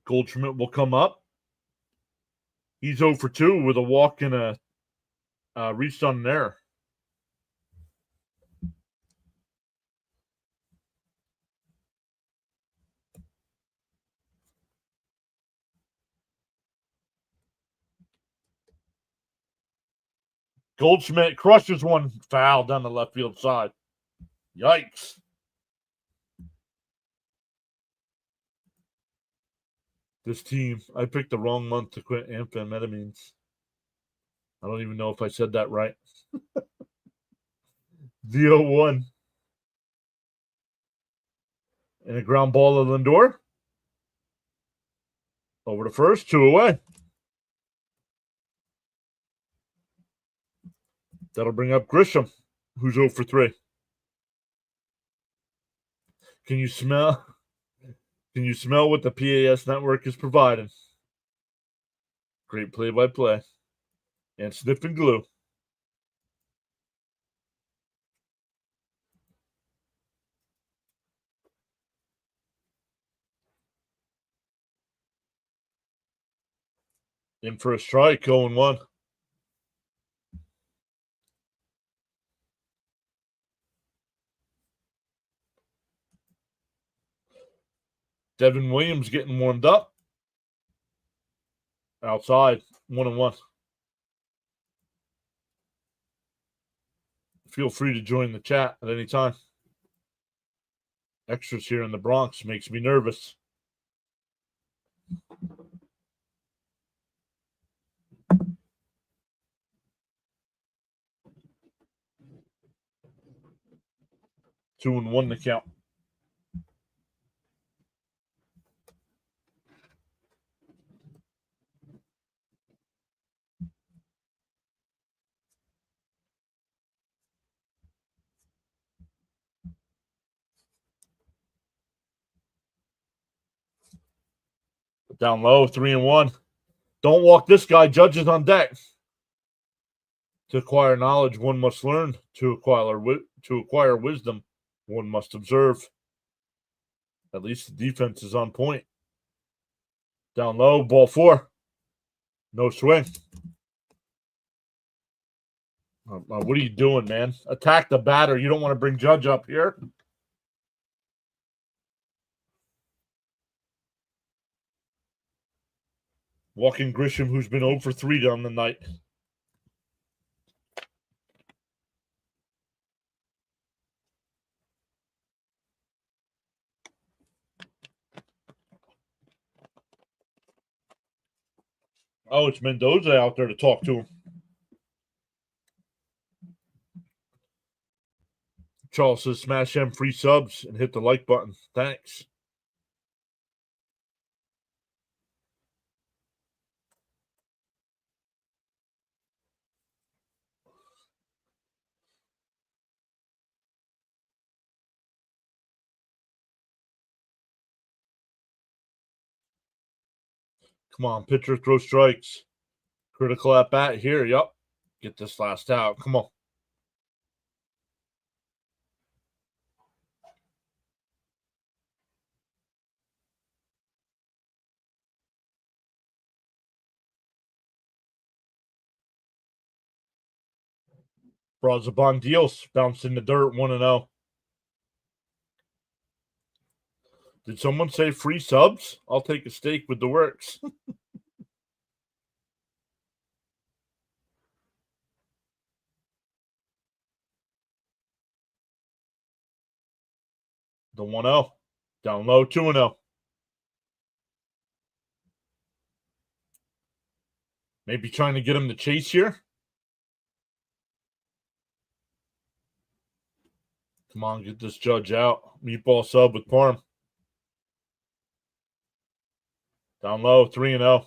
Goldschmidt will come up. He's 0 for 2 with a walk and a reached on an error. Goldschmidt crushes one foul down the left field side. Yikes. This team, I picked the wrong month to quit amphetamines. I don't even know if I said that right. The 0-1. And a ground ball to Lindor. Over to first, 2 away. That'll bring up Grisham, who's 0 for 3. Can you smell what the PAS network is providing? Great play-by-play. And sniff and glue. In for a strike, 0-1. Devin Williams getting warmed up. Outside, 1-1. Feel free to join the chat at any time. Extras here in the Bronx makes me nervous. Two and one to count. Down low, 3-1. Don't walk this guy. Judges on deck. To acquire knowledge, one must learn. To acquire wisdom, one must observe. At least the defense is on point. Down low, ball 4. No swing. What are you doing, man? Attack the batter. You don't want to bring Judge up here. Walking Grisham, who's been 0 for 3 down the night. Oh, it's Mendoza out there to talk to him. Charles says, smash them free subs and hit the like button. Thanks. Come on, pitcher, throw strikes. Critical at bat here. Yup. Get this last out. Come on. Brazabon deals. Bounced in the dirt, 1-0. Did someone say free subs? I'll take a steak with the works. The 1-0. Down low, 2-0. Maybe trying to get him to chase here. Come on, get this Judge out. Meatball sub with Parm. Down low, 3-0.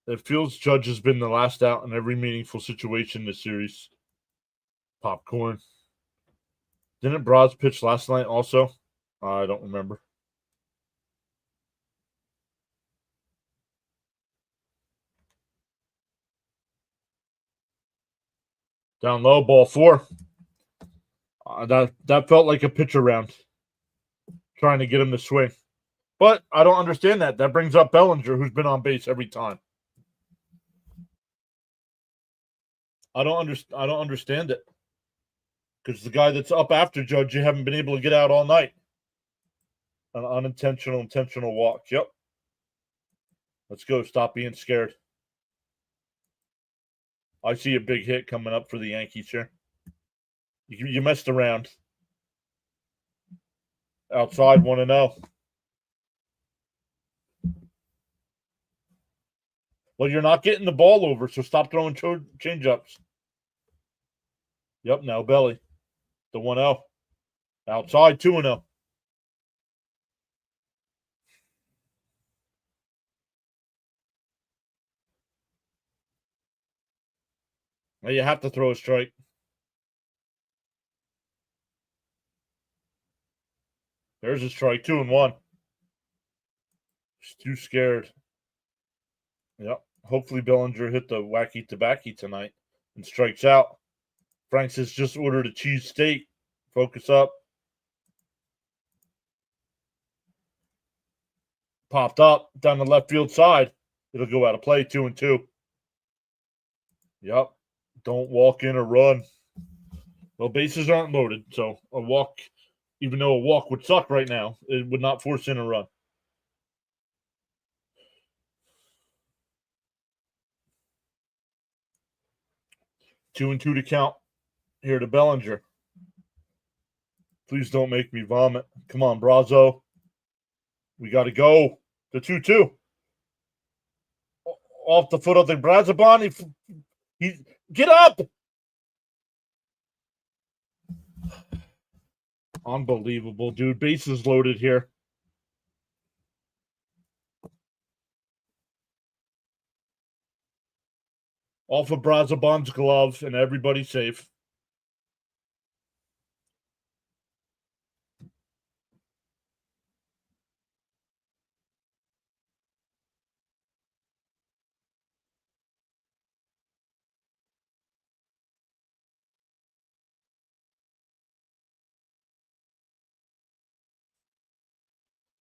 It feels Judge has been the last out in every meaningful situation this series. Popcorn. Didn't Braz pitch last night also? I don't remember. Down low, ball 4. That felt like a pitcher round. Trying to get him to swing. But I don't understand that. That brings up Bellinger, who's been on base every time. I don't understand it. Because the guy that's up after Judge, you haven't been able to get out all night. An intentional walk. Yep. Let's go. Stop being scared. I see a big hit coming up for the Yankees here. You messed around. Outside, 1-0. Well, you're not getting the ball over, so stop throwing change-ups. Yep, now belly. The 1-0. Outside, 2-0. Now you have to throw a strike. There's a strike, 2-1. He's too scared. Yep. Hopefully Bellinger hit the wacky tobacco tonight and strikes out. Franks has just ordered a cheese steak. Focus up. Popped up down the left field side. It'll go out of play, 2-2. Yep. Don't walk in or run. Well, bases aren't loaded, so a walk, even though a walk would suck right now, it would not force in a run. Two and two to count here to Bellinger. Please don't make me vomit. Come on, Brazo. We got to go. The 2-2. Off the foot of the Brazabon. He get up. Unbelievable, dude. Bases loaded here. Off of Brazabon's glove, and everybody's safe.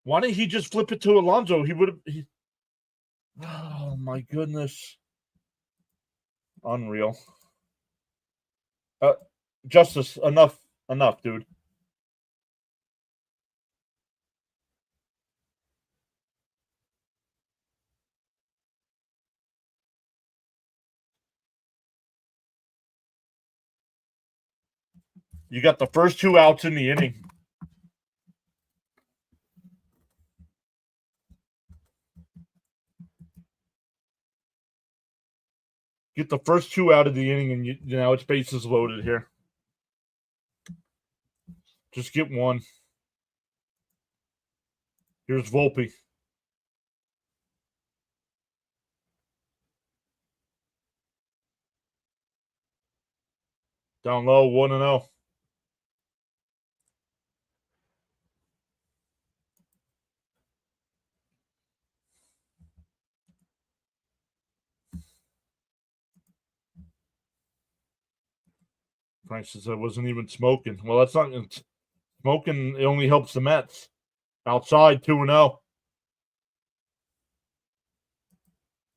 Why didn't he just flip it to Alonso? He would have. Oh, my goodness. Unreal. Justice, enough, dude. You got the first 2 outs in the inning. Get the first 2 out of the inning, and now it's bases loaded here. Just get one. Here's Volpe. Down low, 1-0. Frank says I wasn't even smoking. Well, that's not smoking. It only helps the Mets. Outside, 2-0.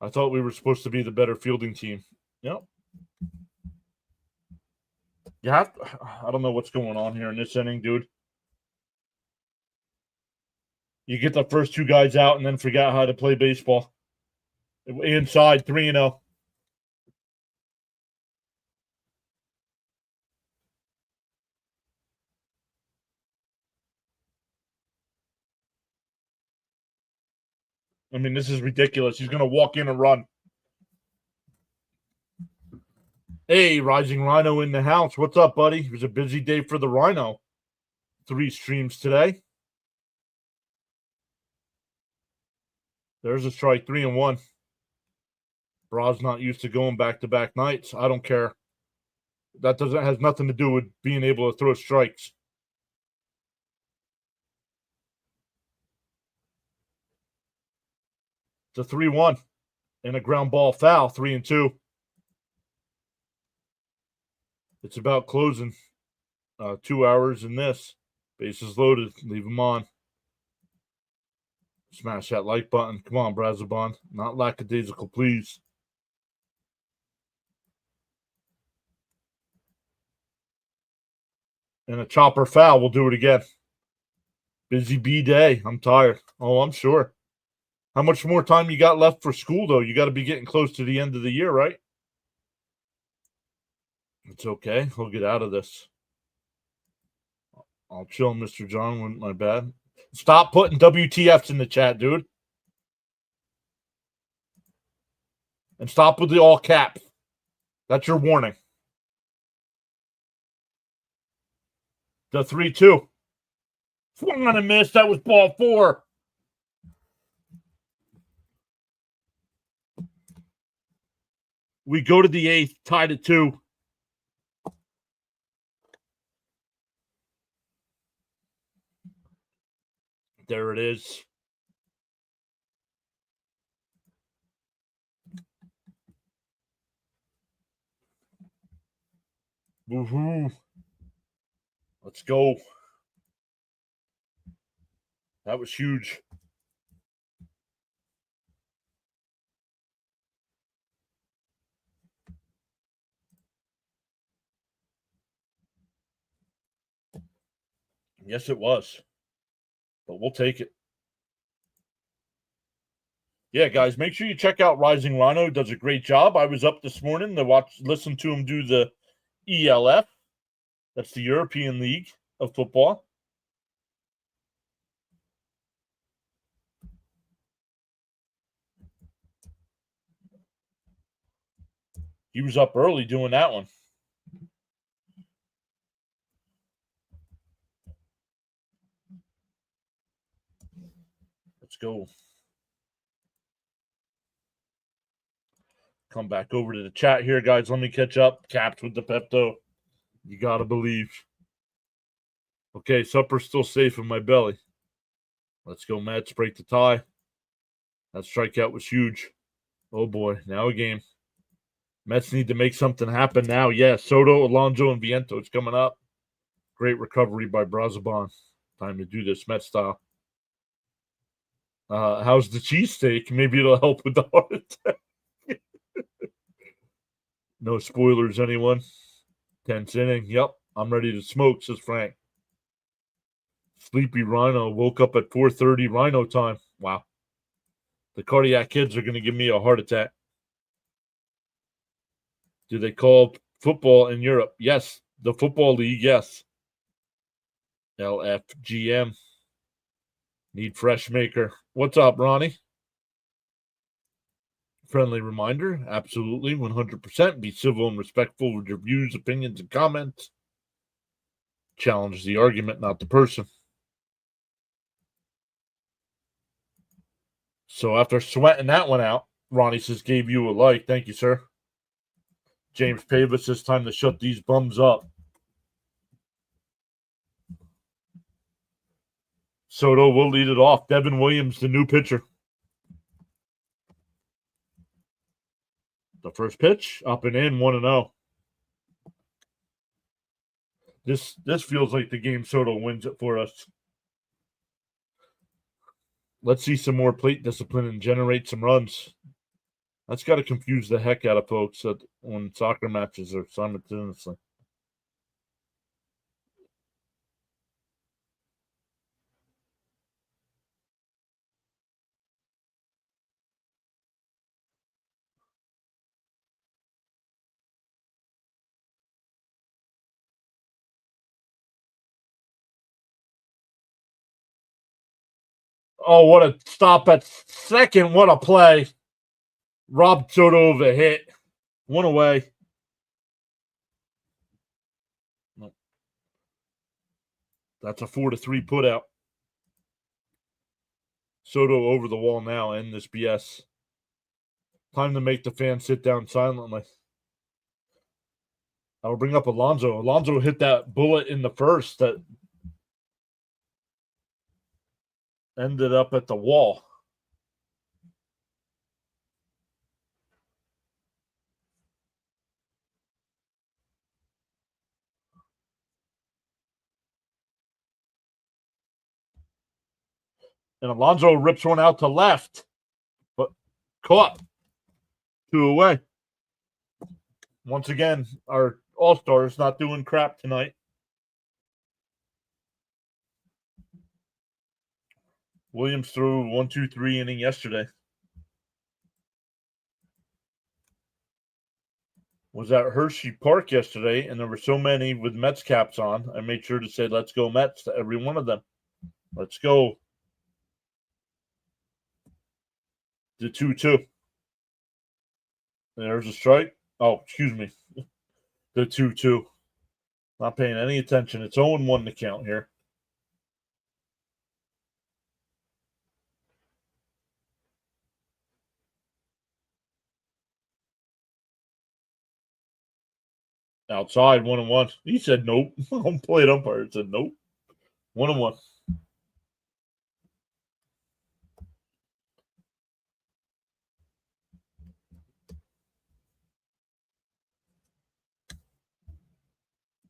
I thought we were supposed to be the better fielding team. Yep. You have to, I don't know what's going on here in this inning, dude. You get the first 2 guys out and then forget how to play baseball. Inside, 3-0. I mean, this is ridiculous. He's going to walk in and run. Hey, Rising Rhino in the house. What's up, buddy? It was a busy day for the Rhino. 3 streams today. There's a strike, 3-1. Bra's not used to going back-to-back nights. I don't care. That has nothing to do with being able to throw strikes. It's a 3-1 and a ground ball foul, 3-2. It's about closing. 2 hours in this. Bases loaded. Leave them on. Smash that like button. Come on, Brazabon. Not lackadaisical, please. And a chopper foul. We'll do it again. Busy B day. I'm tired. Oh, I'm sure. How much more time you got left for school, though? You got to be getting close to the end of the year, right? It's okay. He'll get out of this. I'll chill, Mr. John. My bad. Stop putting WTFs in the chat, dude. And stop with the all caps. That's your warning. The 3-2. Swung on a miss. That was ball 4. We go to the 8th, tied at 2. There it is. Woohoo. Let's go. That was huge. Yes, it was. But we'll take it. Yeah, guys, make sure you check out Rising Rhino. Does a great job. I was up this morning to listen to him do the ELF. That's the European League of Football. He was up early doing that one. Let's go. Come back over to the chat here, guys. Let me catch up. Caps with the Pepto. You got to believe. Okay, supper's still safe in my belly. Let's go, Mets. Break the tie. That strikeout was huge. Oh, boy. Now a game. Mets need to make something happen now. Yeah, Soto, Alonso, and Vientos coming up. Great recovery by Brazoban. Time to do this Met style. How's the cheesesteak? Maybe it'll help with the heart attack. No spoilers, anyone? 10th inning. Yep, I'm ready to smoke, says Frank. Sleepy Rhino woke up at 4:30 Rhino time. Wow. The cardiac kids are going to give me a heart attack. Do they call football in Europe? Yes. The Football League, yes. LFGM. Need fresh maker. What's up, Ronnie? Friendly reminder, absolutely, 100%. Be civil and respectful with your views, opinions, and comments. Challenge the argument, not the person. So after sweating that one out, Ronnie says, gave you a like. Thank you, sir. James Pavis says, time to shut these bums up. Soto will lead it off. Devin Williams, the new pitcher. The first pitch, up and in, 1-0. This feels like the game Soto wins it for us. Let's see some more plate discipline and generate some runs. That's got to confuse the heck out of folks when soccer matches are simultaneously. Oh, what a stop at second. What a play. Rob Soto of a hit. One away. Nope. That's a 4-3 putout. Soto over the wall now. End this BS. Time to make the fans sit down silently. I will bring up Alonso. Alonso hit that bullet in the first that ended up at the wall. And Alonso rips one out to left, but caught. 2 away. Once again, our all-stars not doing crap tonight. Williams threw 1-2-3 inning yesterday. Was at Hershey Park yesterday, and there were so many with Mets caps on. I made sure to say, let's go Mets to every one of them. Let's go. The 2-2. There's a strike. Oh, excuse me. The 2-2. Not paying any attention. It's 0-1 to count here. Outside, 1-1. He said nope. Home plate umpire said nope. 1-1.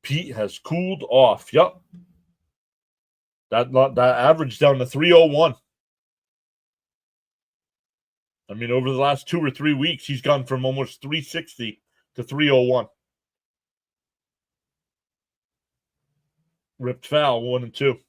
Pete has cooled off. Yep. That average down to 301. I mean, over the last 2 or 3 weeks, he's gone from almost 360 to 301. Ripped foul, 1-2.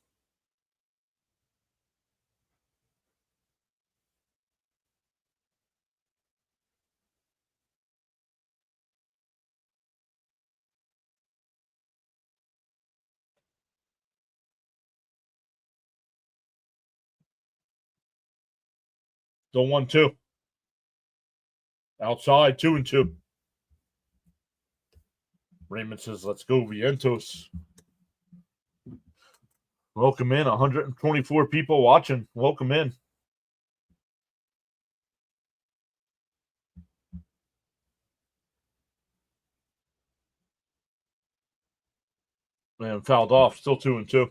So 1-2. Outside, 2-2. Raymond says, let's go, Vientos. Welcome in. 124 people watching. Welcome in. Man, fouled off. Still 2-2.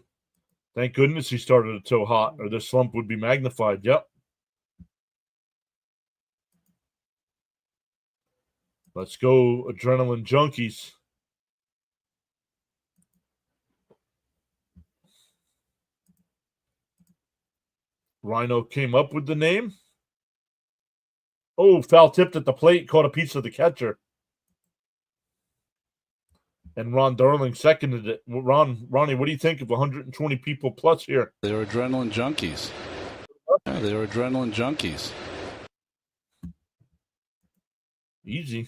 Thank goodness he started it so hot, or this slump would be magnified. Yep. Let's go, Adrenaline Junkies. Rhino came up with the name. Oh, foul tipped at the plate, caught a piece of the catcher. And Ron Darling seconded it. Ronnie, what do you think of 120 people plus here? They're adrenaline junkies. Yeah, they're adrenaline junkies. Easy.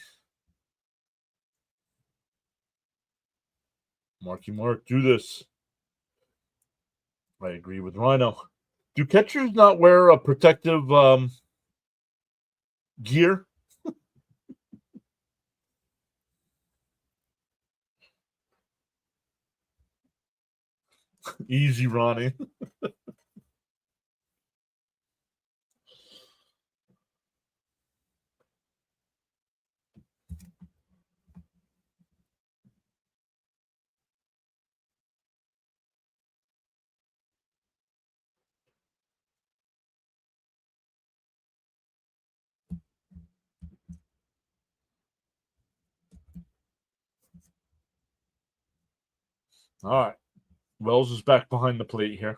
Marky Mark, do this. I agree with Rhino. Do catchers not wear a protective gear? Easy, Ronnie. All right. Wells is back behind the plate here.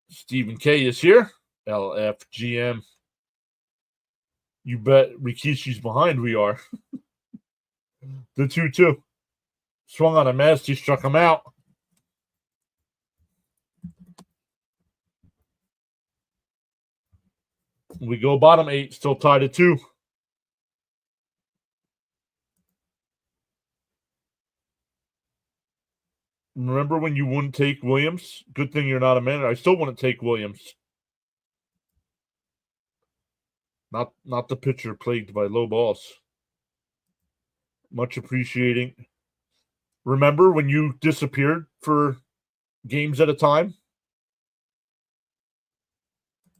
Stephen K is here. LFGM. You bet Rikishi's behind we are. The 2-2. Swung on a mast. He struck him out. We go bottom 8. Still tied at 2. Remember when you wouldn't take Williams? Good thing you're not a manager. I still wouldn't take Williams. Not the pitcher plagued by low balls. Much appreciating. Remember when you disappeared for games at a time?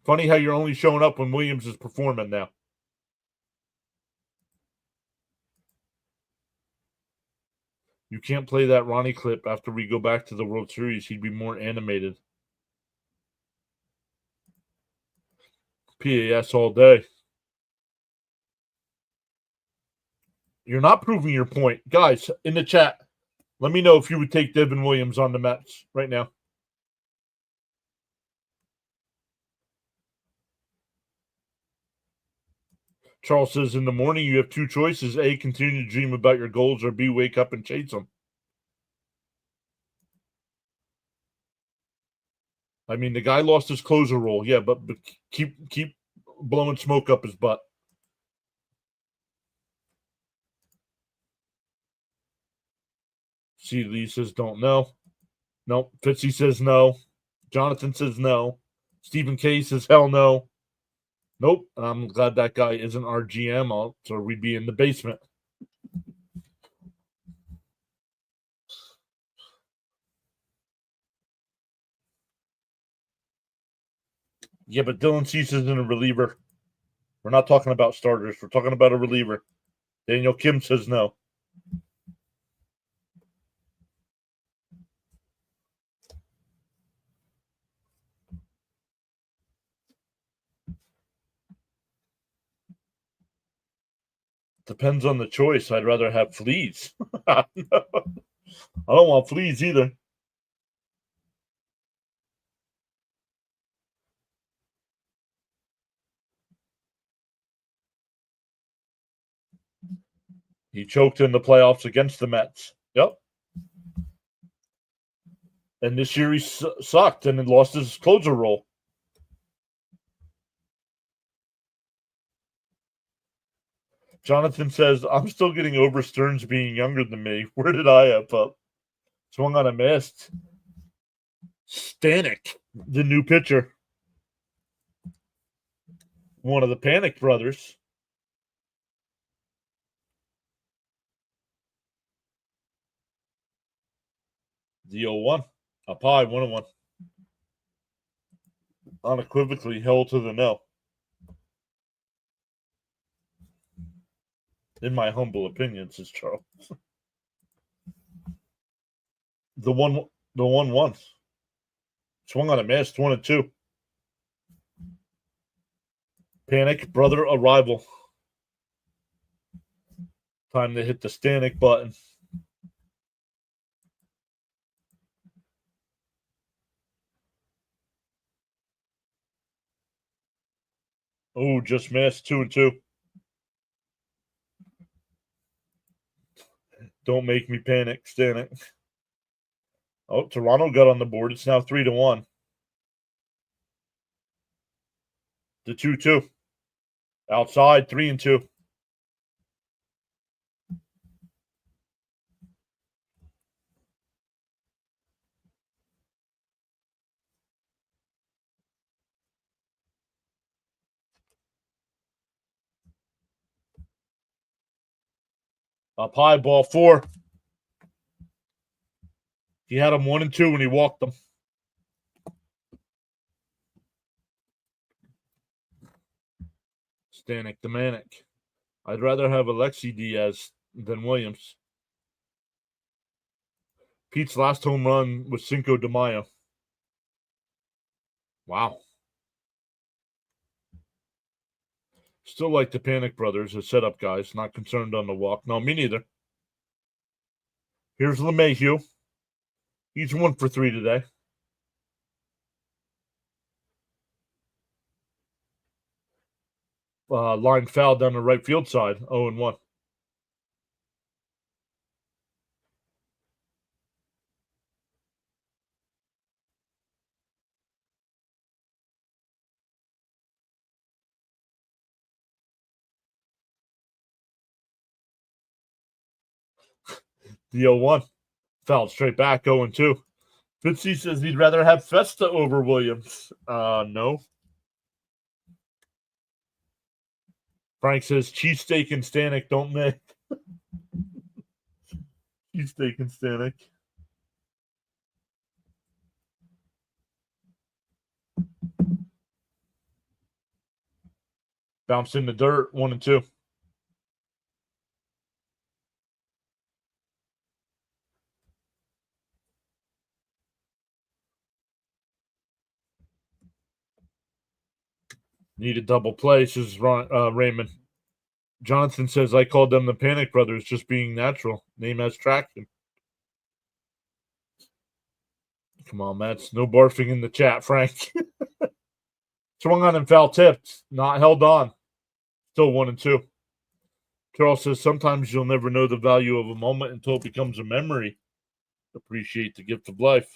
Funny how you're only showing up when Williams is performing now. You can't play that Ronnie clip after we go back to the World Series. He'd be more animated. PAS all day. You're not proving your point. Guys, in the chat, let me know if you would take Devin Williams on the Mets right now. Charles says, in the morning, you have 2 choices. A, continue to dream about your goals, or B, wake up and chase them. I mean, the guy lost his closer role. Yeah, but keep blowing smoke up his butt. C. Lee says don't know. Nope. Fitzy says no. Jonathan says no. Stephen K says hell no. Nope. And I'm glad that guy isn't our GM, or we'd be in the basement. Yeah, but Dylan Cease isn't a reliever. We're not talking about starters. We're talking about a reliever. Daniel Kim says no. Depends on the choice. I'd rather have fleas. I don't want fleas either. He choked in the playoffs against the Mets. Yep. And this year he sucked and lost his closer role. Jonathan says, I'm still getting over Stearns being younger than me. Where did I up? Swung on a mist. Stanek, the new pitcher. One of the Panic brothers. The 0-1. Up high, 1-1. Unequivocally held to the no. In my humble opinion, says Charles. The 1-1. Swung on a mist, 1-2. Panic, brother, arrival. Time to hit the Stanek button. Oh, just missed, 2-2. Don't make me panic, Stanek. Oh, Toronto got on the board. It's now 3-1. The 2-2. Outside, 3-2. Up high, ball 4. He had him 1-2 when he walked them. Stanek the Manic. I'd rather have Alexi Diaz than Williams. Pete's last home run was Cinco de Mayo. Wow. Still like the Panic brothers as setup guys. Not concerned on the walk. No, me neither. Here's LeMahieu. He's 1 for 3 today. Line foul down the right field side. 0-1. The 0-1. Fouled straight back, 0-2. Fitzy says he'd rather have Festa over Williams. No. Frank says cheesesteak and Stanek don't mix. Cheesesteak and Stanek. Bounced in the dirt, 1-2. Need a double play, says Raymond. Jonathan says, I called them the Panic Brothers, just being natural. Name has traction. Come on, Mets. No barfing in the chat, Frank. Swung on and foul tipped. Not held on. Still 1-2. Charles says, sometimes you'll never know the value of a moment until it becomes a memory. Appreciate the gift of life.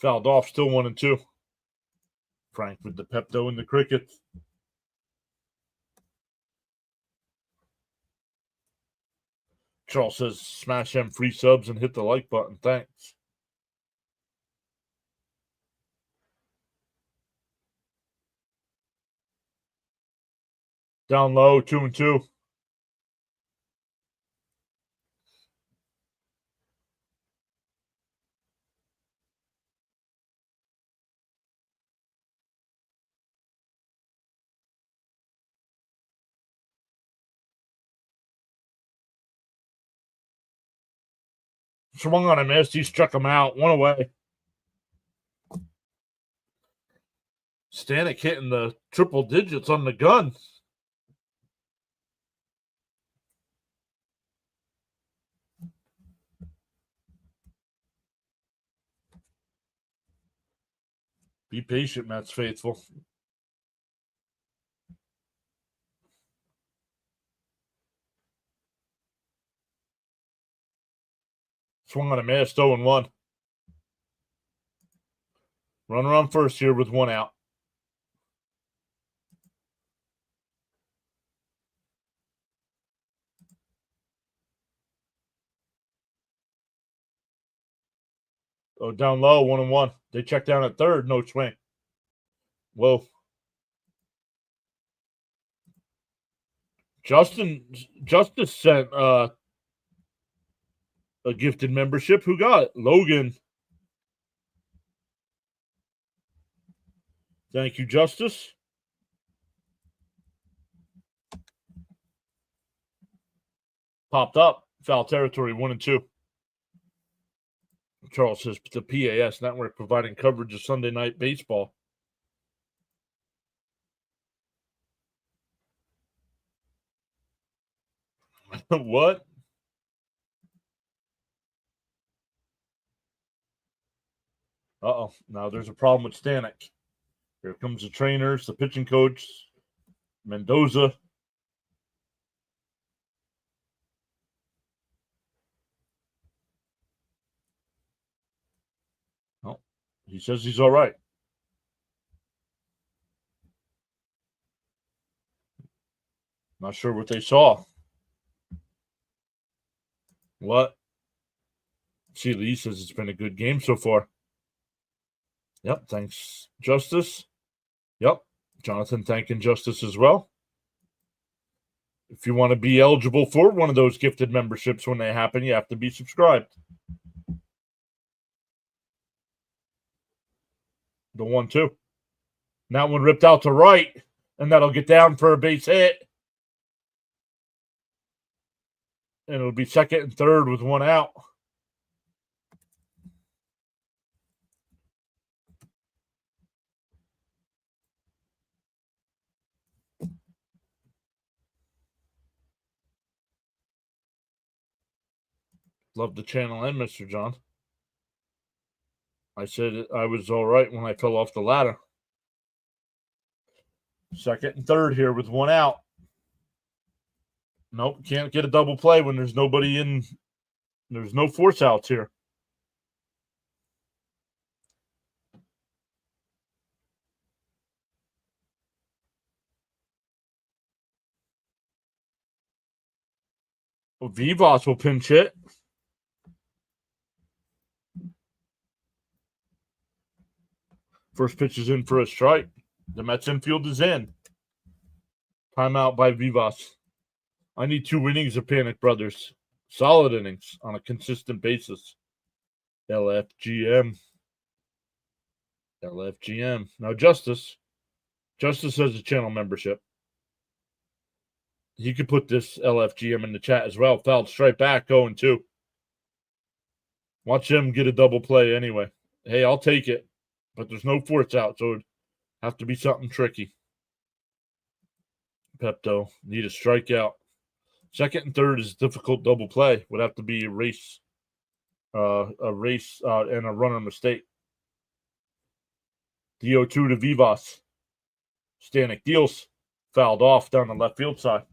Fouled off, still 1-2. Frank with the Pepto and the crickets. Charles says, smash them free subs and hit the like button. Thanks. Down low, 2-2. Swung on a miss. He struck him out. One away. Stanek hitting the triple digits on the gun. Be patient, Mets faithful. Swung on a miss. 0-1. Runner on first here with one out. Oh, down low, 1-1. They check down at third, no swing. Whoa. Justice sent a gifted membership. Who got it? Logan. Thank you, Justice. Popped up. Foul territory, 1-2. Charles says the PAS network providing coverage of Sunday night baseball. What? Uh-oh. Now there's a problem with Stanek. Here comes the trainers, the pitching coach, Mendoza. Oh, he says he's all right. Not sure what they saw. What? See, Lee says it's been a good game so far. Yep, thanks, Justice. Yep, Jonathan thanking Justice as well. If you want to be eligible for one of those gifted memberships when they happen, you have to be subscribed. The 1-2. That one ripped out to right, and that'll get down for a base hit. And it'll be second and third with one out. Love the channel and Mr. John. I said I was all right when I fell off the ladder. Second and third here with one out. Nope, can't get a double play when there's nobody in. There's no force outs here. Well, Vivas will pinch hit. First pitch is in for a strike. The Mets infield is in. Timeout by Vivas. I need 2 innings of Panic Brothers. Solid innings on a consistent basis. LFGM. LFGM. Now, Justice has a channel membership. He could put this LFGM in the chat as well. Fouled straight back, 0-2. Watch him get a double play anyway. Hey, I'll take it. But there's no force out, so it'd have to be something tricky. Pepto, need a strikeout. Second and third is difficult double play. Would have to be a race and a runner mistake. DO2 to Vivas. Stanek deals. Fouled off down the left field side.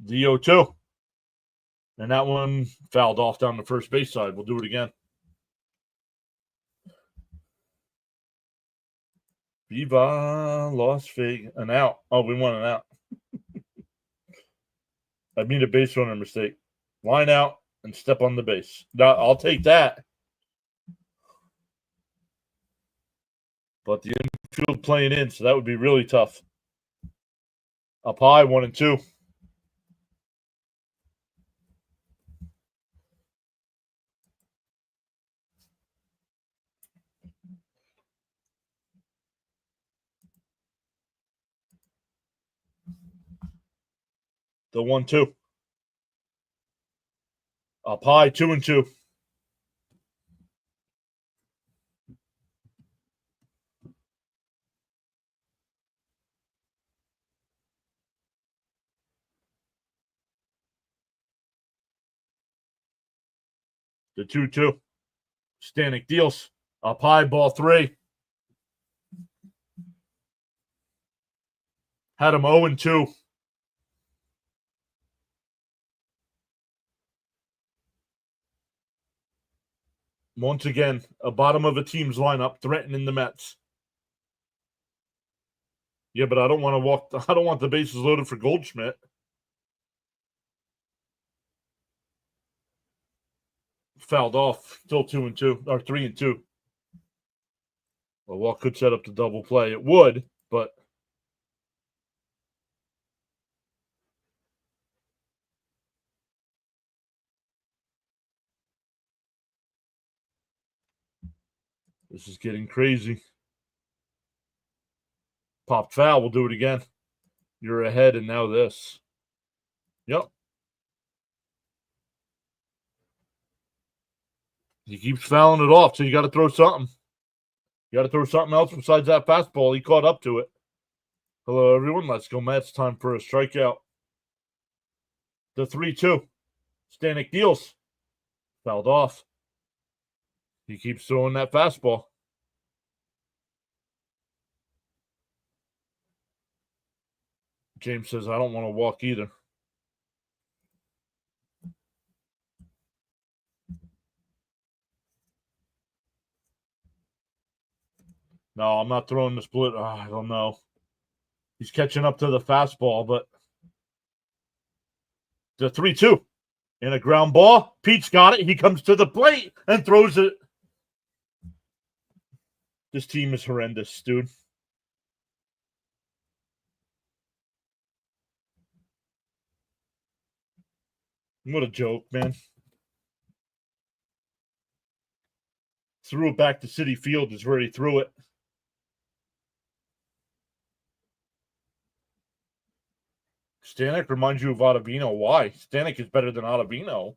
The 0-2. And that one fouled off down the first base side. We'll do it again. Viva Las Vegas. An out. Oh, we want an out. I made a base runner mistake. Line out and step on the base. Now, I'll take that. But the infield playing in, so that would be really tough. Up high, 1-2. The 1-2. Up high, 2-2. The 2-2. Stanek deals. Up high, ball 3. Had him 0-2. Once again, a bottom of a team's lineup threatening the Mets. Yeah, but I don't want to walk. I don't want the bases loaded for Goldschmidt. Fouled off. Still 2-2 or 3-2. Well, walk could set up the double play. It would, but this is getting crazy. Popped foul. We'll do it again. You're ahead, and now this. Yep. He keeps fouling it off, so you got to throw something. You got to throw something else besides that fastball. He caught up to it. Hello, everyone. Let's go, Mets. Time for a strikeout. The 3-2. Stanek deals. Fouled off. He keeps throwing that fastball. James says, I don't want to walk either. No, I'm not throwing the split. Oh, I don't know. He's catching up to the fastball, but the 3-2 and a ground ball. Pete's got it. He comes to the plate and throws it. This team is horrendous, dude. What a joke, man. Threw it back to Citi Field is where he threw it. Stanek reminds you of Ottavino. Why? Stanek is better than Ottavino.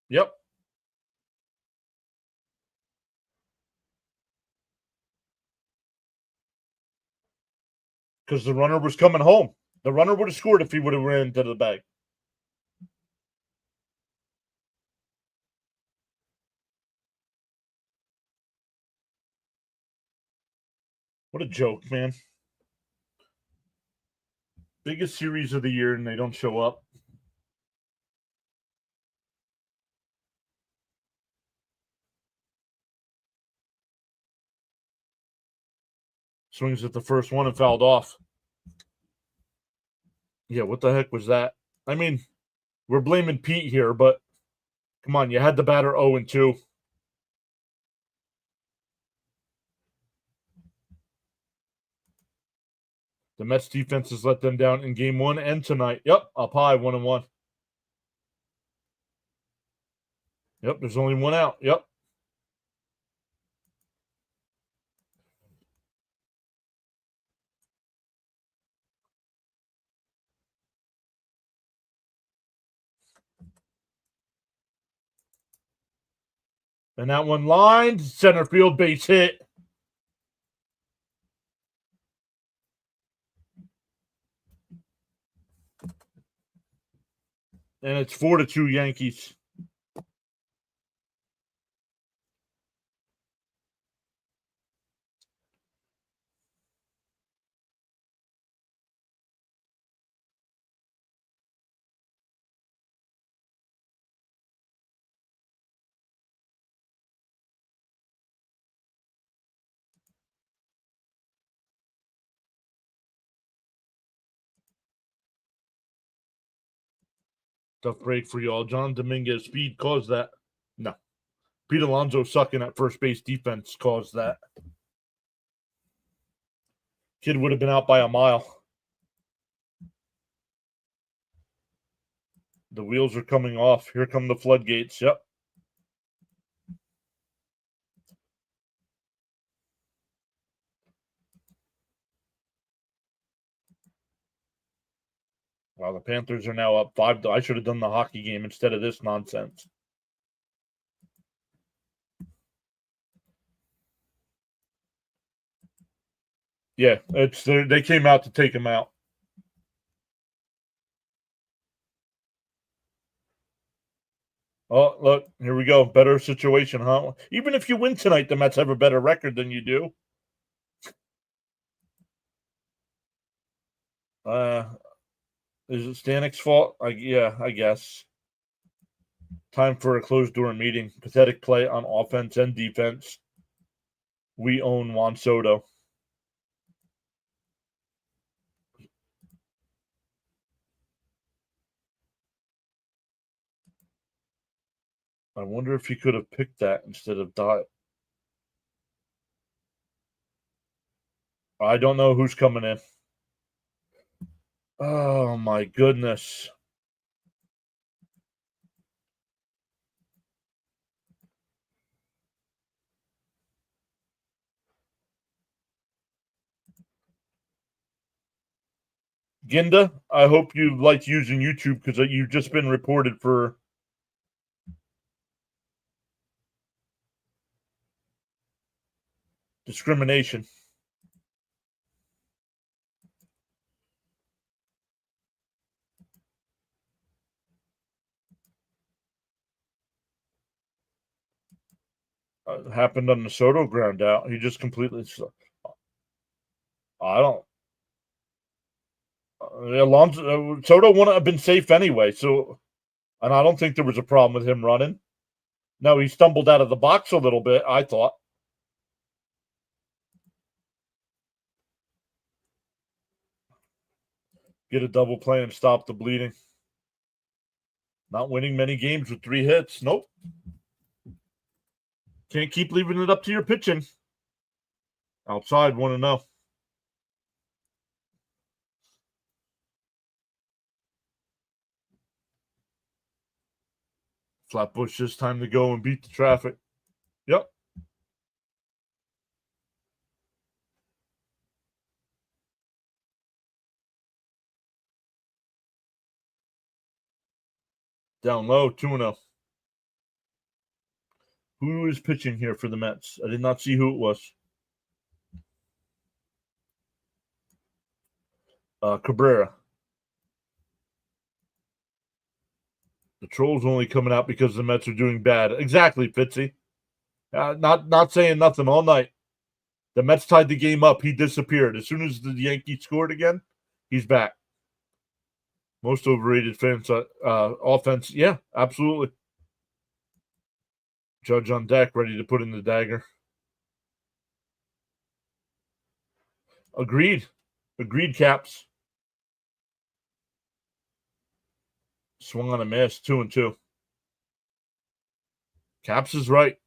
Yep. Because the runner was coming home. The runner would have scored if he would have ran into the bag. What a joke, man. Biggest series of the year, and they don't show up. Swings at the first one and fouled off. Yeah, what the heck was that? I mean, we're blaming Pete here, but come on, you had the batter 0-2. The Mets defense has let them down in game 1 and tonight. Yep, up high, 1-1. Yep, there's only one out. Yep. And that one lined, center field base hit. And it's 4-2 Yankees. Tough break for y'all. John Dominguez speed caused that. No. Pete Alonso sucking at first base defense caused that. Kid would have been out by a mile. The wheels are coming off. Here come the floodgates. Yep. Wow, the Panthers are now up 5. I should have done the hockey game instead of this nonsense. Yeah, they came out to take him out. Oh, look, here we go. Better situation, huh? Even if you win tonight, the Mets have a better record than you do. Is it Stanek's fault? Yeah, I guess. Time for a closed-door meeting. Pathetic play on offense and defense. We own Juan Soto. I wonder if he could have picked that instead of Dot. I don't know who's coming in. Oh, my goodness. Ginda, I hope you like using YouTube because you've just been reported for discrimination. Happened on the Soto ground out. He just completely. I don't. Alonso Soto wouldn't have been safe anyway. So, and I don't think there was a problem with him running. No, he stumbled out of the box a little bit. I thought. Get a double play and stop the bleeding. Not winning many games with 3 hits. Nope. Can't keep leaving it up to your pitching. Outside, 1-0. Flatbush, this time to go and beat the traffic. Yep. Down low, 2-0. Who is pitching here for the Mets? I did not see who it was. Cabrera. The troll's only coming out because the Mets are doing bad. Exactly, Fitzy. Not saying nothing all night. The Mets tied the game up. He disappeared. As soon as the Yankees scored again, he's back. Most overrated fans offense. Yeah, absolutely. Judge on deck, ready to put in the dagger. Agreed. Agreed, Caps. Swung on a miss, 2-2. Caps is right.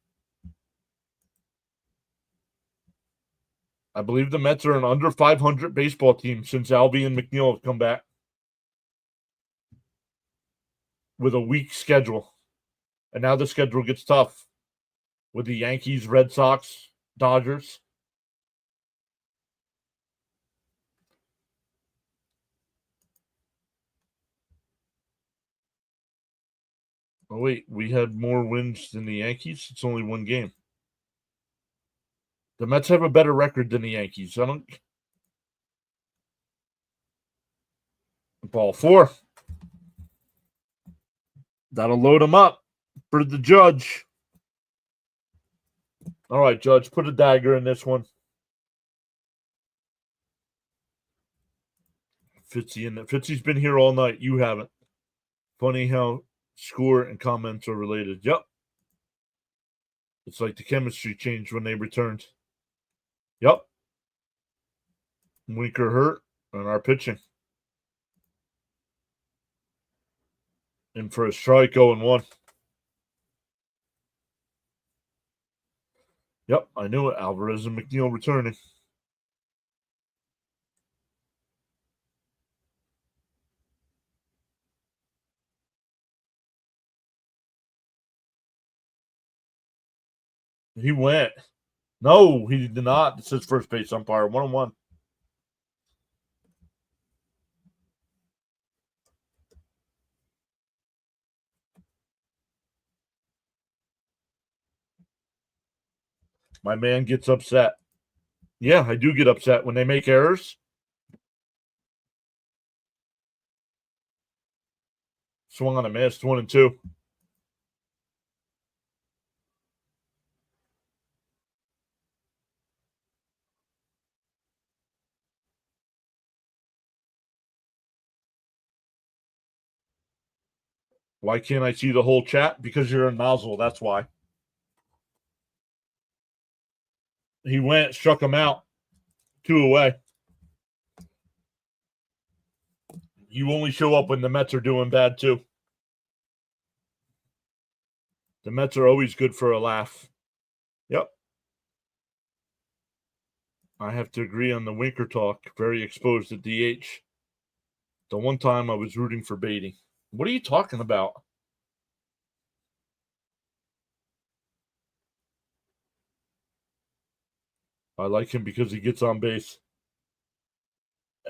I believe the Mets are an under 500 baseball team since Alvey and McNeil have come back with a weak schedule. And now the schedule gets tough with the Yankees, Red Sox, Dodgers. Oh, wait, we had more wins than the Yankees? It's only 1 game. The Mets have a better record than the Yankees. Ball 4. That'll load him up for the judge. All right, Judge, put a dagger in this one. Fitzy in there. Fitzy's been here all night. You haven't. Funny how score and comments are related. Yep. It's like the chemistry changed when they returned. Yep. Winker hurt and our pitching. In for a strike, 0-1. Yep, I knew it. Alvarez and McNeil returning. He went. No, he did not. It says first base umpire. 1-1. My man gets upset. Yeah, I do get upset when they make errors. Swung on a miss, 1-2. Why can't I see the whole chat? Because you're a nozzle. That's why. He went, struck him out. 2 away. You only show up when the Mets are doing bad, too. The Mets are always good for a laugh. Yep. I have to agree on the Winker talk. Very exposed at DH. The one time I was rooting for Beatty. What are you talking about? I like him because he gets on base.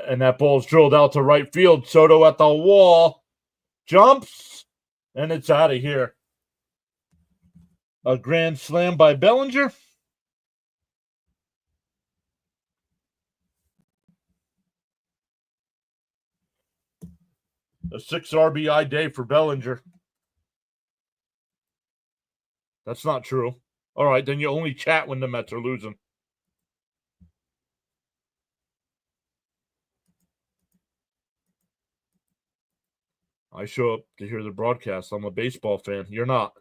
And that ball's drilled out to right field. Soto at the wall. Jumps. And it's out of here. A grand slam by Bellinger. A 6 RBI day for Bellinger. That's not true. All right, then you only chat when the Mets are losing. I show up to hear the broadcast. I'm a baseball fan. You're not.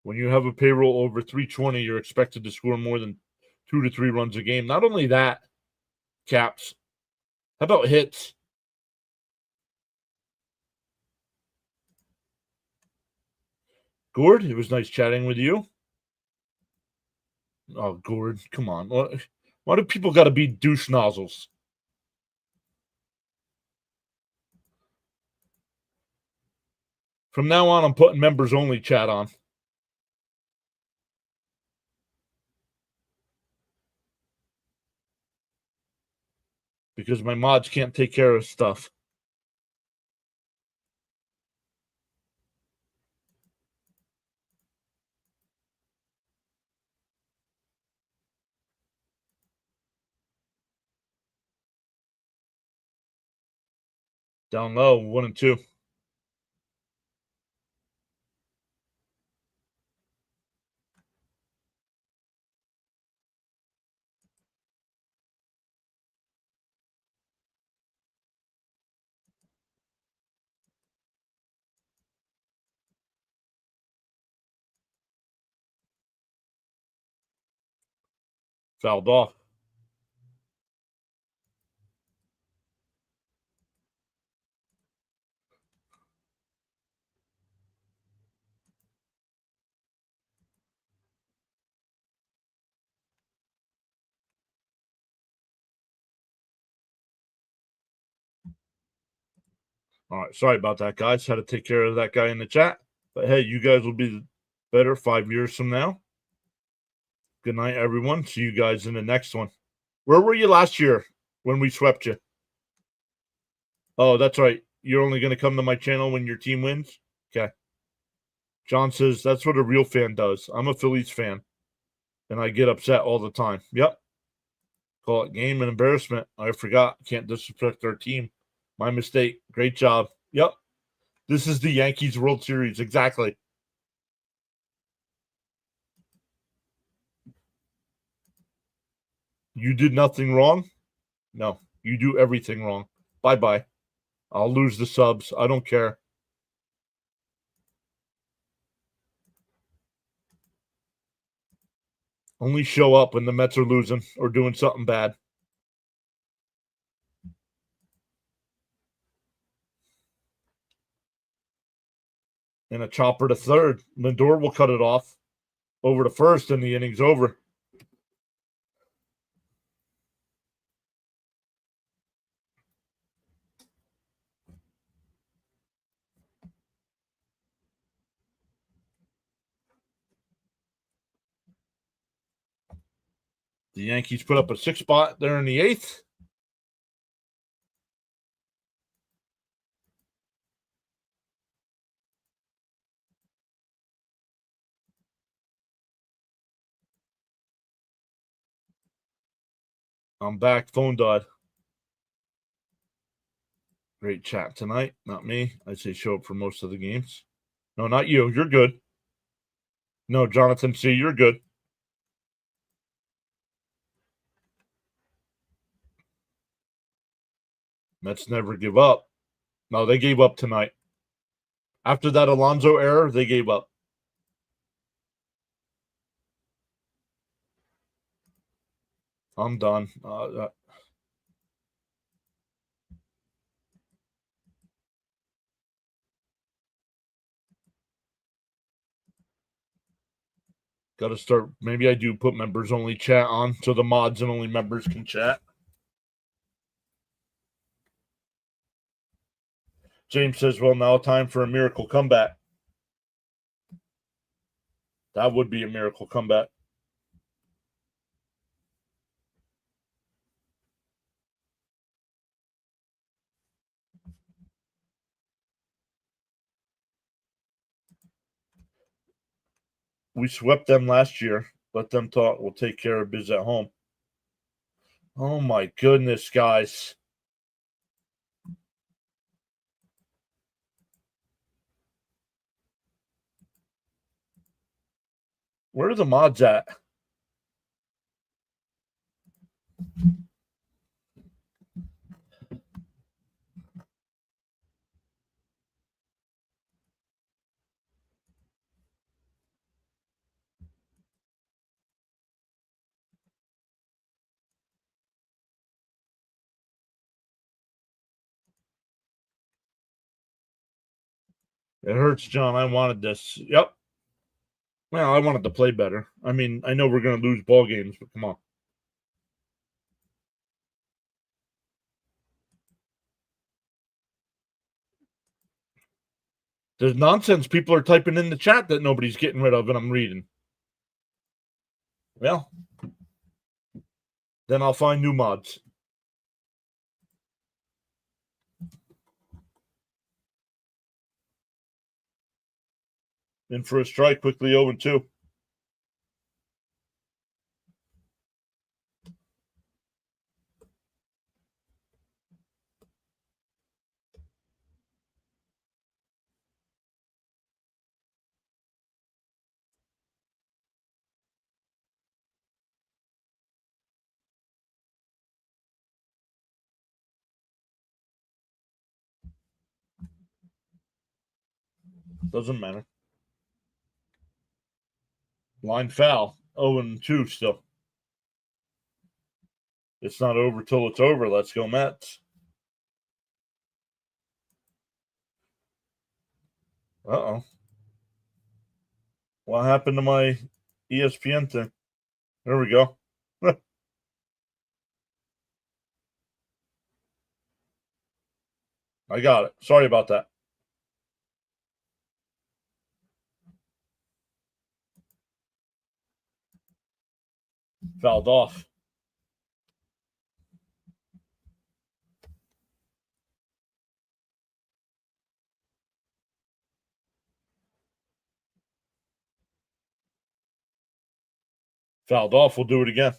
When you have a payroll over 320, you're expected to score more than 2 to 3 runs a game. Not only that, Caps. How about hits? Gord, it was nice chatting with you. Oh, Gord, come on. Why do people got to be douche nozzles? From now on, I'm putting members only chat on. Because my mods can't take care of stuff. Down low, 1-2. Fouled off. All right, sorry about that, guys. Had to take care of that guy in the chat. But hey, you guys will be better 5 years from now. Good night, everyone. See you guys in the next one. Where were you last year when we swept you? Oh, that's right. You're only going to come to my channel when your team wins? Okay. John says that's what a real fan does. I'm a Phillies fan, and I get upset all the time. Yep. Call it game and embarrassment. I forgot. Can't disrespect our team. My mistake. Great job. Yep. This is the Yankees World Series. Exactly. You did nothing wrong? No, you do everything wrong. Bye-bye. I'll lose the subs. I don't care. Only show up when the Mets are losing or doing something bad. And a chopper to third. Lindor will cut it off over to first, and the inning's over. The Yankees put up a 6 spot there in the 8th. I'm back. Phone died. Great chat tonight. Not me. I say show up for most of the games. No, not you. You're good. No, Jonathan C., you're good. Mets never give up. No, they gave up tonight. After that Alonso error, they gave up. I'm done. Got to start. Maybe I do put members only chat on so the mods and only members can chat. James says, well, now time for a miracle comeback. That would be a miracle comeback. We swept them last year. Let them talk. We'll take care of biz at home. Oh, my goodness, guys. Where are the mods at? It hurts, John. I wanted this. Yep. Well, I wanted to play better. I mean, I know we're going to lose ball games, but come on. There's nonsense people are typing in the chat that nobody's getting rid of, and I'm reading. Well, then I'll find new mods. In for a strike, quickly 0-2. Doesn't matter. Line foul. 0-2 still. It's not over till it's over. Let's go, Mets. Uh-oh. What happened to my ESPN thing? There we go. I got it. Sorry about that. Fouled off. Fouled off. We'll do it again.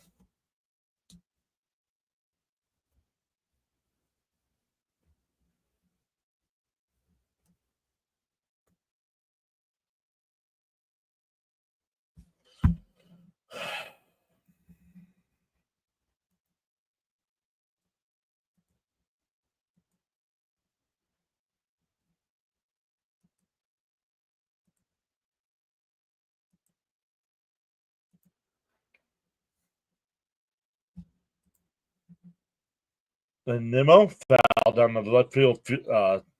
And Nimmo foul down the left field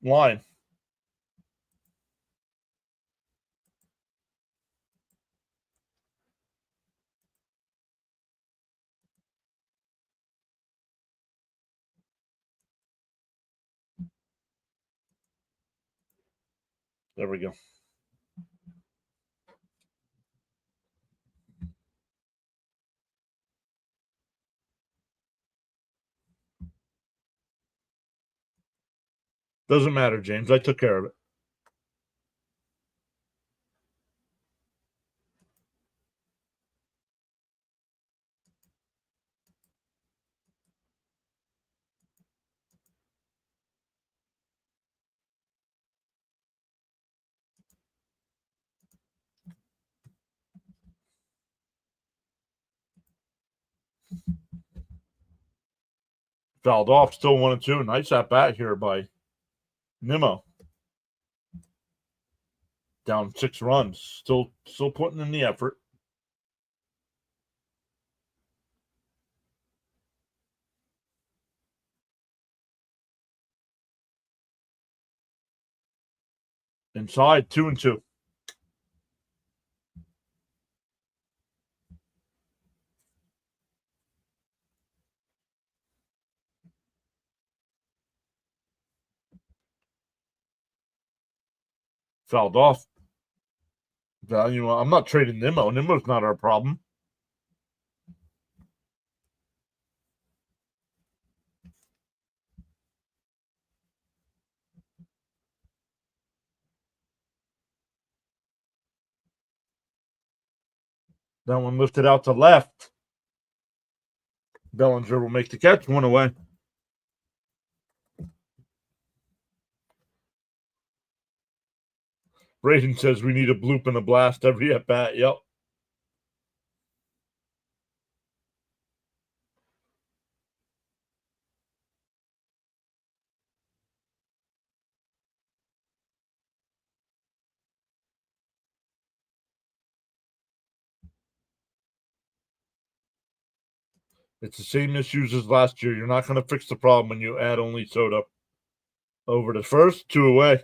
line. There we go. Doesn't matter, James. I took care of it. Fouled off, still 1-2. Nice at bat here by Nimmo. Down 6 runs. Still putting in the effort. Inside, 2-2. Fouled off. Value. I'm not trading Nimmo. Nimmo's not our problem. That one lifted out to left. Bellinger will make the catch. 1 away. Braden says we need a bloop and a blast every at bat. Yep. It's the same issues as last year. You're not going to fix the problem when you add only Soto. Over to first, 2 away.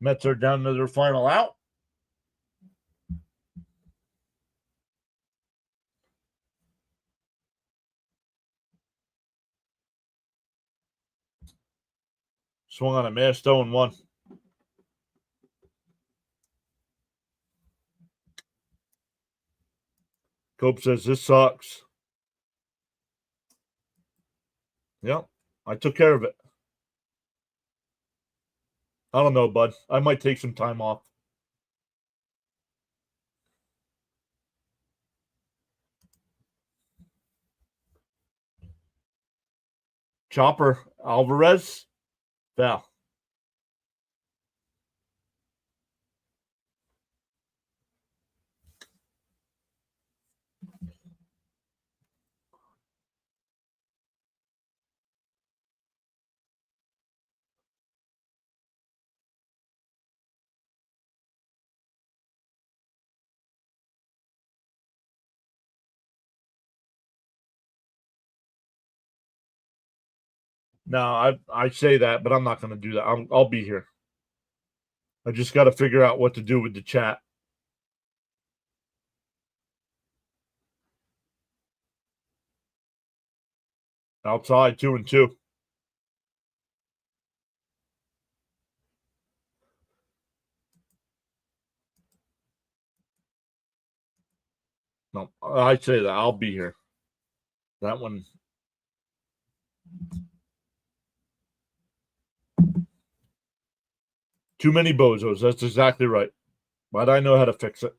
Mets are down to their final out. Swung on a miss, 0-1. Cope says this sucks. Yep, I took care of it. I don't know, bud. I might take some time off. Chopper, Alvarez, foul. No, I say that, but I'm not going to do that. I'll be here. I just got to figure out what to do with the chat. Outside, 2-2. No, I say that. I'll be here. That one. Too many bozos. That's exactly right. But I know how to fix it.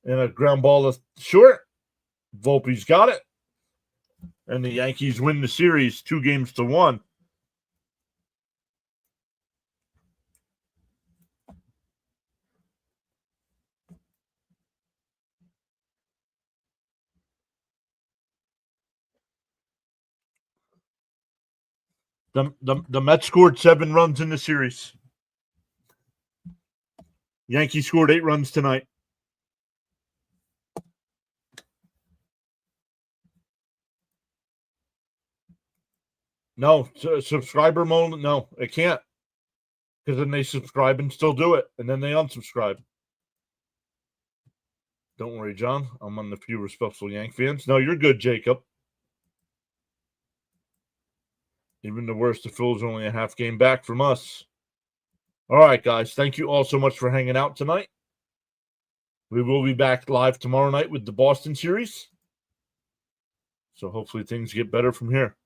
And a ground ball is short. Volpe's got it. And the Yankees win the series 2-1. The Mets scored 7 runs in the series. Yankees scored 8 runs tonight. No, subscriber mode. No, it can't. Because then they subscribe and still do it. And then they unsubscribe. Don't worry, John. I'm on the few respectful Yank fans. No, you're good, Jacob. Even the worst, the Phils are only a half game back from us. All right, guys. Thank you all so much for hanging out tonight. We will be back live tomorrow night with the Boston series. So hopefully things get better from here.